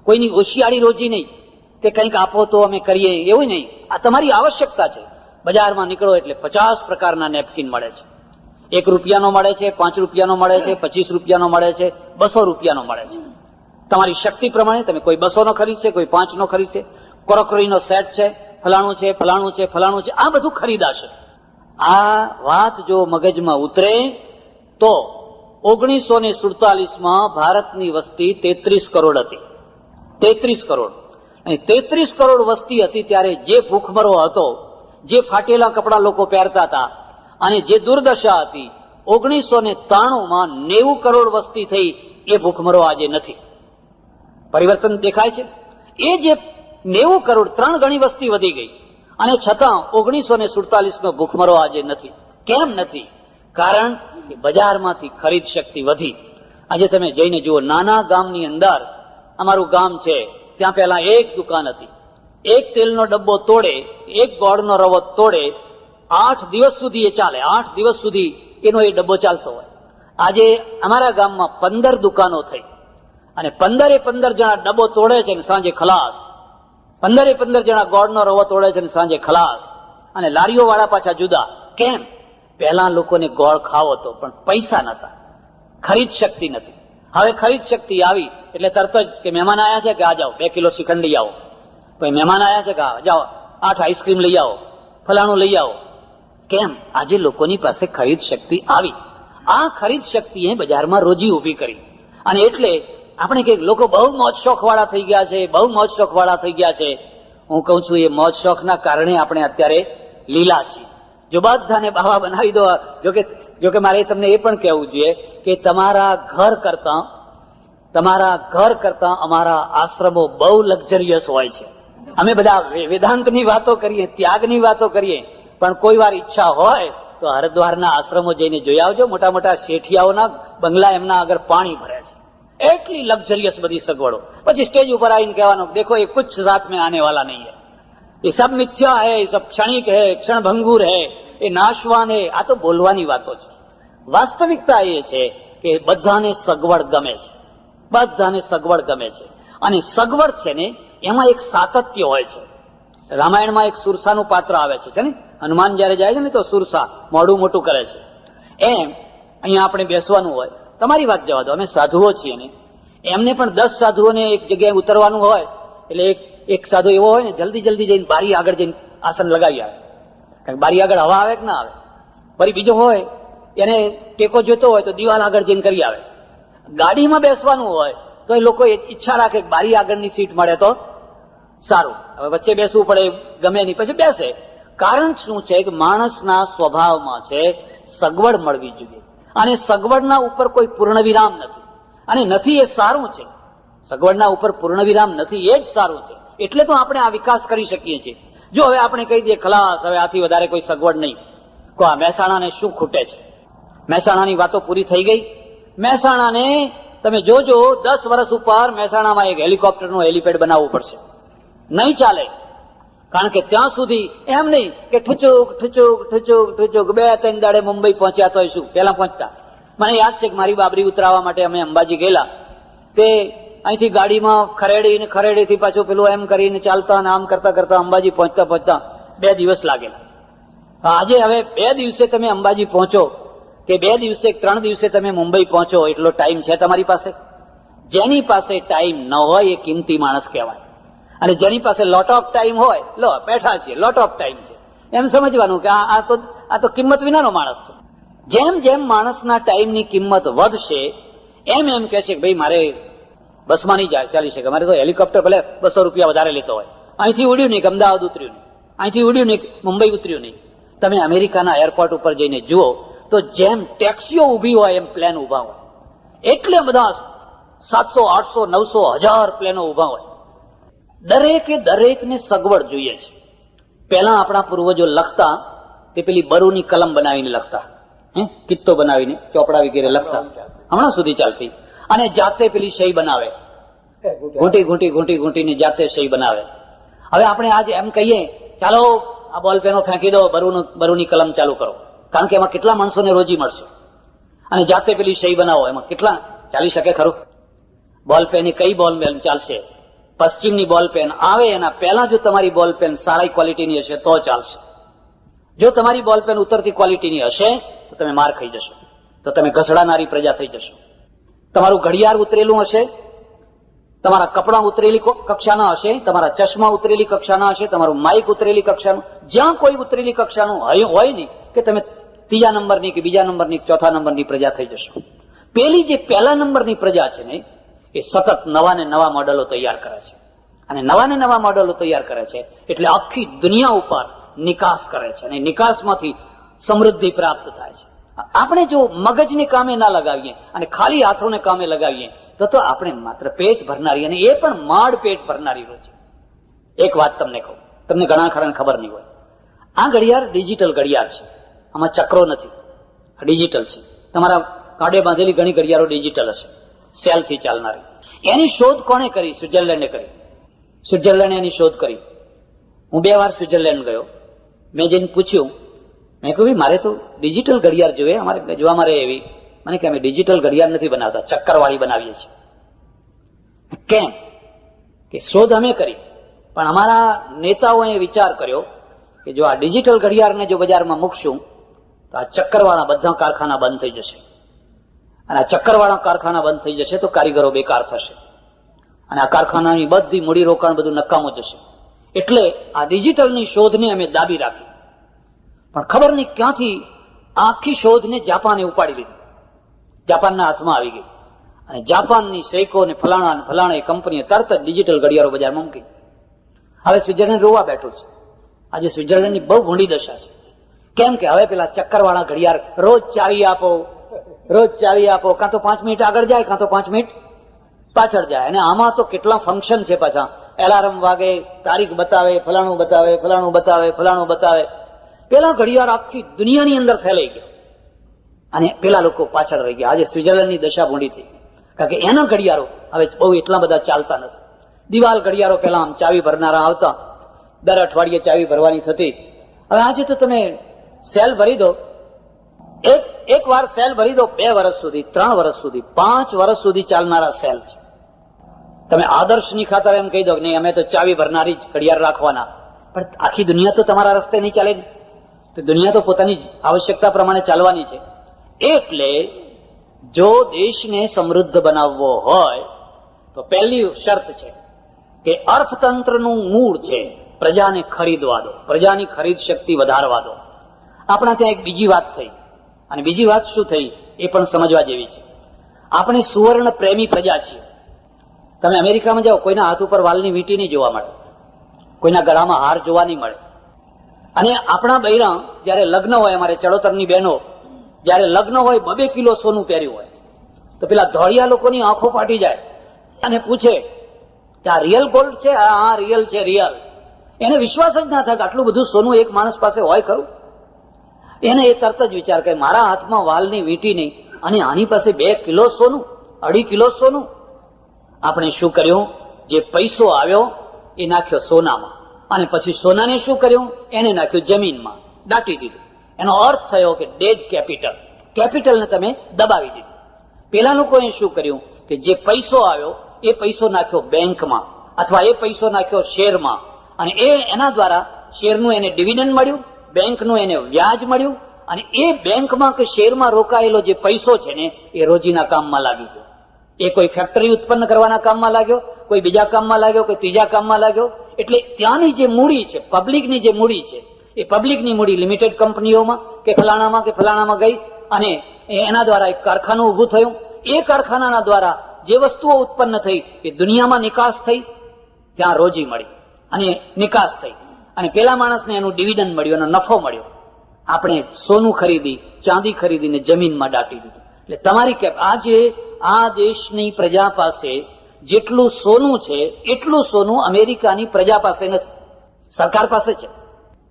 કોઈની હોશિયારી રોજી નહીં કે કંઈક આપો તો અમે કરીએ એવું નહીં. આ તમારી આવશ્યકતા છે. બજારમાં નીકળો એટલે 50 પ્રકારના નેપકિન મળે છે. 1 રૂપિયાનો મળે છે, 5 રૂપિયાનો મળે છે, 25 રૂપિયાનો મળે છે, 200 રૂપિયાનો મળે છે. તમારી શક્તિ પ્રમાણે તમે કોઈ 200 નો ખરીદશે, કોઈ 5 નો ખરીદશે. ક્રોકરીનો સેટ છે, ફલાણું છે, ફલાણું છે, ફલાણું છે, આ બધું ખરીદાશે. આ વાત જો મગજમાં ઉતરે તો 1947માં ભારતની વસ્તી 33 કરોડ હતી. 33 કરોડ. અને 33 કરોડ વસ્તી હતી ત્યારે જે ભૂખમરો હતો, જે ફાટેલા કપડા લોકો પહેરતા હતા અને જે દુર્દશા હતી, 1993માં 90 કરોડ વસ્તી થઈ. એ ભૂખમરો આજે નથી. પરિવર્તન દેખાય છે. એ જે 90 કરોડ 3 ગણી વસ્તી વધી ગઈ અને છતાં 1947નો ભૂખમરો આજે નથી. કેમ નથી? કારણ કે બજારમાંથી ખરીદ શક્તિ વધી. આજે તમે જઈને જુઓ, નાના ગામની અંદર અમારું ગામ છે, ત્યાં પહેલા એક દુકાન હતી. એક તેલનો ડબ્બો તોડે, એક ગોળનો રવો તોડે, 8 દિવસ સુધી એ ચાલે. 8 દિવસ સુધી એનો એ ડબ્બો ચાલતો હોય. આજે અમારા ગામમાં 15 દુકાનો થઈ અને 15 જણા ડબ્બો તોડે છે અને સાંજે ખલાસ. 15 જણા ગોળનો રવો તોડે છે અને સાંજે ખલાસ. અને લારીઓ વાળા પાછા જુદા. કેમ? પહેલા લોકોને ગોળ ખાવો હતો પણ પૈસા નતા, ખરીદ શક્તિ નથી. હવે ખરીદ શક્તિ આવી એટલે તરત જ કે મહેમાન આવ્યા છે કે આ જાઓ 2 કિલો શ્રીખંડ લઈ આવો. કોઈ મહેમાન આવ્યા છે કે જાઓ 8 આઈસ્ક્રીમ લઈ આવો, ફલાણું લઈ આવો. કેમ? આજે લોકોની પાસે ખરીદ શક્તિ આવી. આ ખરીદ શક્તિએ બજારમાં રોજી ઊભી કરી. અને એટલે આપણે કે લોકો બહુ મોજ શોખ વાળા થઈ ગયા છે, બહુ મોજ શોખ વાળા થઈ ગયા છે. હું કહું છું એ મોજ શોખના કારણે આપણે અત્યારે લીલા છીએ. જો બધાને બાવા બનાવી દો. જોકે મારે તમને એ પણ કહેવું જોઈએ કે તમારા ઘર કરતા અમારા આશ્રમો બહુ લક્ઝરિયસ હોય છે. અમે બધા વેદાંતની વાતો કરીએ, ત્યાગની વાતો કરીએ, પણ કોઈ વાર ઈચ્છા હોય તો હરિદ્વારના આશ્રમો જઈને જોઈ આવજો. મોટા મોટા શેઠિયાઓના બંગલા એમના આગળ પાણી ભરે છે. એટલી લક્ઝરિયસ બધી સગવડો. પછી સ્ટેજ ઉપર આવીને કહેવાનું, દેખો ये कुछ साथ में आने वाला नहीं है, ये सब मिथ्या है, ये सब क्षणिक है, क्षणभंगुर है, ये नाशवान है. આ તો બોલવાની વાતો છે. વાસ્તવિકતા એ છે કે બધાને સગવડ ગમે છે. બધાને સગવડ ગમે છે. અને સગવડ છે ને એમાં એક સાતત્ય હોય છે. રામાયણમાં એક સુરસાનું પાત્ર આવે છે ને, હનુમાન જયારે જાય છે ને તો સુરસા મોઢું મોટું કરે છે. એમ અહીંયા આપણે બેસવાનું હોય. તમારી વાત જવા દો, અમે સાધુઓ છીએ ને, એમને પણ 10 સાધુઓને એક જગ્યાએ ઉતરવાનું હોય એટલે એક સાધુ એવો હોય ને જલ્દી જઈને બારી આગળ જઈને આસન લગાવી આવે. કારણ કે બારી આગળ હવા આવે કે ના આવે. ફરી બીજો હોય એને ટેકો જોતો હોય તો દિવાલ આગળ જઈને કરી આવે. ગાડીમાં બેસવાનું હોય તો એ લોકો ઈચ્છા રાખે કે બારી આગળની સીટ મળે તો સારું. હવે વચ્ચે બેસવું પડે, ગમે નહીં, પછી બેસે. કારણ શું છે કે માણસના સ્વભાવમાં છે સગવડ મળવી જોઈએ. અને સગવડના ઉપર કોઈ પૂર્ણ વિરામ નથી. અને નથી એ સારું છે. સગવડના ઉપર પૂર્ણ વિરામ નથી એ જ સારું છે. એટલે તો આપણે આ વિકાસ કરી શકીએ છીએ. જો હવે આપણે કહી દઈએ ખલાસ, હવે આથી વધારે કોઈ સગવડ નહીં, તો આ મહેસાણાને શું ખૂટે છે? મહેસાણાની વાતો પૂરી થઈ ગઈ. મહેસાણાને તમે જોજો 10 વર્ષ ઉપર મહેસાણામાં એક હેલિકોપ્ટરનું હેલિપેડ બનાવવું પડશે. નહીં ચાલે. કારણ કે ત્યાં સુધી એમ નહીં કે ઠુચુક 2-3 દાડે મુંબઈ પહોંચ્યા તો શું, પેલા પહોંચતા. મને યાદ છે કે મારી બાબરી ઉતરાવવા માટે અમે અંબાજી ગયેલા. તે અહીંથી ગાડીમાં ખરેડીથી પાછું પેલું એમ કરીને ચાલતા અને આમ કરતા અંબાજી પહોંચતા 2 દિવસ લાગેલા. આજે હવે 2 દિવસે તમે અંબાજી પહોંચો કે 2 દિવસે 3 દિવસે તમે મુંબઈ પહોંચો એટલો ટાઈમ છે તમારી પાસે? જેની પાસે ટાઈમ ન હોય એ કિંમતી માણસ કહેવાય, અને જેની પાસે લોટ ઓફ ટાઈમ હોય, લો બેઠા છીએ, લોટ ઓફ ટાઈમ છે, એમ સમજવાનું કે આ તો કિંમત વિનાનો માણસ છે. જેમ જેમ માણસના ટાઈમની કિંમત વધશે એમ એમ કહે છે કે ભાઈ મારે બસમાં નહીં ચાલી શકે, મારે તો હેલિકોપ્ટર ભલે 200 રૂપિયા વધારે લેતો હોય, અહીંથી ઉડ્યું નહીં કે અમદાવાદ ઉતર્યું નહીં, અહીંથી ઉડ્યું નહીં મુંબઈ ઉતર્યું નહીં. તમે અમેરિકાના એરપોર્ટ ઉપર જઈને જુઓ તો જેમ ટેક્સીઓ ઊભી હોય એમ પ્લેન ઊભા હોય, એટલે બધા 700, 800, 900, 1000 પ્લેનો ઊભા હોય. દરેકને સગવડ જોઈએ છે. પહેલા આપણા પૂર્વજો લખતા તે પેલી બરુની કલમ બનાવીને લખતા, કિત્તો બનાવીને ચોપડા વગેરે લખતા, હમણાં સુધી ચાલતી. અને જાતે પેલી સહી બનાવે, ઘૂંટીને જાતે સહી બનાવે. હવે આપણે આજ એમ કહીએ ચાલો આ બોલ પેનો ફેંકી દો, બરુની કલમ ચાલુ કરો, કારણ કે એમાં કેટલા માણસોને રોજી મળશે, અને જાતે પેલી સહી બનાવો, એમાં કેટલા ચાલી શકે ખરું? બોલ પેન એ કઈ બોલ પેન ચાલશે? પશ્ચિમની બોલ પેન આવે એના પહેલા જો તમારી બોલ પેન સારી ક્વોલિટીની હશે તો ચાલશે. જો તમારી બોલ પેન ઉતરતી ક્વોલિટીની હશે તો તમે માર ખાઈ જશો, તો તમે ઘસડાનારી પ્રજા થઈ જશો. તમારું ઘડિયાળ ઉતરેલું હશે, તમારા કપડાં ઉતરેલી કક્ષાના હશે, તમારા ચશ્મા ઉતરેલી કક્ષાના હશે, તમારું માઇક ઉતરેલી કક્ષાનું, જ્યાં કોઈ ઉતરેલી કક્ષાનું હોય નહીં કે તમે ત્રીજા નંબરની કે બીજા નંબરની ચોથા નંબરની પ્રજા થઈ જશો. પેલી જે પહેલા નંબરની પ્રજા છે ને એ સતત નવા ને નવા મોડેલો તૈયાર કરે છે, અને નવા ને નવા મોડેલો તૈયાર કરે છે એટલે આખી દુનિયા ઉપર નિકાસ કરે છે, અને નિકાસમાંથી સમૃદ્ધિ પ્રાપ્ત થાય છે. આપણે જો મગજને કામે ના લગાવીએ અને ખાલી હાથોને કામે લગાવીએ તો આપણે માત્ર પેટ ભરનારી, અને એ પણ માડ પેટ ભરનારી રોજ. એક વાત તમને કહું, તમને ઘણા ખરાને ખબર નહીં હોય, આ ઘડિયાળ ડિજિટલ ઘડિયાળ છે, આમાં ચક્રો નથી, ડિજિટલ છે. તમારા કાંડે બાંધેલી ઘણી ઘડિયાળો ડિજિટલ હશે, સેલથી ચાલનારી. એની શોધ કોણે કરી? સ્વિટ્ઝરલેન્ડે કરી. સ્વિટ્ઝરલેન્ડે એની શોધ કરી. હું 2 વાર સ્વિટ્ઝરલેન્ડ ગયો. મેં જઈને પૂછ્યું, મેં કહ્યું મારે તો ડિજિટલ ઘડિયાળ જોઈએ, અમારે જોવા મારે એવી. મને કે અમે ડિજિટલ ઘડિયાળ નથી બનાવતા, ચક્કરવાળી બનાવીએ છીએ. કેમ? કે શોધ અમે કરી, પણ અમારા નેતાઓએ વિચાર કર્યો કે જો આ ડિજિટલ ઘડિયાળને જો બજારમાં મૂકશું તો આ ચક્કરવાળા બધા કારખાના બંધ થઈ જશે, અને આ ચક્કરવાળા કારખાના બંધ થઈ જશે તો કારીગરો બેકાર થશે, અને આ કારખાનાની બધી મૂડી રોકાણ બધું નકામું જશે. એટલે આ ડિજિટલની શોધને અમે દાબી રાખી. પણ ખબર નહીં ક્યાંથી આખી શોધને જાપાને ઉપાડી લીધી, જાપાનના હાથમાં આવી ગઈ, અને જાપાનની સૈકો ને ફલાણા કંપનીએ તરત જ ડિજિટલ ઘડિયાળો બજારમાં મૂકી. હવે સ્વિટ્ઝરલેન્ડ રોવા બેઠું છે. આજે સ્વિટ્ઝરલેન્ડની બહુ ભૂંડી દશા છે. કેમ કે હવે પેલા ચક્કરવાળા ઘડિયાળ રોજ ચાવી આપો, કાં તો 5 મિનિટ આગળ જાય, કાં તો 5 મિનિટ પાછળ જાય. અને આમાં તો કેટલા ફંક્શન છે પાછા, એલાર્મ વાગે, તારીખ બતાવે, ફલાણું બતાવે. પેલા ઘડિયાળ આખી દુનિયાની અંદર ફેલાઈ ગયા, અને પેલા લોકો પાછળ રહી ગયા. આજે સ્વિટ્ઝરલેન્ડની દશા ભૂંડી થઈ, કારણ કે એના ઘડિયાળો હવે બહુ એટલા બધા ચાલતા નથી. દિવાલ ઘડિયાળો પેલા આમ ચાવી ભરનારા આવતા, દર અઠવાડિયે ચાવી ભરવાની થતી. હવે આજે તો તમે સેલ ભરી દો, એક વાર સેલ ભરી દો, 2 વર્ષ સુધી, 3 વર્ષ સુધી, 5 વર્ષ સુધી ચાલનારા સેલ છે. તમે આદર્શની ખાતર એમ કહી દો કે નહીં અમે તો ચાવી ભરનારી જ ઘડિયાળ રાખવાના, પણ આખી દુનિયા તો તમારા રસ્તે નહીં ચાલે. તો દુનિયા તો પોતાની આવશ્યકતા પ્રમાણે ચાલવાની છે. એટલે જો દેશને સમૃદ્ધ બનાવવો હોય તો પહેલી શરત છે કે અર્થતંત્રનું મૂળ છે પ્રજાને ખરીદવા દો, પ્રજાની ખરીદ શક્તિ વધારવા દો. આપણા ત્યાં એક બીજી વાત થઈ, અને બીજી વાત શું થઈ એ પણ સમજવા જેવી છે. આપણે સુવર્ણ પ્રેમી પ્રજા છીએ. તમે અમેરિકામાં જાઓ, કોઈના હાથ ઉપર વાલની વીંટી નહીં જોવા મળે, કોઈના ગળામાં હાર જોવા નહીં મળે. અને આપણા બૈરા જયારે લગ્ન હોય, અમારે ચડોતરની બહેનો જયારે લગ્ન હોય 2 કિલો સોનું પહેર્યું હોય તો પેલા ધોળિયા લોકોની આંખો ફાટી જાય અને પૂછે કે આ રિયલ ગોલ્ડ છે? હા રિયલ છે, રિયલ. એને વિશ્વાસ જ ના થાય કે આટલું બધું સોનું એક માણસ પાસે હોય ખરું. એને એ તરત જ વિચાર કરે મારા હાથમાં વાલની વીંટી નહીં, અને આની પાસે 2 કિલો સોનું, 2.5 કિલો સોનું. આપણે શું કર્યું? જે પૈસો આવ્યો એ નાખ્યો સોનામાં, અને પછી સોનાને શું કર્યું? એને નાખ્યું જમીનમાં, દાટી દીધું. એનો અર્થ થયો કે ડેડ કેપિટલને તમે દબાવી દીધું. પેલા લોકોએ શું કર્યું કે જે પૈસો આવ્યો એ પૈસો નાખ્યો બેંકમાં, અથવા એ પૈસો નાખ્યો શેરમાં, અને એના દ્વારા શેરનું એને ડિવિડન્ડ મળ્યું, બેંકનું એને વ્યાજ મળ્યું, અને એ બેંકમાં કે શેરમાં રોકાયેલો જે પૈસો છે ને એ રોજીના કામમાં લાગી ગયો. એ કોઈ ફેક્ટરી ઉત્પન્ન કરવાના કામમાં લાગ્યો, કોઈ બીજા કામમાં લાગ્યો, કોઈ ત્રીજા કામમાં લાગ્યો. એટલે ત્યાંની જે મૂડી છે, પબ્લિકની જે મૂડી છે, એ પબ્લિકની મૂડી લિમિટેડ કંપનીઓમાં કે ફલાણામાં ગઈ અને એના દ્વારા એક કારખાનું ઊભું થયું. એ કારખાનાના દ્વારા જે વસ્તુઓ ઉત્પન્ન થઈ એ દુનિયામાં નિકાસ થઈ, ત્યાં રોજી મળી અને નિકાસ થઈ અને પેલા માણસને એનું ડિવિડન્ડ મળ્યું, એનો નફો મળ્યો. આપણે સોનું ખરીદી, ચાંદી ખરીદીને જમીનમાં દાટી દીધું. એટલે તમારી આજે આ દેશની પ્રજા પાસે જેટલું સોનું છે એટલું સોનું અમેરિકાની પ્રજા પાસે નથી. સરકાર પાસે છે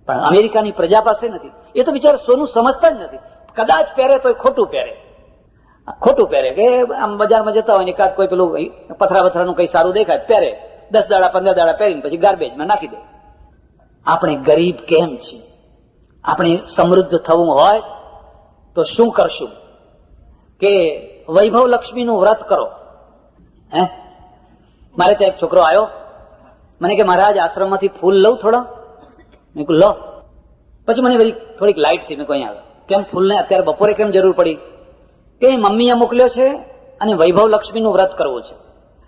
પણ અમેરિકાની પ્રજા પાસે નથી. એ તો બિચારા સોનું સમજતા જ નથી. કદાચ પહેરે તો ખોટું પહેરે કે આમ બજારમાં જતા હોય ને એકાદ કોઈ પેલું પથરાનું કઈ સારું દેખાય પહેરે, 10 દાડા 15 દાડા પહેરીને પછી ગાર્બેજમાં નાખી દે. આપણે ગરીબ કેમ છીએ? આપણે સમૃદ્ધ થવું હોય તો શું કરશું? કે વૈભવ લક્ષ્મીનું વ્રત કરો. મારે ત્યાં એક છોકરો આવ્યો, મને કે મહારાજ આશ્રમમાંથી ફૂલ લઉં થોડા? મેં કહ્યું લો. પછી મને બધી થોડીક લાઈટ થઈ. મેં કહ્યું અહીંયા કેમ ફૂલને અત્યારે બપોરે કેમ જરૂર પડી? કે મમ્મીએ મોકલ્યો છે અને વૈભવ લક્ષ્મીનું વ્રત કરવું છે.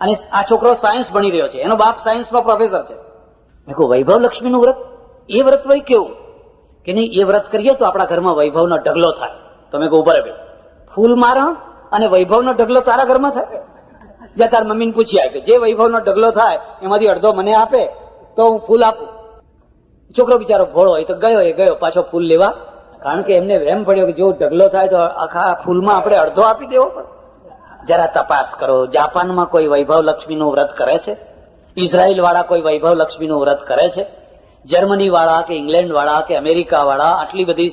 અને આ છોકરો સાયન્સ ભણી રહ્યો છે, એનો બાપ સાયન્સનો પ્રોફેસર છે. મેં કહું વૈભવ લક્ષ્મીનું વ્રત? એ વ્રત વળી કેવું? કે નહીં, એ વ્રત કરીએ તો આપણા ઘરમાં વૈભવનો ઢગલો થાય. તો મેં કહું બરાબર, ફૂલ મારા અને વૈભવનો ઢગલો તારા ઘરમાં થાય? જ્યાં તાર મમ્મીને પૂછી આવે કે જે વૈભવનો ઢગલો થાય એમાંથી અડધો મને આપે તો હું ફૂલ આપું. છોકરો બિચારો ભોળો હોય તો ગયો પાછો ફૂલ લેવા. કારણ કે એમને એમ પડ્યો કે જો ઢગલો થાય તો આખા ફૂલમાં આપણે અડધો આપી દેવો પડે. જરા તપાસ કરો, જાપાનમાં કોઈ વૈભવ લક્ષ્મીનું વ્રત કરે છે? ઇઝરાયલ વાળા કોઈ વૈભવ લક્ષ્મીનું વ્રત કરે છે? જર્મની વાળા કે ઇંગ્લેન્ડ વાળા કે અમેરિકા વાળા આટલી બધી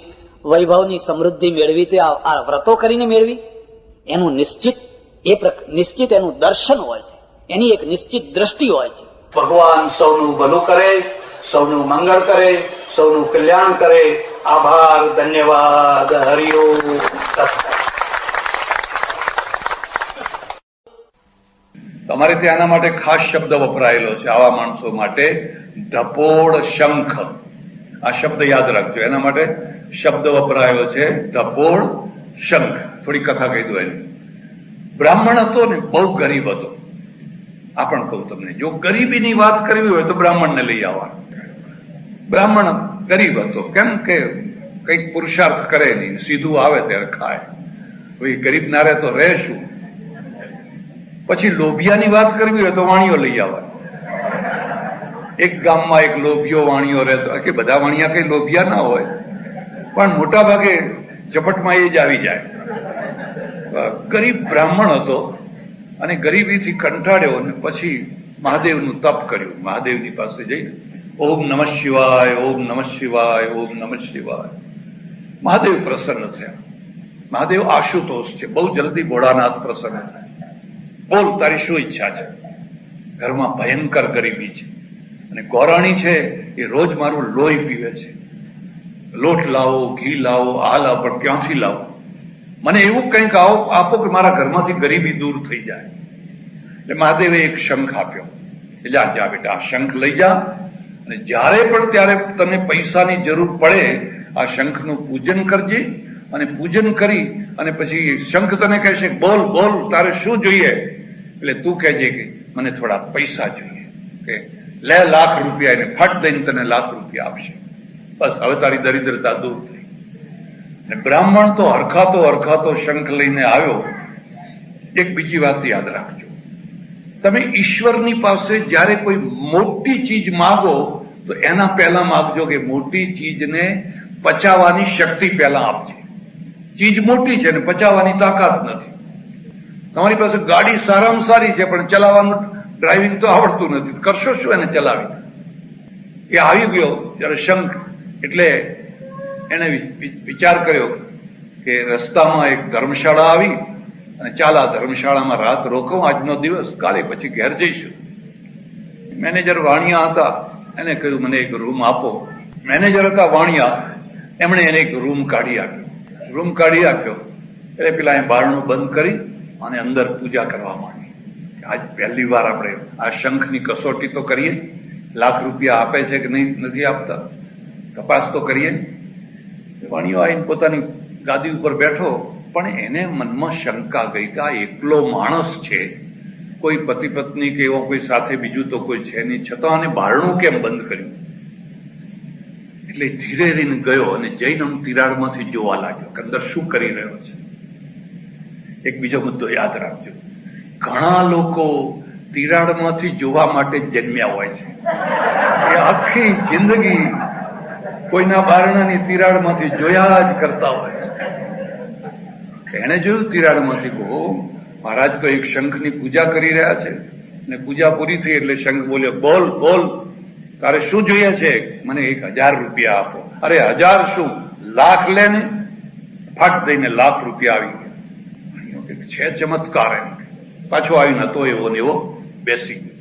વૈભવની સમૃદ્ધિ મેળવી તે આ વ્રતો કરીને મેળવી? એનું નિશ્ચિત એનું દર્શન હોય છે, એની એક નિશ્ચિત દ્રષ્ટિ હોય છે. ભગવાન સૌનું ભલું કરે, સૌનું મંગળ કરે, સૌનું કલ્યાણ કરે. આભાર, ધન્યવાદ, હરિઓમ. તમારે ત્યાં આના માટે ખાસ શબ્દ વપરાયેલો છે આવા માણસો માટે, ધપોડ શંખ. આ શબ્દ યાદ રાખજો. એના માટે શબ્દ વપરાયેલો છે ધપોડ શંખ. થોડી કથા કહી દો એની. બ્રાહ્મણ હતો ને, બહુ ગરીબ હતો. આ પણ કહું તમને, જો ગરીબીની વાત કરવી હોય તો બ્રાહ્મણને લઈ આવવાનું. બ્રાહ્મણ ગરીબ હતો, કેમ કે કંઈક પુરુષાર્થ કરે નહીં, સીધું આવે ત્યારે ખાય. કોઈ ગરીબ ના રહે તો રહે શું? પછી લોભિયાની વાત કરવી હોય તો વાણીઓ લઈ આવવા. એક ગામમાં એક લોભિયો વાણીઓ રહેતો, કે બધા વાણિયા કઈ લોભિયા ના હોય, પણ મોટા ભાગે ઝપટમાં એ જ આવી જાય. ગરીબ બ્રાહ્મણ હતો અને ગરીબીથી કંટાળ્યો અને પછી મહાદેવનું તપ કર્યું. મહાદેવની પાસે જઈને ઓમ નમઃ શિવાય, ઓમ નમઃ શિવાય, ઓમ નમઃ શિવાય. મહાદેવ પ્રસન્ન થયા. મહાદેવ આશુતોષ છે, બહુ જલ્દી ભોળાનાથ પ્રસન્ન થાય. બોલ, તારી શું ઈચ્છા છે? ઘરમાં ભયંકર ગરીબી છે અને ગોરાણી છે એ રોજ મારું લોહી પીવે છે. લોટ લાવો, ઘી લાવો, આ લાવો, પણ ક્યાંથી લાવો? મને એવું કંઈક આપો કે મારા ઘરમાંથી ગરીબી દૂર થઈ જાય. એટલે મહાદેવે એક શંખ આપ્યો. એટલે જા બેટા, આ શંખ લઈ જા અને જ્યારે પણ ત્યારે તને પૈસાની જરૂર પડે આ શંખનું પૂજન કરજે. અને પૂજન કરી અને પછી શંખ તને કહેશે બોલ બોલ તારે શું જોઈએ? એટલે તું કહેજે કે મને થોડા પૈસા જોઈએ. કે લે લાખ રૂપિયા, એને ફટ દઈને તને લાખ રૂપિયા આપશે. બસ, હવે તારી દરિદ્રતા દૂર થઈ. અને બ્રાહ્મણ તો હરખાતો શંખ લઈને આવ્યો. એક બીજી વાત યાદ રાખજો, તમે ઈશ્વરની પાસે જ્યારે કોઈ મોટી ચીજ માગો તો એના પહેલા માગજો કે મોટી ચીજને પચાવવાની શક્તિ પહેલા આપજે. ચીજ મોટી છે ને પચાવવાની તાકાત નથી. તમારી પાસે ગાડી સારામાં સારી છે પણ ચલાવવાનું ડ્રાઇવિંગ તો આવડતું નથી, કરશો શું એને ચલાવી? એ આવી ગયો ત્યારે શંખ. એટલે એને વિચાર કર્યો કે રસ્તામાં એક ધર્મશાળા આવી અને ચાલ આ ધર્મશાળામાં રાત રોકું આજનો દિવસ, કાલે પછી ઘેર જઈશું. મેનેજર વાણિયા હતા, એને કહ્યું મને એક રૂમ આપો. મેનેજર હતા વાણિયા, એમણે એને એક રૂમ કાઢી આપ્યો. એટલે પેલા એ બારણું બંધ કરી અને અંદર પૂજા કરવા માંડી. આજ પહેલી વાર આપણે આ શંખની કસોટી તો કરીએ, લાખ રૂપિયા આપે છે કે નથી આપતા, તપાસ તો કરીએ. વાણિયો આવીને પોતાની ગાદી ઉપર બેઠો પણ એને મનમાં શંકા ગઈ કે આ એકલો માણસ છે, કોઈ પતિ પત્ની કે એવો કોઈ સાથે બીજું તો કોઈ છે નહીં, છતાં આને બારણું કેમ બંધ કર્યું? એટલે ધીરે રહીને ગયો અને જઈને તિરાડમાંથી જોવા લાગ્યો કે અંદર શું કરી રહ્યો છે. એક બીજો મુદ્દો યાદ રાખજો, ઘણા લોકો તિરાડમાંથી જોવા માટે જન્મ્યા હોય છે. એ આખી જિંદગી કોઈના બારણાની તિરાડમાંથી જોયા જ કરતા હોય છે. એને જોયું તિરાડમાંથી, કહો મહારાજ તો એક શંખની પૂજા કરી રહ્યા છે, ને પૂજા પૂરી થઈ એટલે શંખ બોલ્યો, બોલ બોલ તારે શું જોઈએ છે? મને 1000 રૂપિયા આપો. અરે 1000 શું, લાખ લે ને. ફાટ દઈને ₹1,00,000 આવી ગયા. છે ચમત્કાર. એમ પાછો આવી નતો એવો ને એવો બેસી ગયો.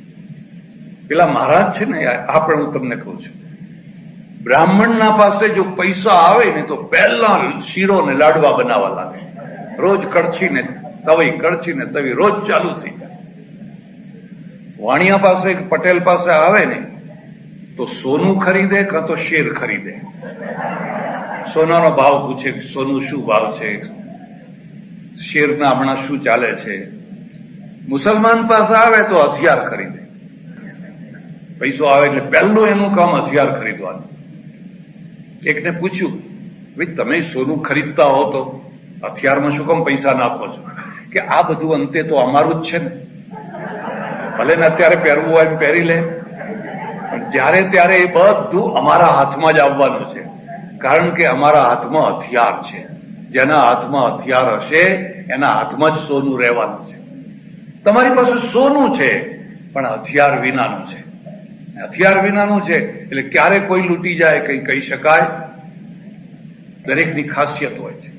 પેલા મહારાજ છે ને, આ પણ હું તમને કહું છું, બ્રાહ્મણના પાસે જો પૈસા આવે ને તો પહેલા શીરો ને લાડવા બનાવવા લાગે. રોજ કડછી ને તવી, કડછી ને તવી રોજ ચાલુ થઈ જાય. વાણિયા પાસે, પટેલ પાસે આવે ને તો સોનું ખરીદે કાં તો શેર ખરીદે. સોનાનો ભાવ પૂછે, સોનું શું ભાવ છે, શેરના હમણાં શું ચાલે છે. મુસલમાન પાસે આવે તો હથિયાર ખરીદે. પૈસો આવે એટલે પહેલું એનું કામ હથિયાર ખરીદવાનું. એકને પૂછ્યું, ભાઈ તમે સોનું ખરીદતા હો તો હથિયારમાં શું કામ પૈસા નાખો છો? કે આ બધું અંતે તો અમારું જ છે ને, ભલે ને અત્યારે પહેરવું હોય એમ પહેરી લે, પણ જ્યારે ત્યારે એ બધું અમારા હાથમાં જ આવવાનું છે, કારણ કે અમારા હાથમાં હથિયાર છે. જેના હાથમાં હથિયાર હશે એના હાથમાં જ સોનું રહેવાનું છે. તમારી પાસે સોનું છે પણ હથિયાર વિનાનું છે. હથિયાર વિનાનું છે એટલે ક્યારે કોઈ લૂંટી જાય કઈ કહી શકાય. દરેકની ખાસિયત હોય છે.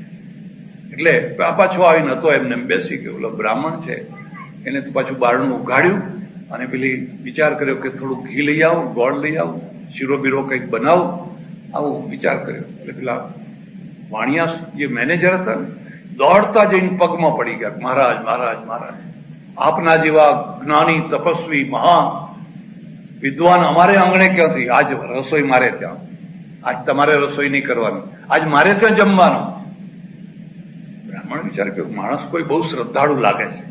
એટલે આ પાછો આવીને હતો એમને બેસી ગયો. ઓલો બ્રાહ્મણ છે એને તો પાછું બારણું ઉઘાડ્યું અને પેલી વિચાર કર્યો કે થોડું ઘી લઈ આવું, ગોળ લઈ આવું, શીરો બીરો કંઈક બનાવું, આવું વિચાર કર્યો. એટલે પેલા વાણિયા જે મેનેજર હતા ને, દોડતા જઈને પગમાં પડી ગયા, મહારાજ મહારાજ મહારાજ, આપના જેવા જ્ઞાની તપસ્વી મહાન વિદ્વાન અમારે આંગણે ક્યાંથી? આજ રસોઈ મારે ત્યાં, આજ તમારે રસોઈ નહીં કરવાની, આજ મારે ત્યાં જમવાનું. બ્રાહ્મણ વિચાર કે માણસ કોઈ બહુ શ્રદ્ધાળુ લાગે છે,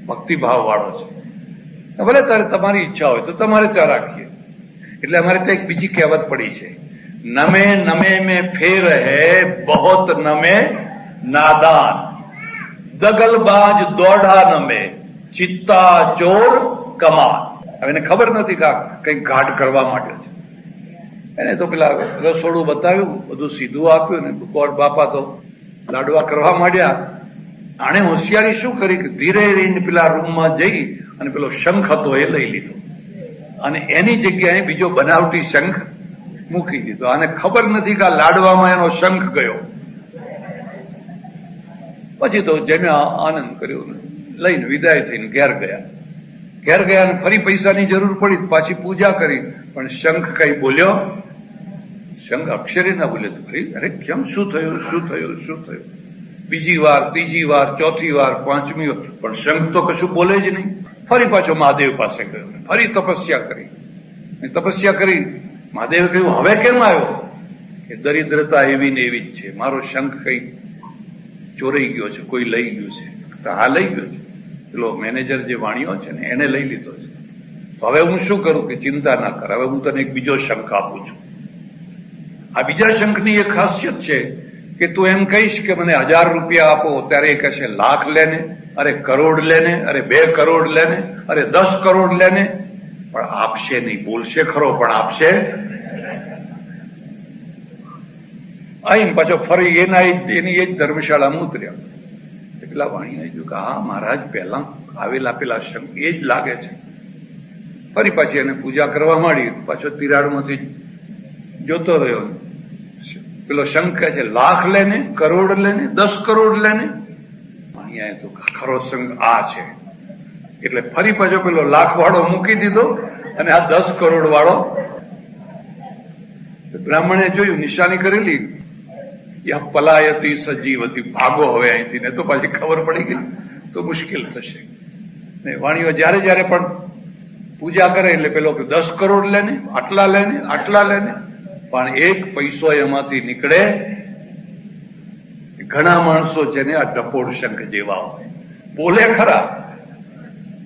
ભક્તિભાવ વાળો છે, ભલે તારે તમારી ઈચ્છા હોય તો તમારે ત્યાં રાખીએ. એટલે અમારે ત્યાં એક બીજી કહેવત પડી છે, નમે નમે में फेर है बहुत नमे नादान, दगलबाज दौड़ा नमे चित्ता ચોર કમાન. હવે એને ખબર નથી કે કંઈક ઘાટ કરવા માટે છે. એને તો પેલા રસોડું બતાવ્યું, બધું સીધું આપ્યું ને કોટ બાપા તો લાડવા કરવા માંડ્યા. આણે હોશિયારી શું કરી કે ધીરે રહીને પેલા રૂમમાં જઈ અને પેલો શંખ હતો એ લઈ લીધો અને એની જગ્યાએ બીજો બનાવટી શંખ મૂકી દીધો. આને ખબર નથી કે આ લાડવામાં એનો શંખ ગયો. પછી તો જેને આનંદ કર્યો લઈને વિદાય થઈને ઘેર ગયા. ઘેર ગયા અને ફરી પૈસાની જરૂર પડી, પાછી પૂજા કરી, પણ શંખ કઈ બોલ્યો? શંખ અક્ષરે ના બોલ્યો. ફરી અરે કેમ, શું થયું શું થયું શું થયું? બીજી વાર, ત્રીજી વાર, ચોથી વાર, પાંચમી વાર, પણ શંખ તો કશું બોલે જ નહીં. ફરી પાછો મહાદેવ પાસે ગયો, ફરી તપસ્યા કરી. તપસ્યા કરી મહાદેવે કહ્યું હવે કેમ આવ્યો? કે દરિદ્રતા એવી ને એવી જ છે, મારો શંખ કઈ ચોરાઈ ગયો છે, કોઈ લઈ ગયું છે. હા લઈ ગયો છે, પેલો મેનેજર જે વાણિયો છે ને એને લઈ લીધો છે. તો હવે હું શું કરું? કે ચિંતા ના કર, હવે હું તને એક બીજો શંખ આપું છું. આ બીજા શંખની એક ખાસિયત છે કે તું એમ કહીશ કે મને 1000 રૂપિયા આપો, ત્યારે એ કહેશે લાખ લેને, અરે કરોડ લેને, અરે 2 કરોડ લેને, અરે 10 કરોડ લેને, પણ આપશે નહીં. બોલશે ખરો પણ આપશે. આઈને પાછો ફરી એની એ જ ધર્મશાળામાં ઉતર્યા. પેલા વાણીને જોયું કે હા મહારાજ પહેલા આવેલા પેલા શંખ એ જ લાગે છે. ફરી પાછી એને પૂજા કરવા માંડી. પાછો તિરાડમાંથી જોતો રહ્યો. પેલો શંખ કહે છે લાખ લેને, કરોડ લેને, 10 કરોડ લેને. અહીંયા તો ખરો શંખ આ છે. એટલે ફરી પાછો પેલો લાખ વાળો મૂકી દીધો અને આ 10 કરોડ વાળો. બ્રાહ્મણે જોયું, નિશાની કરેલી, યા પલાયતી સજીવતી, ભાગો હવે અહીંથી, ને તો પાછી ખબર પડી ગઈ તો મુશ્કેલ થશે. ને વાણીઓ જયારે જયારે પણ પૂજા કરે એટલે પેલો 10 કરોડ લેને, આટલા લેને, આટલા લેને, પણ એક પૈસો એમાંથી નીકળે. ઘણા માણસો છે ને આ ડપોળ શંખ જેવા હોય, બોલે ખરા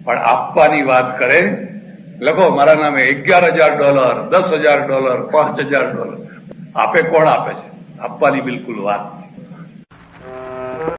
પણ આપવાની વાત કરે. લખો મારા નામે $11,000, $10,000, $5,000. આપે કોણ આપે છે? આપવાની બિલકુલ વાત